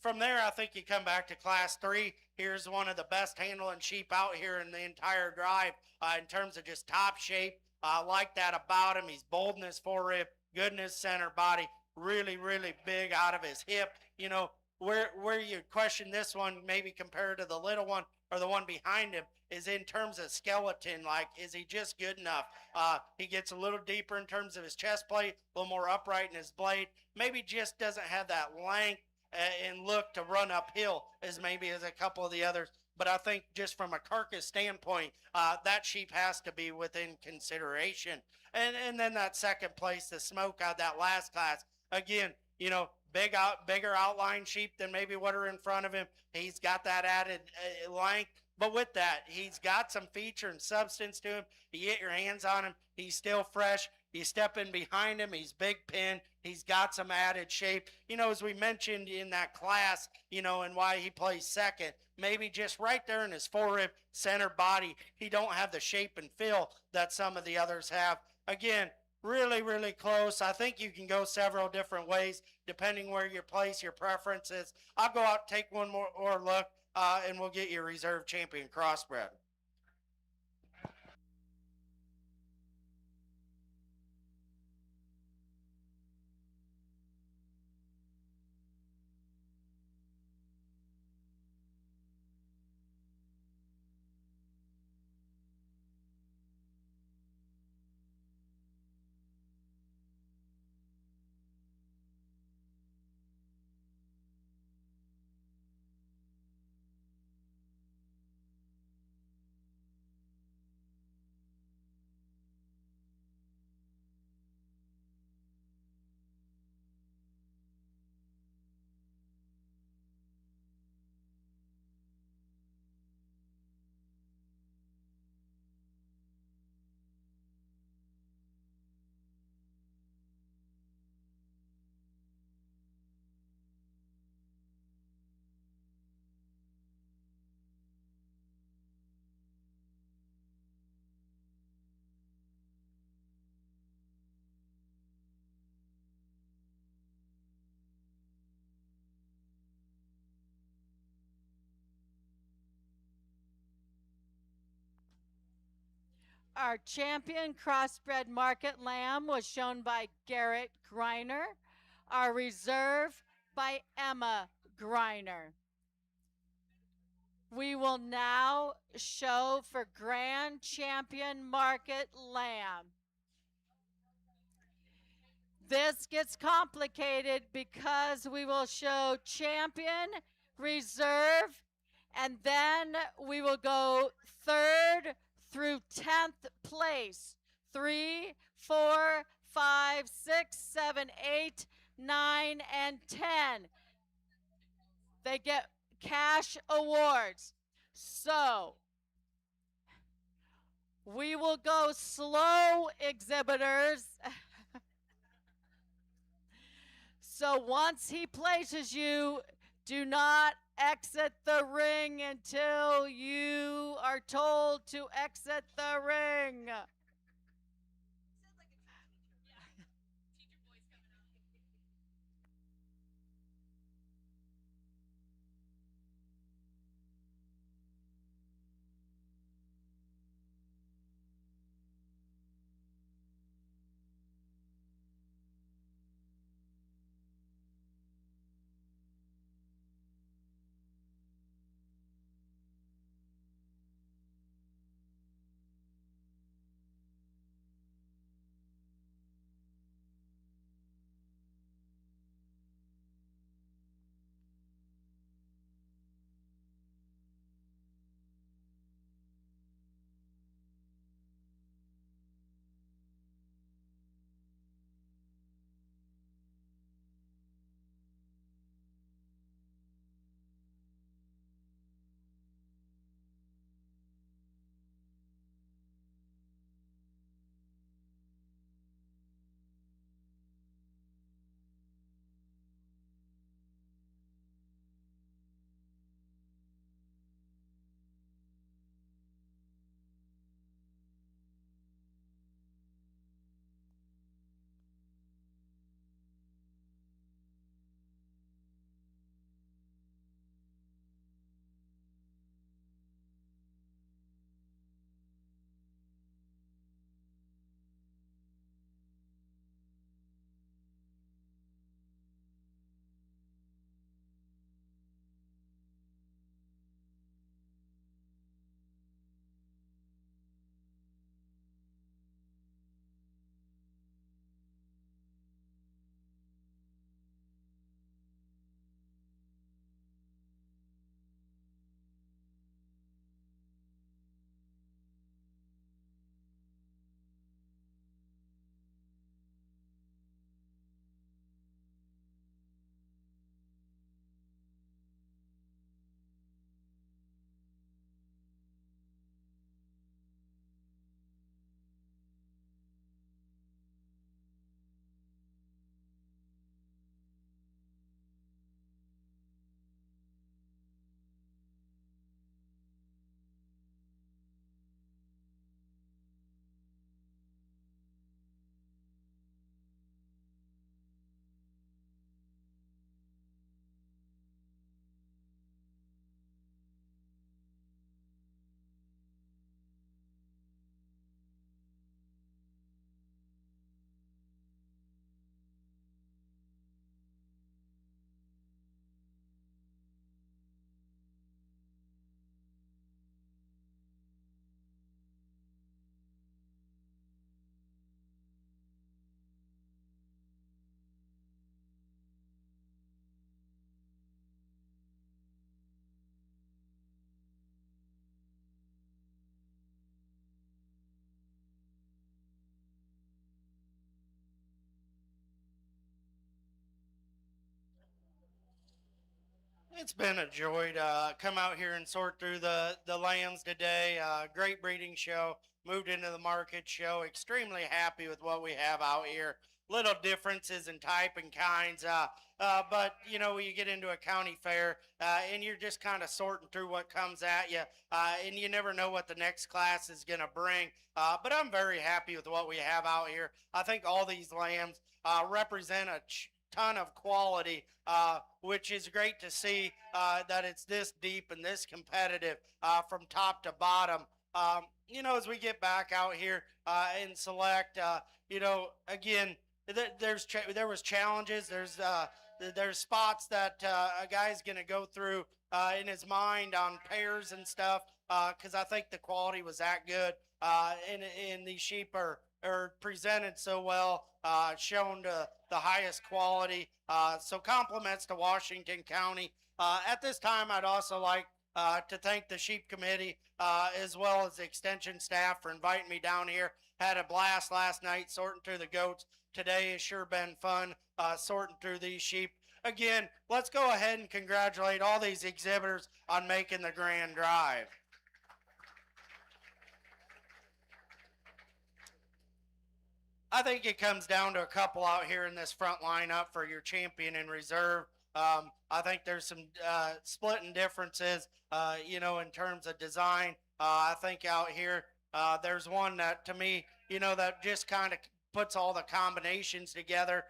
From there, I think you come back to class 3. Here's one of the best handling sheep out here in the entire drive in terms of just top shape. I like that about him. He's bold in his forerib, good in his center body, really, really big out of his hip. Where you question this one, maybe compared to the little one or the one behind him, is in terms of skeleton. Like, is he just good enough? He gets a little deeper in terms of his chest plate, a little more upright in his blade. Maybe just doesn't have that length and look to run uphill as maybe as a couple of the others. But I think just from a carcass standpoint, that sheep has to be within consideration. And then that second place, the smoke out that last class, again, bigger outline sheep than maybe what are in front of him. He's got that added length. But with that, he's got some feature and substance to him. You get your hands on him, he's still fresh. You step in behind him, he's big pin. He's got some added shape. As we mentioned in that class, and why he plays second, maybe just right there in his forerib, center body, he don't have the shape and feel that some of the others have. Again, really, really close. I think you can go several different ways depending where you place your preferences. I'll go out and take one more look, and we'll get your reserve champion crossbred. Our champion crossbred market lamb was shown by Garrett Griner. Our reserve by Emma Griner. We will now show for Grand Champion Market Lamb. This gets complicated because we will show champion, reserve, and then we will go 3rd through 10th place. 3, 4, 5, 6, 7, 8, 9, and 10. They get cash awards. So we will go slow, exhibitors. So once he places you, do not exit the ring until you are told to exit the ring. It's been a joy to come out here and sort through the lambs today. Great breeding show. Moved into the market show. Extremely happy with what we have out here. Little differences in type and kinds. But, you know, you get into a county fair and you're just kind of sorting through what comes at you. And you never know what the next class is going to bring. But I'm very happy with what we have out here. I think all these lambs represent a ton of quality, which is great to see that it's this deep and this competitive from top to bottom. You know, as we get back out here and select, you know, again, there was challenges. There's spots that a guy's going to go through in his mind on pairs and stuff because I think the quality was that good. And these sheep are presented so well, shown to the highest quality. So compliments to Washington County. At this time, I'd also like to thank the sheep committee as well as the extension staff for inviting me down here. Had a blast last night sorting through the goats. Today has sure been fun sorting through these sheep. Again, let's go ahead and congratulate all these exhibitors on making the grand drive. I think it comes down to a couple out here in this front lineup for your champion and reserve. I think there's some splitting differences, in terms of design. I think out here, there's one that to me, that just kind of puts all the combinations together.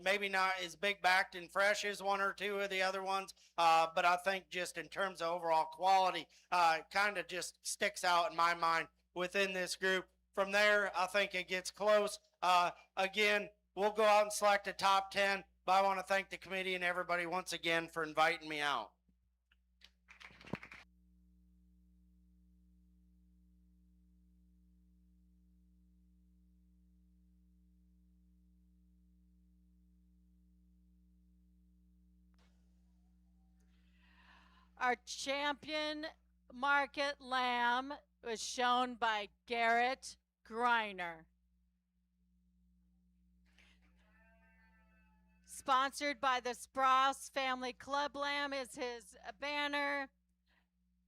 Maybe not as big backed and fresh as one or two of the other ones, but I think just in terms of overall quality, kind of just sticks out in my mind within this group. From there, I think it gets close. Again, we'll go out and select a top 10, but I want to thank the committee and everybody once again for inviting me out. Our champion market lamb was shown by Garrett Griner. Sponsored by the Sprouse Family Club Lamb is his banner.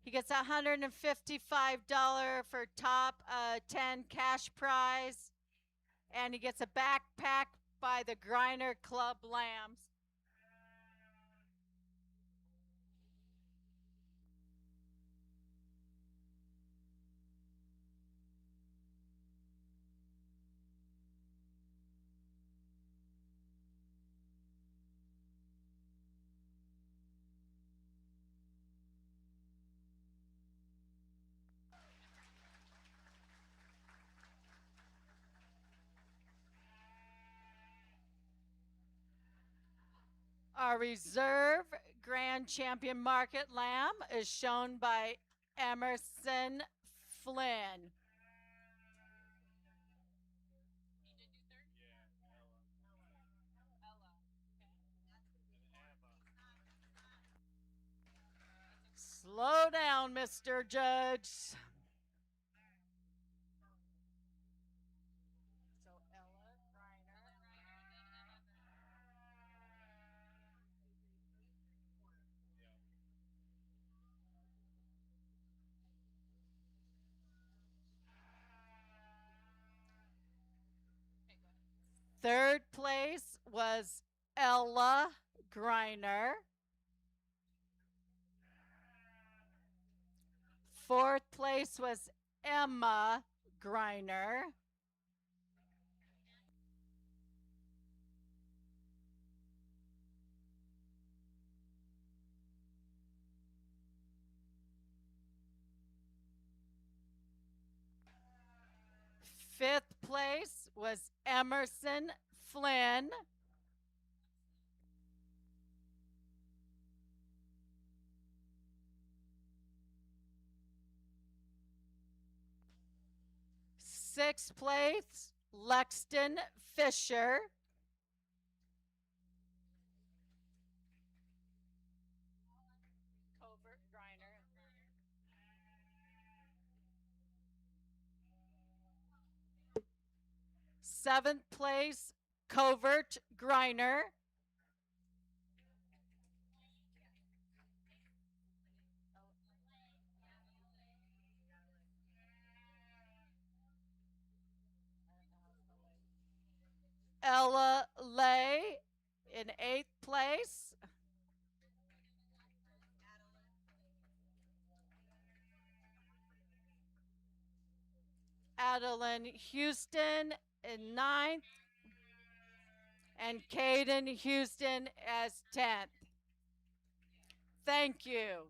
He gets $155 for top 10 cash prize. And he gets a backpack by the Griner Club Lambs. Our reserve grand champion market lamb is shown by Emerson Flynn. Slow down, Mr. Judge. Third place was Ella Griner. Fourth place was Emma Griner. Fifth place was Emerson Flynn. Sixth place, Lexton Fisher. Seventh place, Covert Griner. Ella Lay in eighth place. Adeline Houston in ninth. And Caden Houston as 10th. Thank you.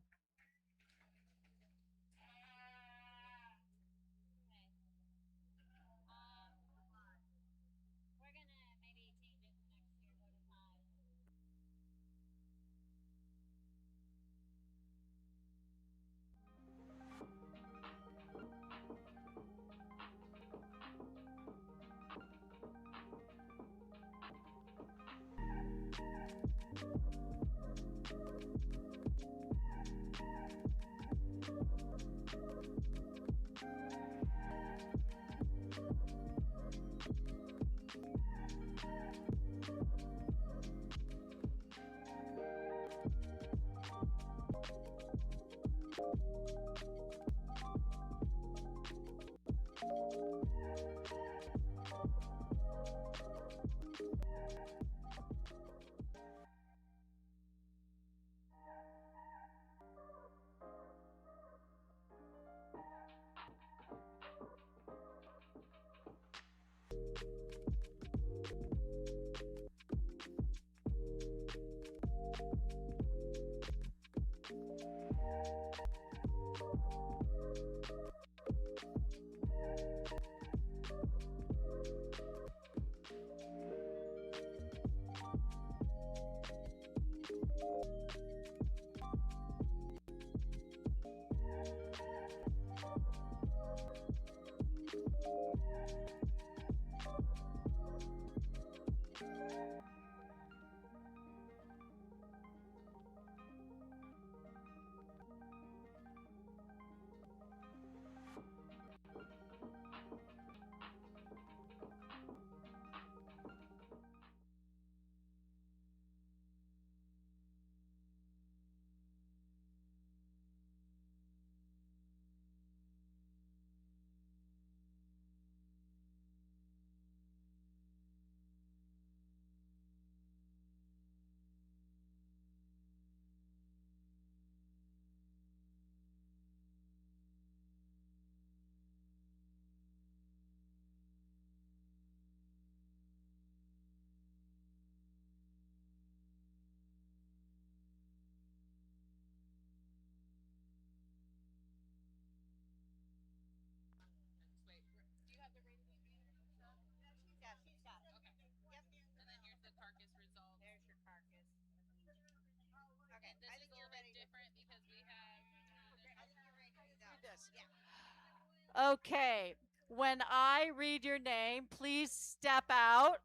Okay. When I read your name, please step out.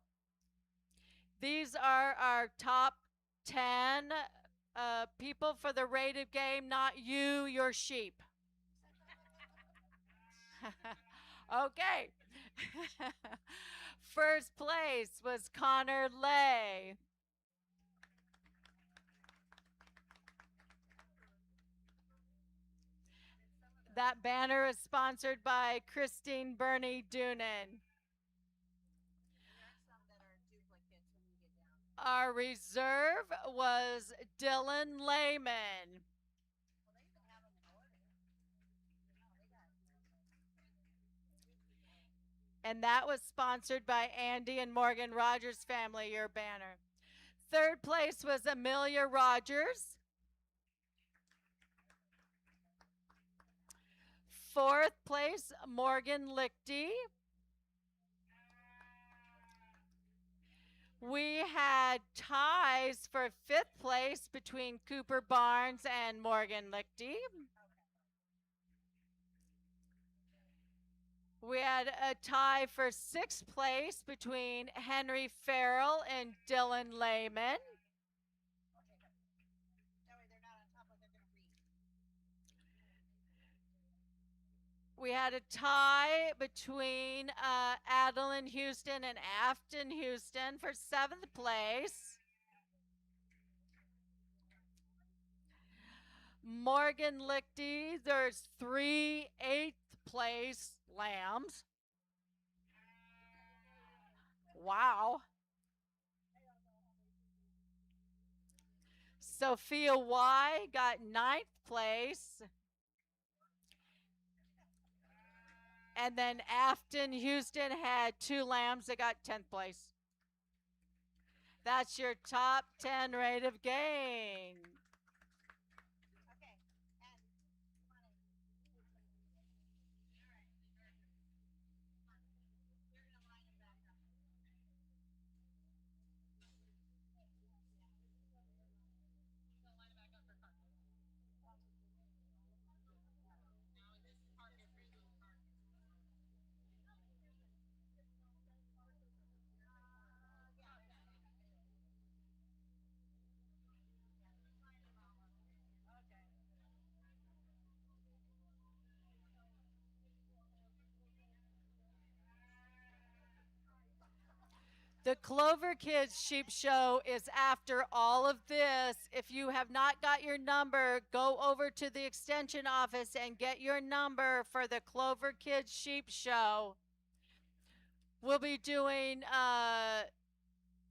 These are our top 10 people for the rated game, not you, your sheep. Okay. First place was Connor Lay. That banner is sponsored by Christine Bernie Doonan. Our reserve was Dylan Lehman. And that was sponsored by Andy and Morgan Rogers family, your banner. Third place was Amelia Rogers. Fourth place, Morgan Lichty. We had ties for fifth place between Cooper Barnes and Morgan Lichty. We had a tie for sixth place between Henry Farrell and Dylan Lehman. We had a tie between Adeline Houston and Afton Houston for seventh place. Morgan Lichty, there's 3 eighth place lambs. Wow. Sophia Y got 9th place. And then Afton Houston had 2 lambs that got 10th place. That's your top 10 rate of gain. The Clover Kids Sheep Show is after all of this. If you have not got your number, go over to the extension office and get your number for the Clover Kids Sheep Show. We'll be doing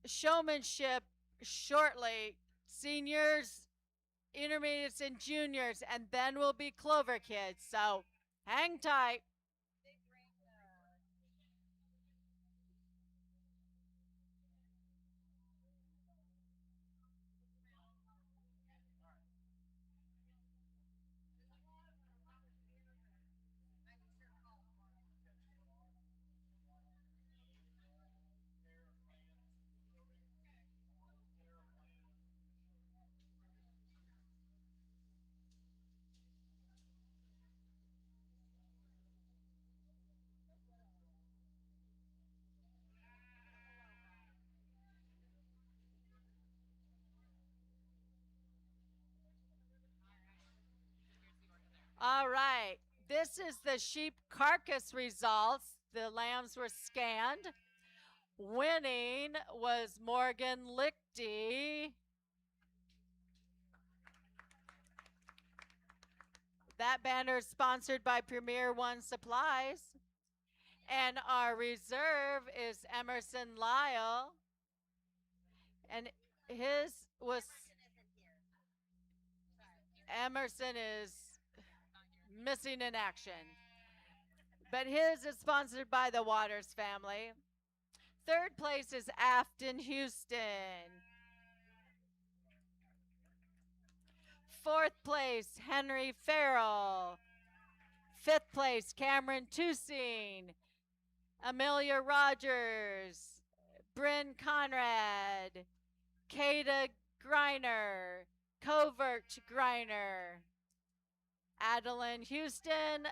showmanship shortly. Seniors, intermediates, and juniors, and then we'll be Clover Kids. So hang tight. All right. This is the sheep carcass results. The lambs were scanned. Winning was Morgan Lichty. That banner is sponsored by Premier One Supplies. And our reserve is Emerson Lyle. And his was Emerson is missing in action. But his is sponsored by the Waters family. Third place is Afton Houston. Fourth place, Henry Farrell. Fifth place, Cameron Tusing. Amelia Rogers. Bryn Conrad. Kada Greiner. Covert Griner, Adeline Houston,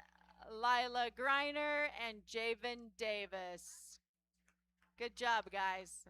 Lila Griner, and Javen Davis. Good job, guys.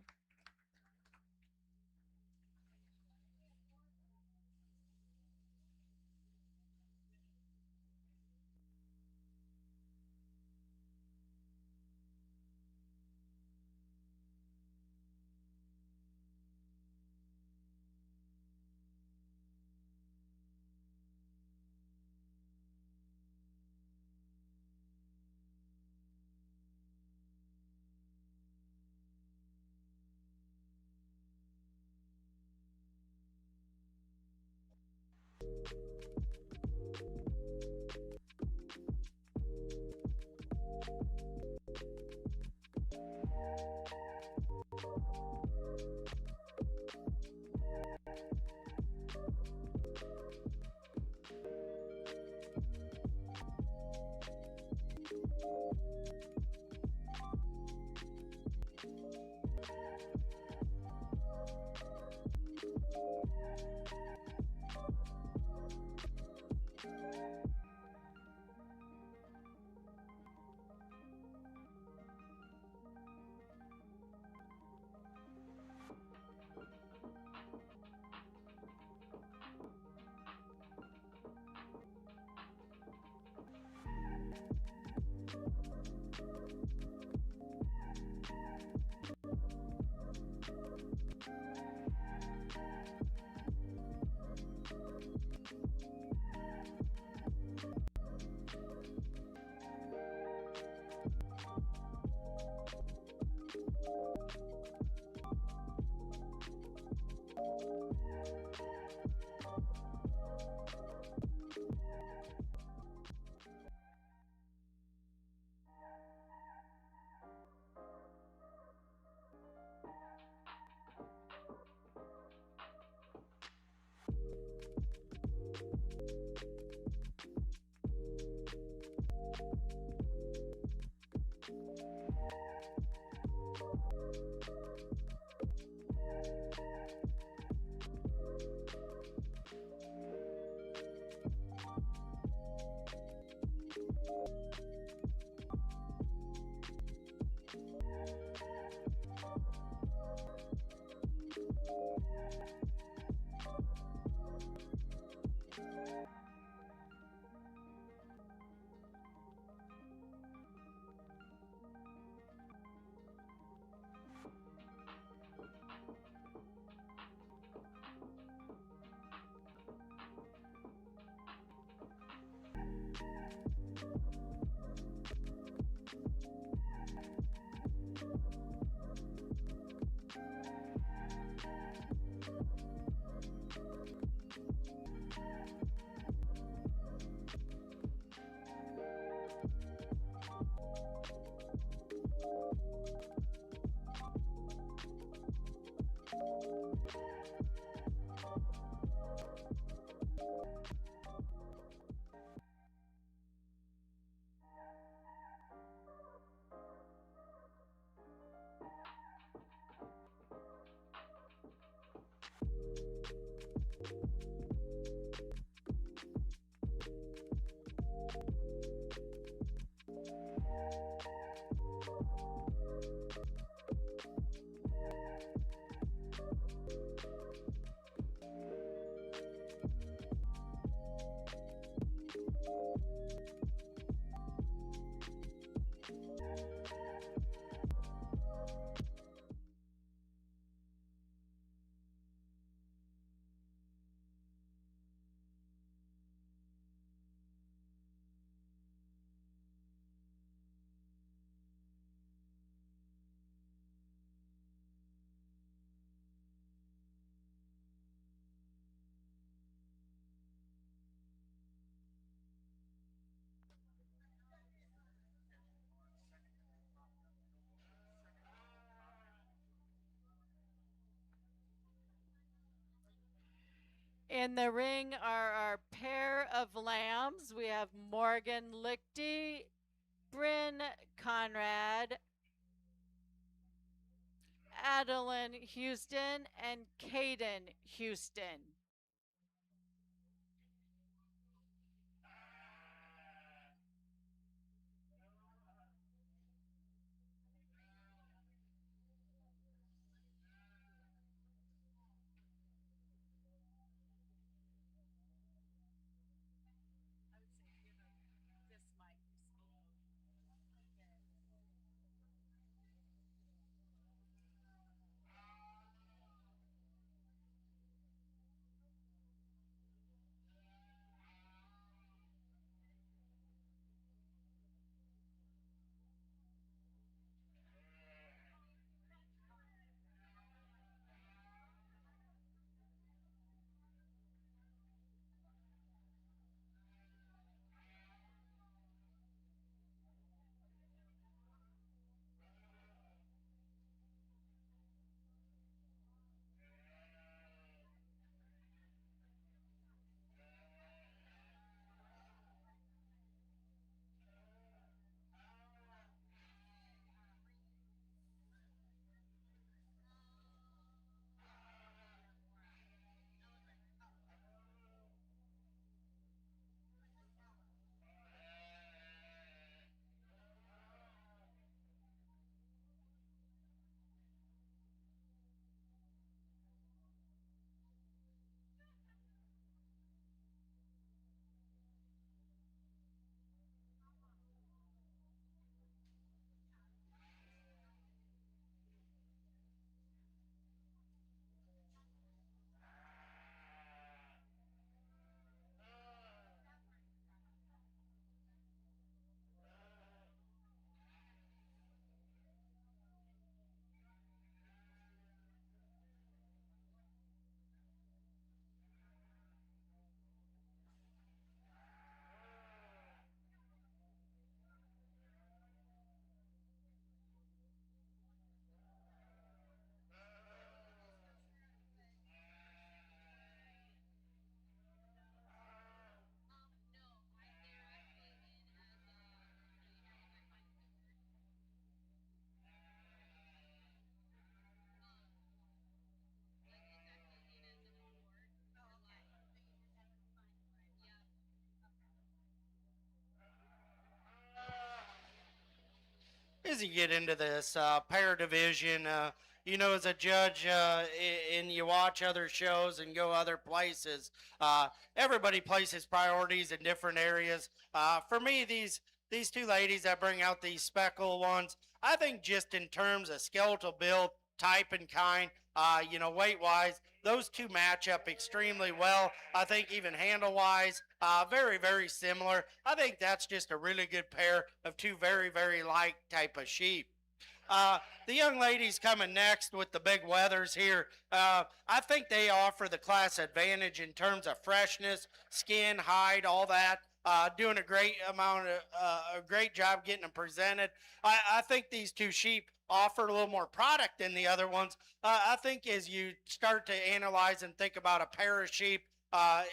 In the ring are our pair of lambs. We have Morgan Lichty, Bryn Conrad, Adeline Houston, and Caden Houston. as you get into this pair division, as a judge and you watch other shows and go other places, everybody places priorities in different areas. For me, these two ladies that bring out these speckle ones, I think just in terms of skeletal build, type and kind, weight wise, those two match up extremely well. I think even handle wise, very, very similar. I think that's just a really good pair of two very, very like type of sheep. The young ladies coming next with the big weathers here, I think they offer the class advantage in terms of freshness, skin, hide, all that. Doing a great a great job getting them presented. I think these two sheep offer a little more product than the other ones. I think as you start to analyze and think about a pair of sheep,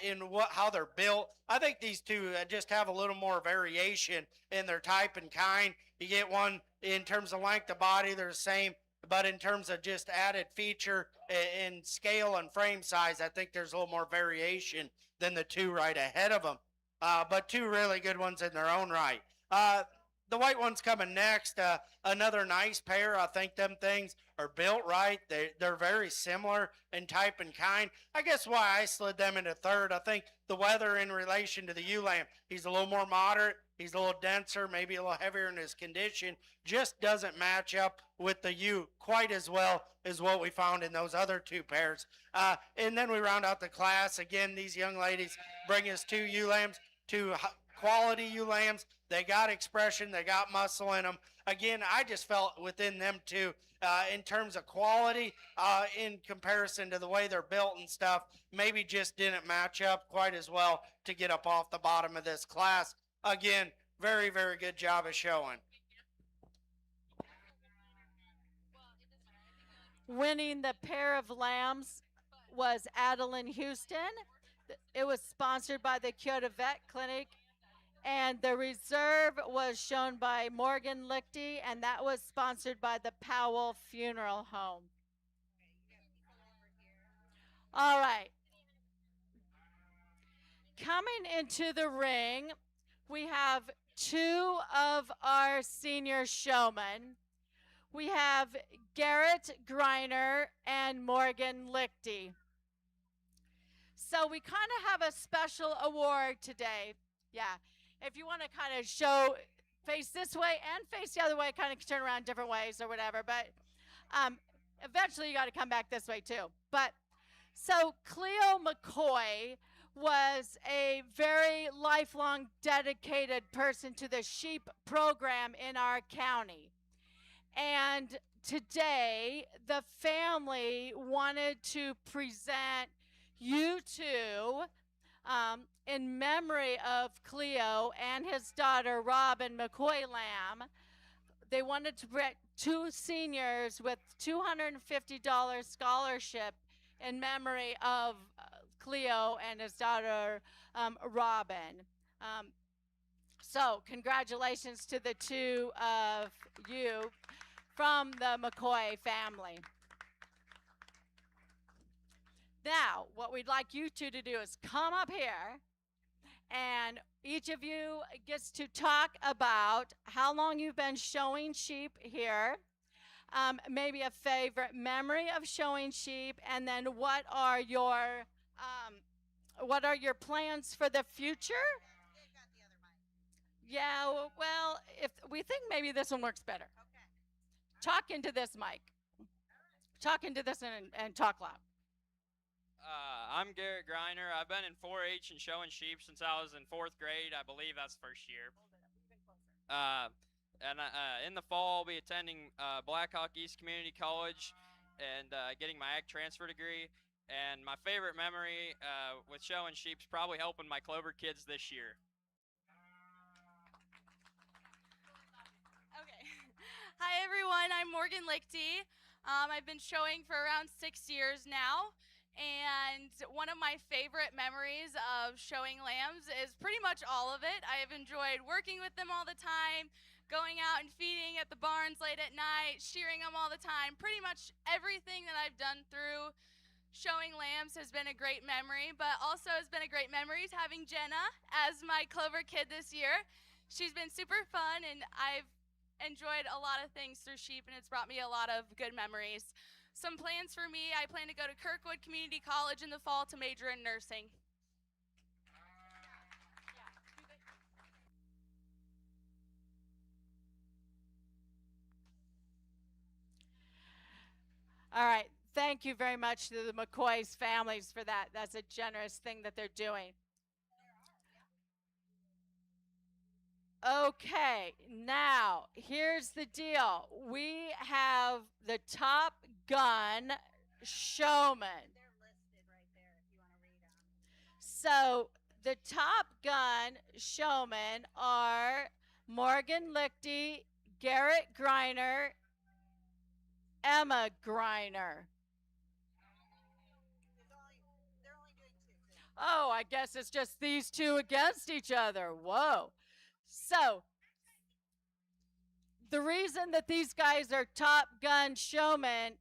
in how they're built, I think these two just have a little more variation in their type and kind. You get one in terms of length of body, they're the same, but in terms of just added feature in scale and frame size, I think there's a little more variation than the two right ahead of them. But two really good ones in their own right. The white one's coming next. Another nice pair. I think them things are built right. They're very similar in type and kind. I guess why I slid them into third. I think the weather in relation to the ewe lamb. He's a little more moderate. He's a little denser, maybe a little heavier in his condition. Just doesn't match up with the ewe quite as well as what we found in those other two pairs. And then we round out the class. Again, these young ladies bring us two ewe lambs, two quality ewe lambs. They got expression. They got muscle in them. Again, I just felt within them two, in terms of quality, in comparison to the way they're built and stuff, maybe just didn't match up quite as well to get up off the bottom of this class. Again, very, very good job of showing. Winning the pair of lambs was Adeline Houston. It was sponsored by the Kyoto Vet Clinic, and the reserve was shown by Morgan Lichty, and that was sponsored by the Powell Funeral Home. All right. Coming into the ring, we have two of our senior showmen. We have Garrett Greiner and Morgan Lichty. So we kind of have a special award today. Yeah. If you want to kind of show, face this way and face the other way, kind of turn around different ways or whatever. But eventually you got to come back this way too. But so Cleo McCoy was a very lifelong dedicated person to the sheep program in our county. And today the family wanted to present you two in memory of Cleo and his daughter Robin McCoy Lamb. They wanted to bring two seniors with $250 scholarship in memory of Cleo and his daughter Robin. So congratulations to the two of you from the McCoy family. Now, what we'd like you two to do is come up here, and each of you gets to talk about how long you've been showing sheep here, maybe a favorite memory of showing sheep, and then what are your plans for the future? Yeah, well, if we think maybe this one works better. Okay. Talk into this mic. Talk into this and talk loud. I'm Garrett Greiner. I've been in 4-H and showing sheep since I was in 4th grade. I believe that's first year. In the fall, I'll be attending Blackhawk East Community College and getting my ag transfer degree. And my favorite memory with showing sheep is probably helping my Clover kids this year. Okay. Hi, everyone. I'm Morgan Lichty. I've been showing for around 6 years now. And one of my favorite memories of showing lambs is pretty much all of it. I have enjoyed working with them all the time, going out and feeding at the barns late at night, shearing them all the time. Pretty much everything that I've done through showing lambs has been a great memory, but also has been a great memory having Jenna as my Clover kid this year. She's been super fun, and I've enjoyed a lot of things through sheep, and it's brought me a lot of good memories. Some plans for me: I plan to go to Kirkwood Community College in the fall to major in nursing. All right. Thank you very much to the McCoy's families for that. That's a generous thing that they're doing. Okay, now here's the deal. We have the Top Gun showman. So the Top Gun showmen are Morgan Lichty, Garrett Griner, Emma Griner. Oh, I guess it's just these two against each other. Whoa. So, the reason that these guys are Top Gun showmen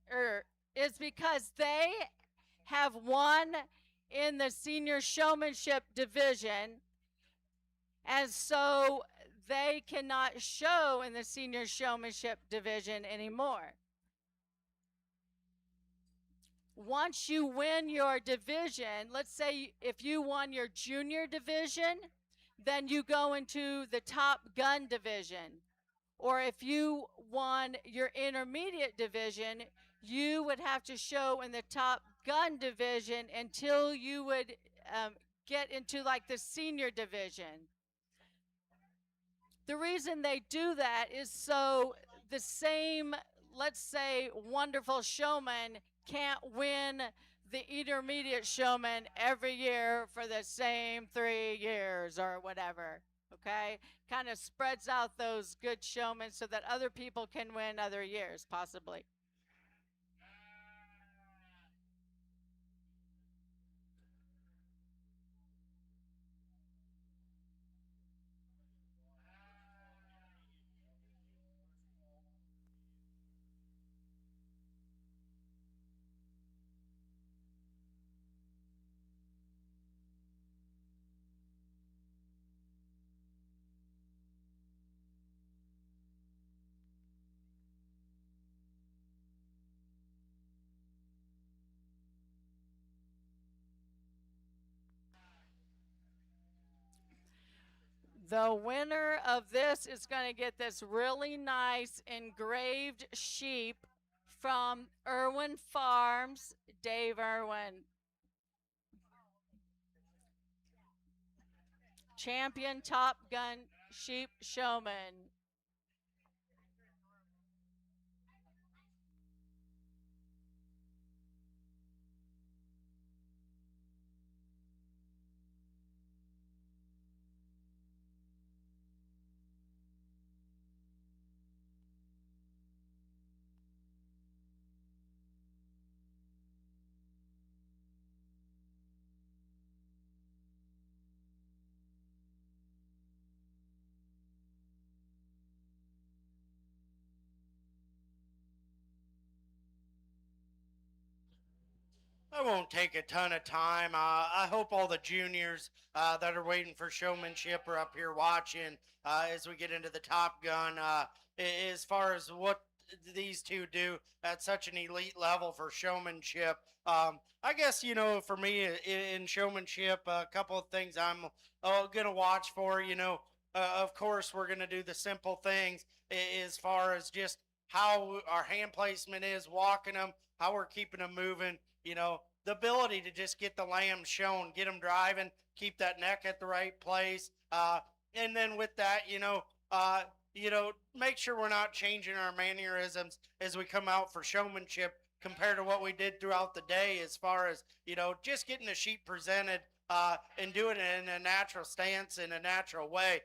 is because they have won in the senior showmanship division, and so they cannot show in the senior showmanship division anymore. Once you win your division, let's say if you won your junior division, then you go into the Top Gun division. Or if you won your intermediate division, you would have to show in the Top Gun division until you would get into like the senior division. The reason they do that is so the same, let's say, wonderful showman can't win the intermediate showman every year for the same 3 years or whatever. Okay, kind of spreads out those good showmen so that other people can win other years, possibly. The winner of this is going to get this really nice engraved sheep from Irwin Farms, Dave Irwin. Champion Top Gun sheep showman. I won't take a ton of time. I hope all the juniors that are waiting for showmanship are up here watching as we get into the Top Gun. As far as what these two do at such an elite level for showmanship, I guess, for me in showmanship, a couple of things I'm going to watch for. Of course, we're going to do the simple things as far as just how our hand placement is, walking them, how we're keeping them moving. The ability to just get the lambs shown, get them driving, keep that neck at the right place. And then with that, make sure we're not changing our mannerisms as we come out for showmanship compared to what we did throughout the day as far as, just getting the sheep presented and doing it in a natural stance, in a natural way.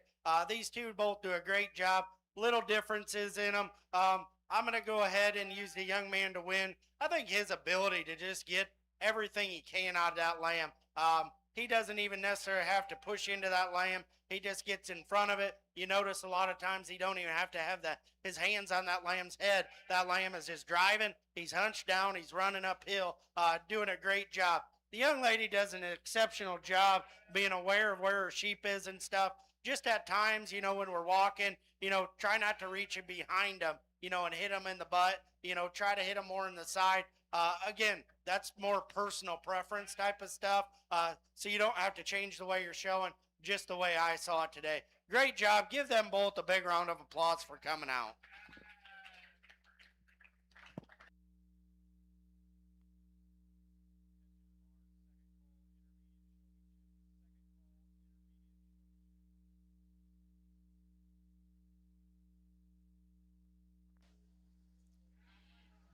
These two both do a great job. Little differences in them. I'm going to go ahead and use the young man to win. I think his ability to just get everything he can out of that lamb. He doesn't even necessarily have to push into that lamb. He just gets in front of it. You notice a lot of times he don't even have to have his hands on that lamb's head. That lamb is just driving. He's hunched down. He's running uphill, doing a great job. The young lady does an exceptional job being aware of where her sheep is and stuff. just at times, you know, when we're walking, you know, try not to reach in behind them, you know, and hit them in the butt, you know, try to hit them more in the side. Again, that's more personal preference type of stuff. So you don't have to change the way you're showing, just the way I saw it today. Great job. Give them both a big round of applause for coming out.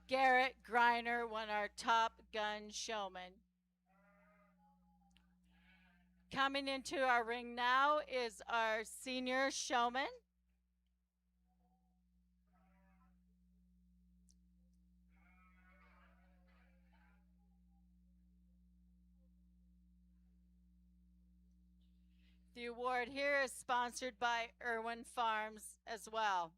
Garrett Griner won our Top Gun Showman. Coming into our ring now is our senior showman. The award here is sponsored by Irwin Farms as well.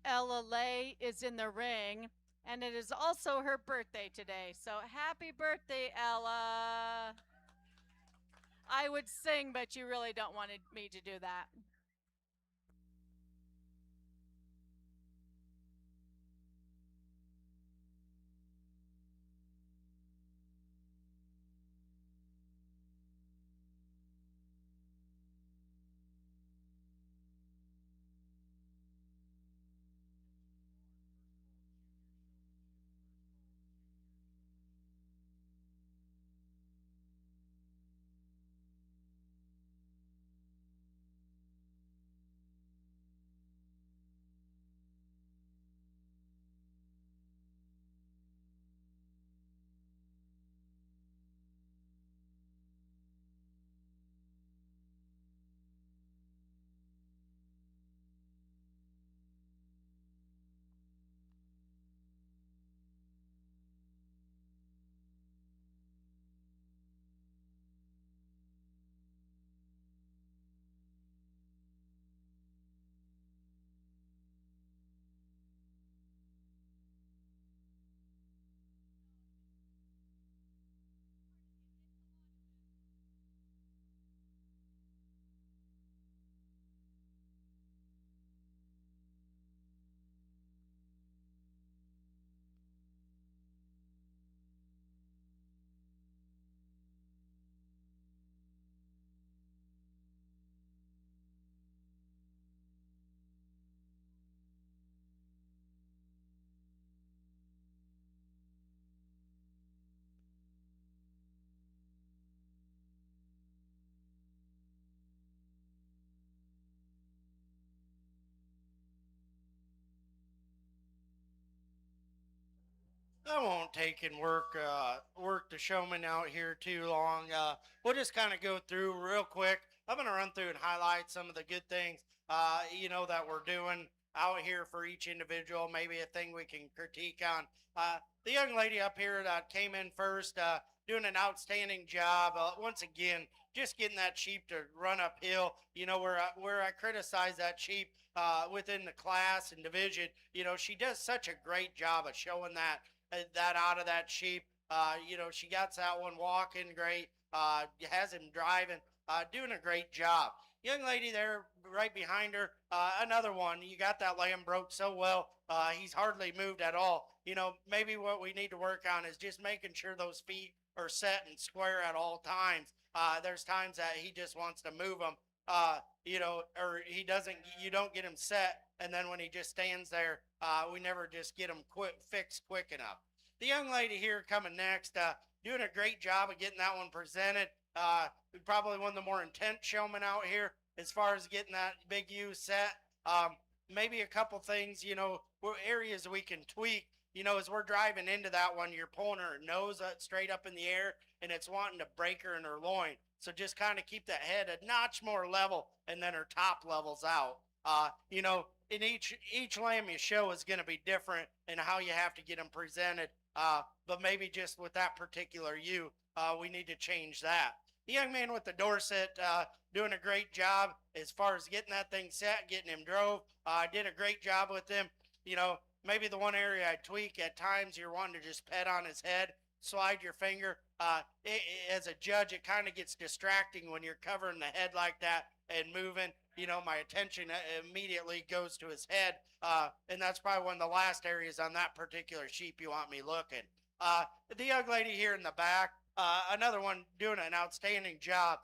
Ella Lay is in the ring, and it is also her birthday today. So happy birthday, Ella. I would sing, but you really don't want me to do that. I won't take and work the showman out here too long. We'll just kind of go through real quick. I'm gonna run through and highlight some of the good things, you know, that we're doing out here for each individual. Maybe a thing we can critique on. The young lady up here that came in first, doing an outstanding job. Once again, just getting that sheep to run uphill. You know, where I criticize that sheep within the class and division. You know, she does such a great job of showing that out of that sheep. You know, she got that one walking great. has him driving, doing a great job. Young lady there right behind her, another one. You got that lamb broke so well. He's hardly moved at all. Maybe what we need to work on is just making sure those feet are set and square at all times. There's times that he just wants to move them, or he doesn't, you don't get him set. And then when he just stands there, we never just get him fixed quick enough. The young lady here coming next, doing a great job of getting that one presented. Probably one of the more intense showmen out here as far as getting that big U set. Maybe a couple things, areas we can tweak. As we're driving into that one, you're pulling her nose straight up in the air, and it's wanting to break her in her loin. So just kind of keep that head a notch more level, and then her top levels out. In each lamb you show is going to be different in how you have to get them presented. But maybe just with that particular ewe, we need to change that. The young man with the Dorset, doing a great job as far as getting that thing set, getting him drove. Did a great job with him. Maybe the one area I tweak at times, you're wanting to just pet on his head, slide your finger. As a judge, it kind of gets distracting when you're covering the head like that and moving. My attention immediately goes to his head, and that's probably one of the last areas on that particular sheep you want me looking. The young lady here in the back, another one doing an outstanding job.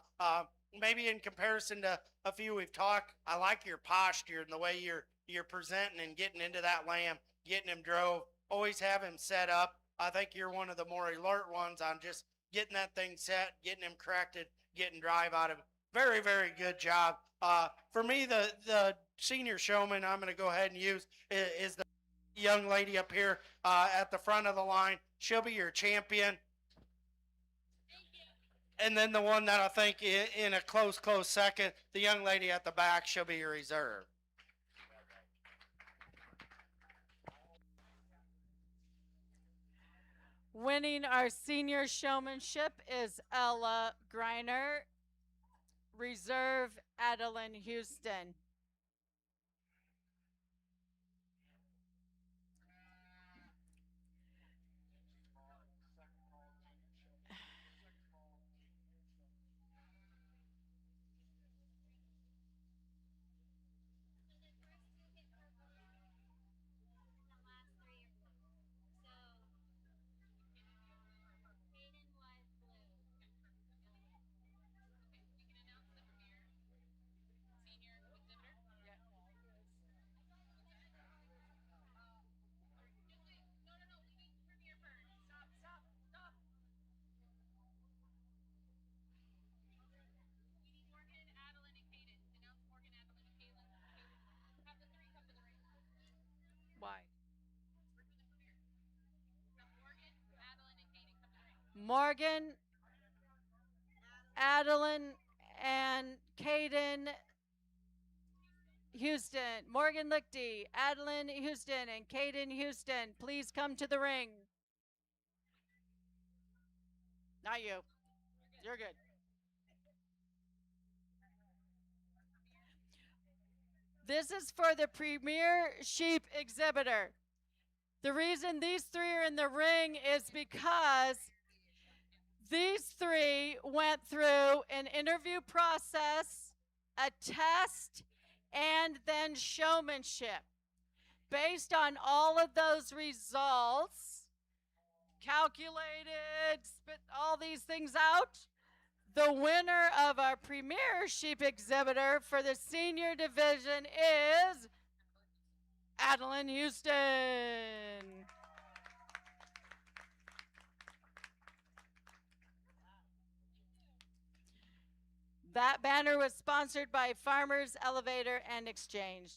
Maybe in comparison to a few we've talked, I like your posture and the way you're presenting and getting into that lamb, getting him drove. Always have him set up. I think you're one of the more alert ones on just getting that thing set, getting him corrected, getting drive out of it. Very, very good job. For me, the senior showman I'm going to go ahead and use is the young lady up here at the front of the line. She'll be your champion. And then the one that I think in a close second, the young lady at the back, she'll be your reserve. Winning our senior showmanship is Ella Greiner. Reserve, Adeline Houston. Why? Morgan, Adeline, and Caden Houston. Morgan Lichty, Adeline Houston, and Caden Houston, please come to the ring. Not you. You're good. This is for the Premier Sheep Exhibitor. The reason these three are in the ring is because these three went through an interview process, a test, and then showmanship. Based on all of those results, calculated, spit all these things out, the winner of our Premier Sheep Exhibitor for the senior division is Adeline Houston. That banner was sponsored by Farmers Elevator and Exchange.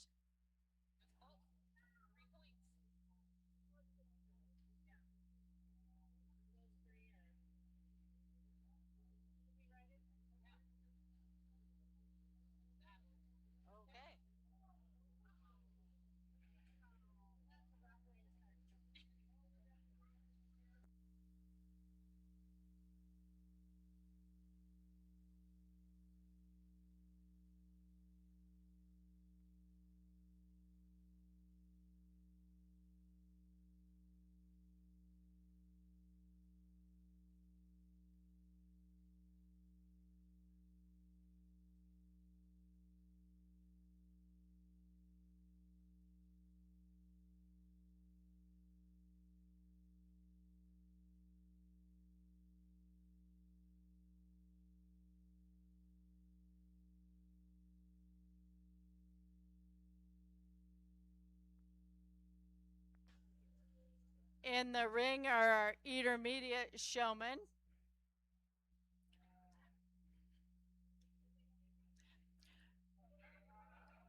In the ring are our intermediate showmen.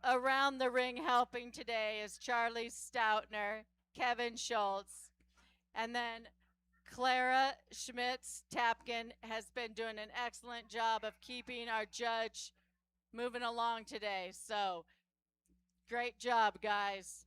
Around the ring helping today is Charlie Stoutner, Kevin Schultz, and then Clara Schmitz Tapkin has been doing an excellent job of keeping our judge moving along today. So great job, guys.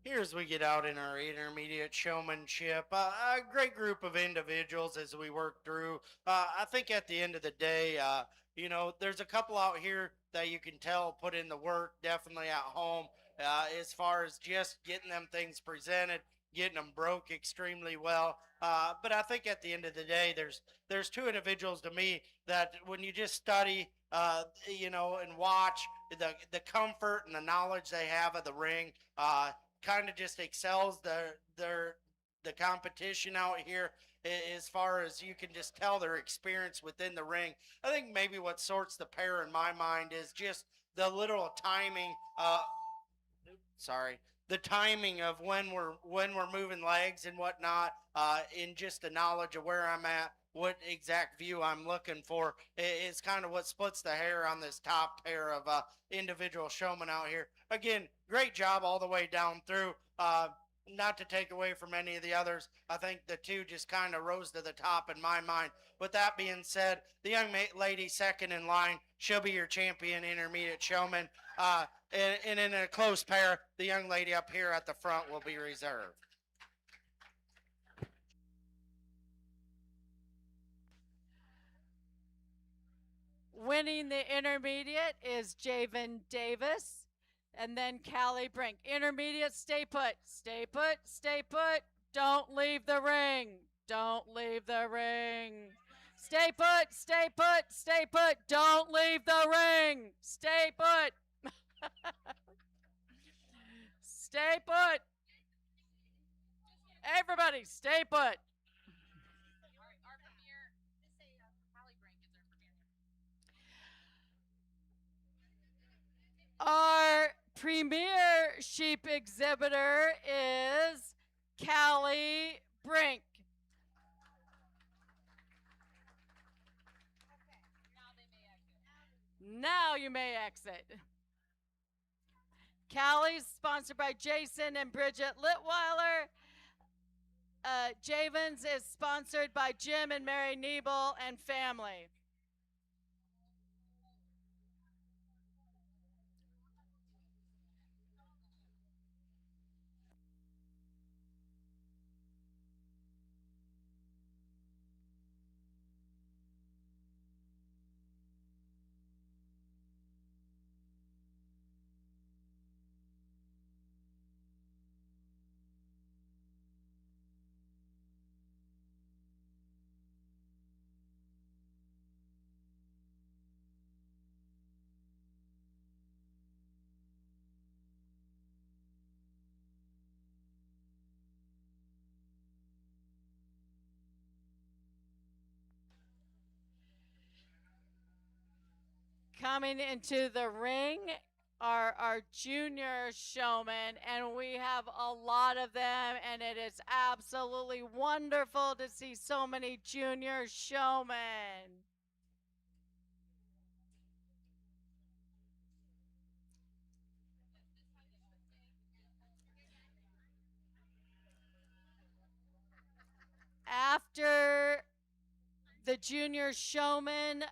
here as we get out in our intermediate showmanship. A great group of individuals as we work through. I think at the end of the day, there's a couple out here that you can tell put in the work, definitely at home, as far as just getting them things presented, getting them broke extremely well. But I think at the end of the day, there's two individuals to me that when you just study, and watch the comfort and the knowledge they have of the ring, kind of just excels the competition out here as far as you can just tell their experience within the ring. I think maybe what sorts the pair in my mind is just the little timing. Sorry, the timing of when we're moving legs and whatnot, in just the knowledge of where I'm at, what exact view I'm looking for, is kind of what splits the hair on this top pair of individual showmen out here. Again, great job all the way down through. Not to take away from any of the others, I think the two just kind of rose to the top in my mind. With that being said, the young lady second in line, she'll be your champion intermediate showman. And in a close pair, the young lady up here at the front will be reserved. Winning the intermediate is Javen Davis. And then Callie Brink. Intermediate, stay put. Stay put, stay put. Don't leave the ring. Don't leave the ring. Stay put, stay put, stay put. Don't leave the ring. Stay put. Stay put. Everybody, stay put. Our premier sheep exhibitor is Callie Brink. Now you may exit. Callie's sponsored by Jason and Bridget Litweiler. Javens is sponsored by Jim and Mary Niebel and family. Coming into the ring are our junior showmen, and we have a lot of them, and it is absolutely wonderful to see so many junior showmen. After the junior showman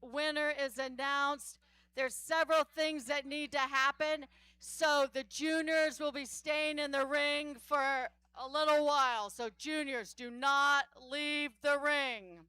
winner is announced, there's several things that need to happen. So the juniors will be staying in the ring for a little while. So juniors, do not leave the ring.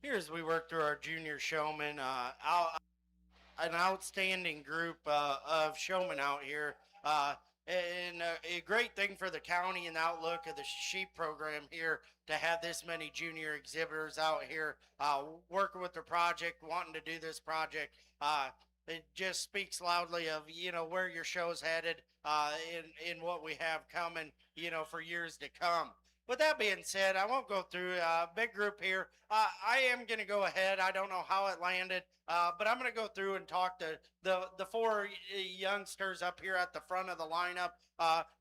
Here as we work through our junior showmen, an outstanding group of showmen out here. And a great thing for the county and the outlook of the sheep program here to have this many junior exhibitors out here working with the project, wanting to do this project. It just speaks loudly of where your show's headed in what we have coming for years to come. With that being said, I won't go through a big group here. I am going to go ahead. I don't know how it landed, but I'm going to go through and talk to the four youngsters up here at the front of the lineup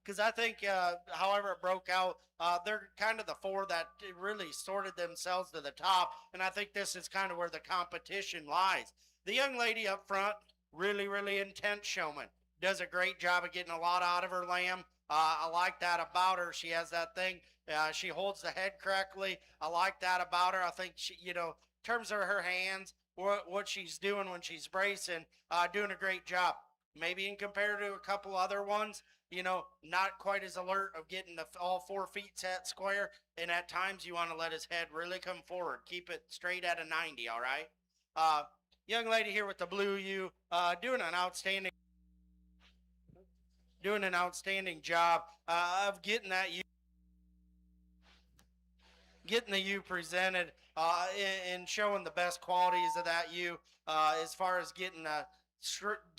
because I think, however it broke out, they're kind of the four that really sorted themselves to the top, and I think this is kind of where the competition lies. The young lady up front, really, really intense showman, does a great job of getting a lot out of her lamb. I like that about her. She has that thing. She holds the head correctly. I like that about her. I think she, in terms of her hands, what she's doing when she's bracing, doing a great job. Maybe in compared to a couple other ones, not quite as alert of getting all 4 feet set square. And at times you want to let his head really come forward. Keep it straight at a 90, all right? Young lady here with the blue U, doing an outstanding job of getting the U presented and showing the best qualities of that U as far as getting the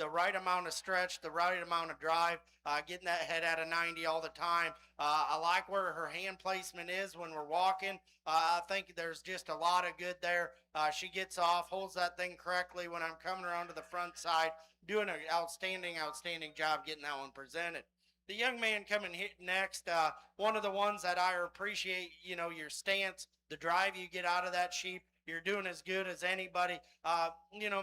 right amount of stretch, the right amount of drive, getting that head at a 90 all the time. I like where her hand placement is when we're walking. I think there's just a lot of good there. She gets off, holds that thing correctly when I'm coming around to the front side, doing an outstanding job getting that one presented. The young man coming next, one of the ones that I appreciate, your stance, the drive you get out of that sheep. You're doing as good as anybody.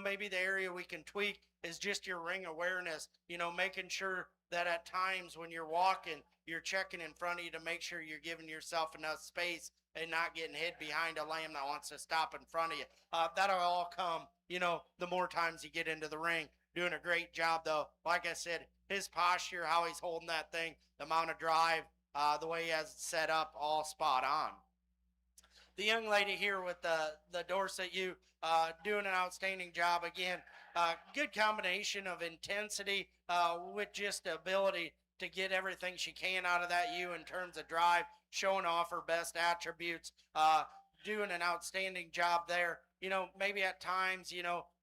Maybe the area we can tweak is just your ring awareness, making sure that at times when you're walking, you're checking in front of you to make sure you're giving yourself enough space and not getting hid behind a lamb that wants to stop in front of you. That'll all come, the more times you get into the ring. Doing a great job, though. Like I said, his posture, how he's holding that thing, the amount of drive, the way he has it set up, all spot on. The young lady here with the Dorset U, doing an outstanding job again. Good combination of intensity with just the ability to get everything she can out of that U in terms of drive, showing off her best attributes, doing an outstanding job there. Maybe at times,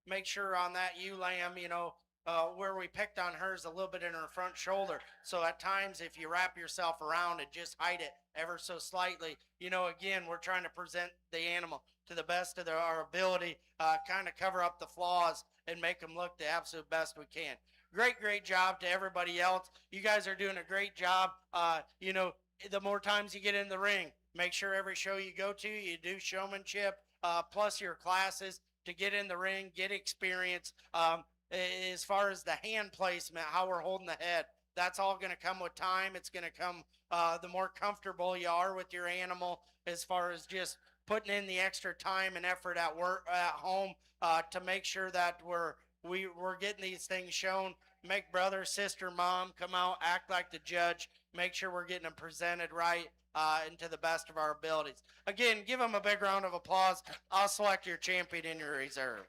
make sure on that ewe lamb, where we picked on hers a little bit in her front shoulder. So at times, if you wrap yourself around and just hide it ever so slightly, again, we're trying to present the animal to the best of our ability, kind of cover up the flaws and make them look the absolute best we can. Great job to everybody else. You guys are doing a great job. The more times you get in the ring, make sure every show you go to, you do showmanship, plus your classes to get in the ring, get experience. As far as the hand placement, how we're holding the head, that's all going to come with time. It's going to come the more comfortable you are with your animal, as far as just putting in the extra time and effort at work, at home, to make sure that we're getting these things shown. Make brother, sister, mom come out, act like the judge. Make sure we're getting them presented right and to the best of our abilities. Again, give them a big round of applause. I'll select your champion in your reserve.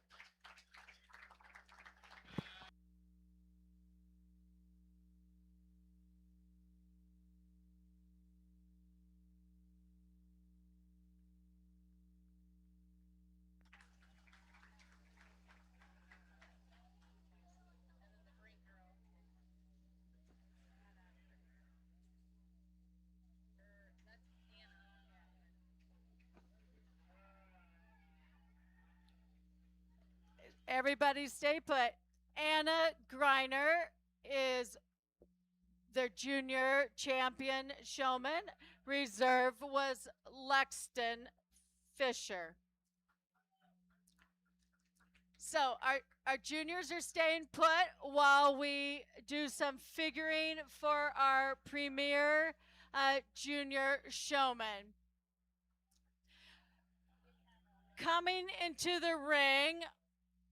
Everybody stay put. Anna Greiner is their junior champion showman. Reserve was Lexton Fisher. So our juniors are staying put while we do some figuring for our premier junior showman. Coming into the ring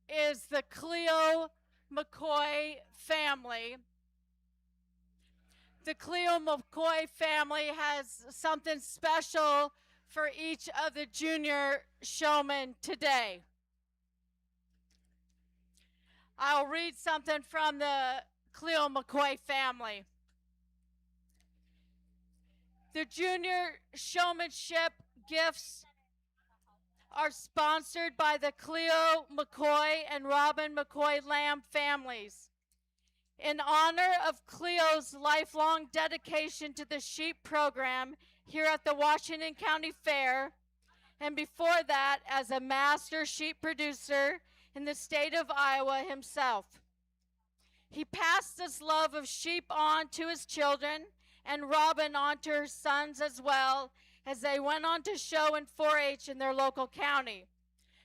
is the Cleo McCoy family. The Cleo McCoy family has something special for each of the junior showmen today. I'll read something from the Cleo McCoy family. The junior showmanship gifts are sponsored by the Cleo McCoy and Robin McCoy Lamb families. In honor of Cleo's lifelong dedication to the sheep program here at the Washington County Fair, and before that as a master sheep producer in the state of Iowa himself. He passed this love of sheep on to his children and Robin on to her sons as well as they went on to show in 4-H in their local county.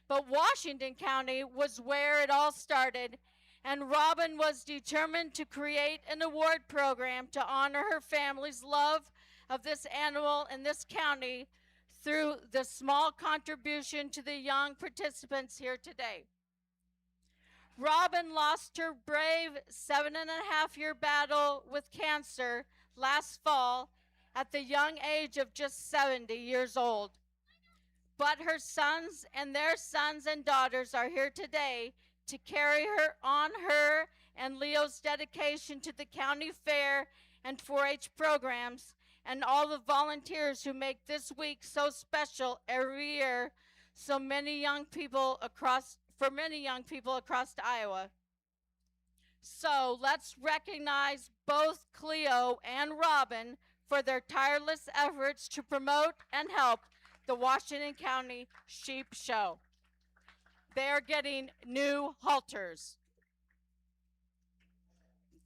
But Washington County was where it all started, and Robin was determined to create an award program to honor her family's love of this animal in this county through the small contribution to the young participants here today. Robin lost her brave 7.5-year battle with cancer last fall at the young age of just 70 years old. But her sons and their sons and daughters are here today to carry her and Leo's dedication to the county fair and 4-H programs and all the volunteers who make this week so special every year for many young people across Iowa. So let's recognize both Cleo and Robin for their tireless efforts to promote and help the Washington County Sheep Show. They are getting new halters.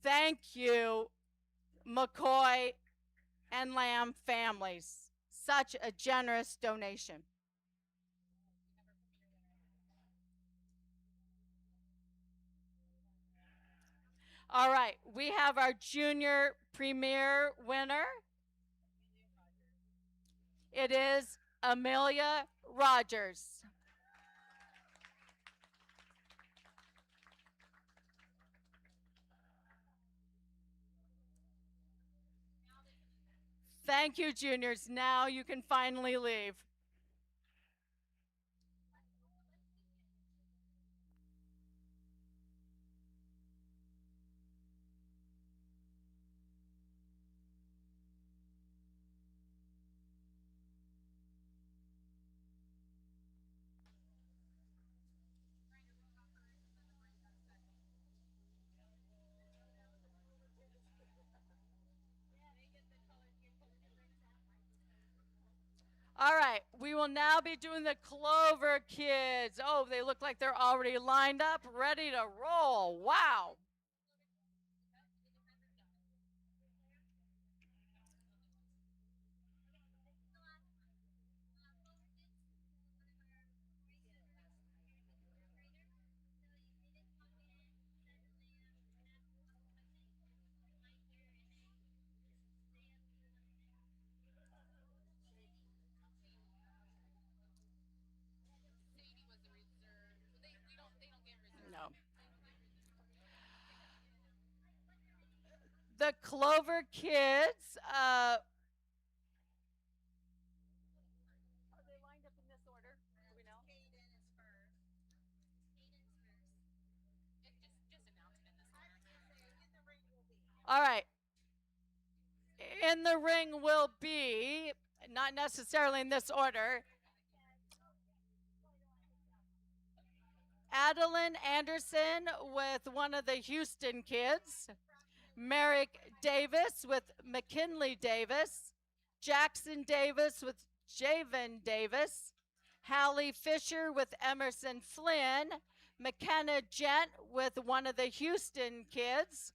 Thank you, McCoy and Lamb families. Such a generous donation. All right, we have our junior premier winner. It is Amelia Rogers. Thank you, juniors. Now you can finally leave. All right, we will now be doing the Clover Kids. Oh, they look like they're already lined up, ready to roll. Wow. No. The Clover Kids. Are they lined up in this order? Do we know? All right. In the ring will be, not necessarily in this order, Adeline Anderson with one of the Houston kids, Merrick Davis with McKinley Davis, Jackson Davis with Javen Davis, Hallie Fisher with Emerson Flynn, McKenna Gent with one of the Houston kids,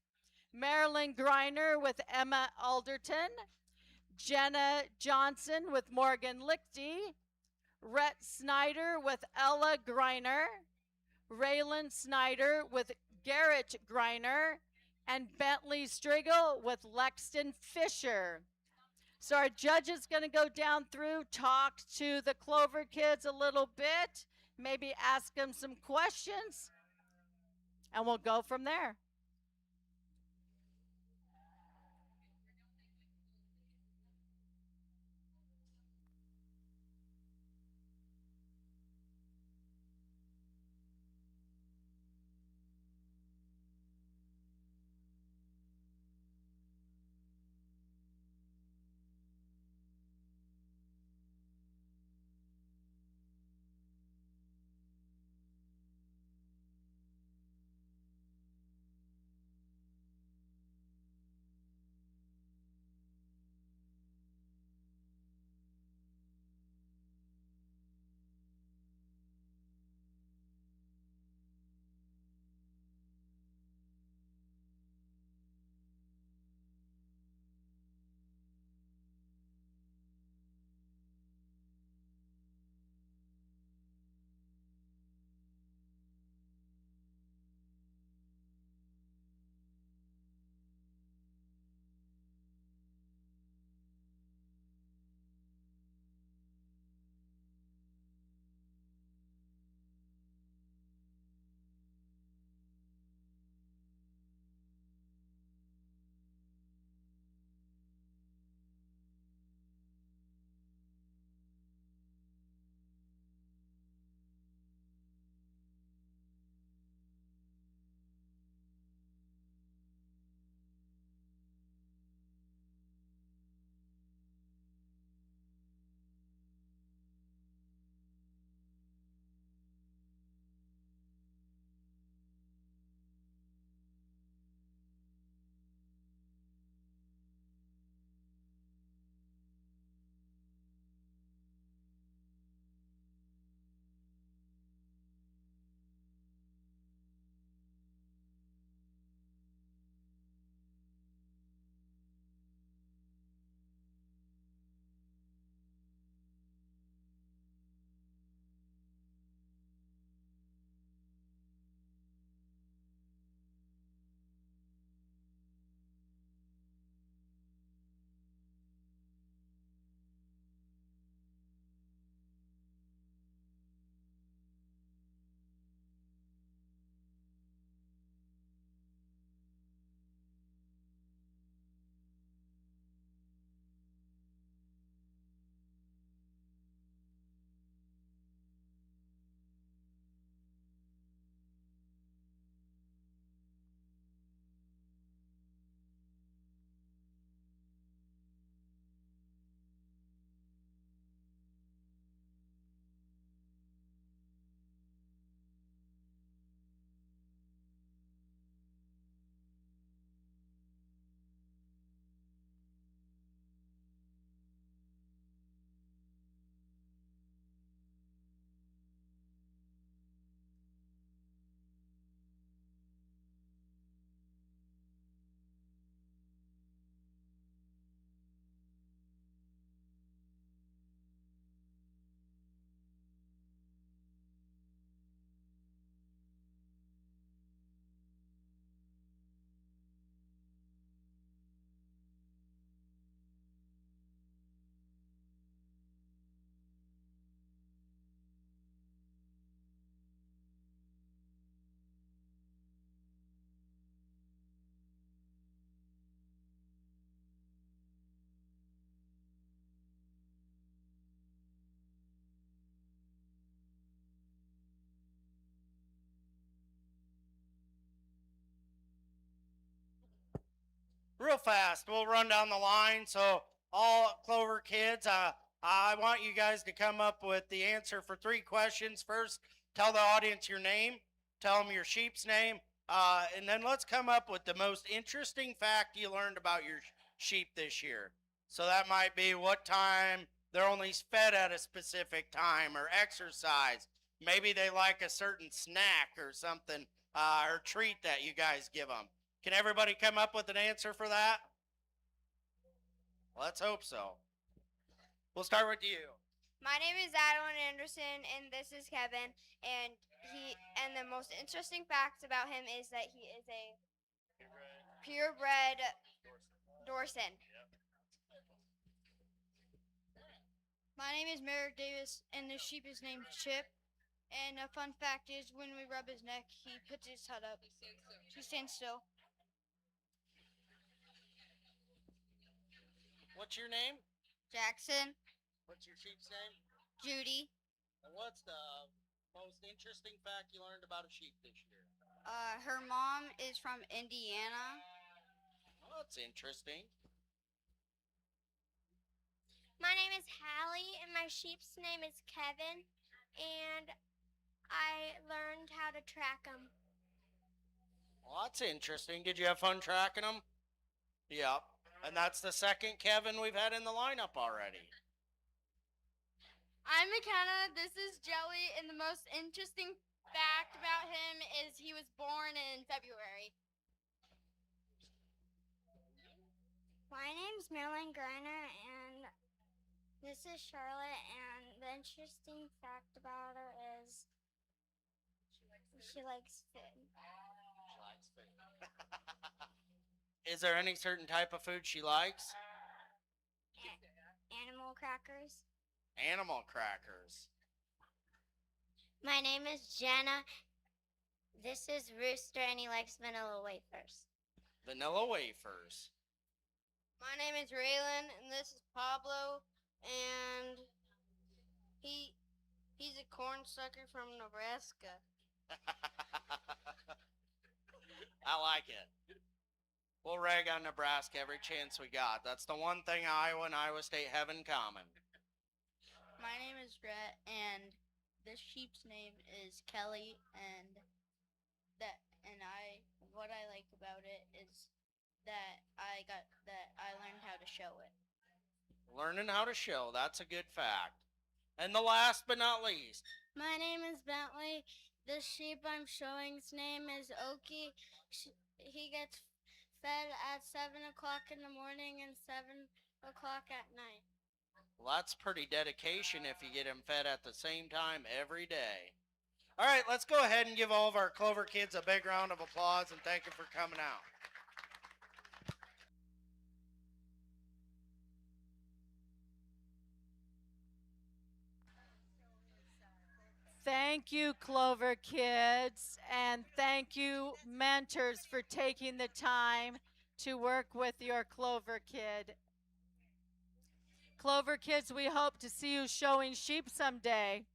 Marilyn Griner with Emma Alderton, Jenna Johnson with Morgan Lichty, Rhett Snyder with Ella Griner, Raylan Snyder with Garrett Griner, and Bentley Striggle with Lexton Fisher. So our judge is going to go down through, talk to the Clover Kids a little bit, maybe ask them some questions, and we'll go from there. real fast. We'll run down the line. So all Clover kids, I want you guys to come up with the answer for 3 questions. First, tell the audience your name, tell them your sheep's name, and then let's come up with the most interesting fact you learned about your sheep this year. So that might be what time they're only fed at a specific time or exercise. Maybe they like a certain snack or something or treat that you guys give them. Can everybody come up with an answer for that? Let's hope so. We'll start with you. My name is Adeline Anderson, and this is Kevin. And the most interesting facts about him is that he is a purebred Dorson. My name is Merrick Davis, and the sheep is named Chip. And a fun fact is, when we rub his neck, he puts his head up. He stands still. What's your name? Jackson, What's your sheep's name? Judy, And what's the most interesting fact you learned about a sheep this year? her mom is from Indiana. Well, that's interesting. My name is Hallie, and my sheep's name is Kevin. And I learned how to track them. Well, that's interesting. Did you have fun tracking them? Yep. And that's the second Kevin we've had in the lineup already. I'm McKenna. This is Joey, and the most interesting fact about him is he was born in February. My name's Marilyn Greiner, and this is Charlotte. And the interesting fact about her is she likes food. Is there any certain type of food she likes? Animal crackers. Animal crackers. My name is Jenna. This is Rooster, and he likes vanilla wafers. Vanilla wafers. My name is Raylan, and this is Pablo, and he's a corn sucker from Nebraska. I like it. We'll rag on Nebraska every chance we got. That's the one thing Iowa and Iowa State have in common. My name is Rhett, and this sheep's name is Kelly, and what I like about it is that I learned how to show it. Learning how to show, that's a good fact. And the last but not least. My name is Bentley. The sheep I'm showing's name is Okie. He gets fed at 7 o'clock in the morning and 7 o'clock at night. Well, that's pretty dedication if you get him fed at the same time every day. All right, let's go ahead and give all of our Clover kids a big round of applause and thank them for coming out. Thank you, Clover kids, and thank you, mentors, for taking the time to work with your Clover kid. Clover kids, we hope to see you showing sheep someday.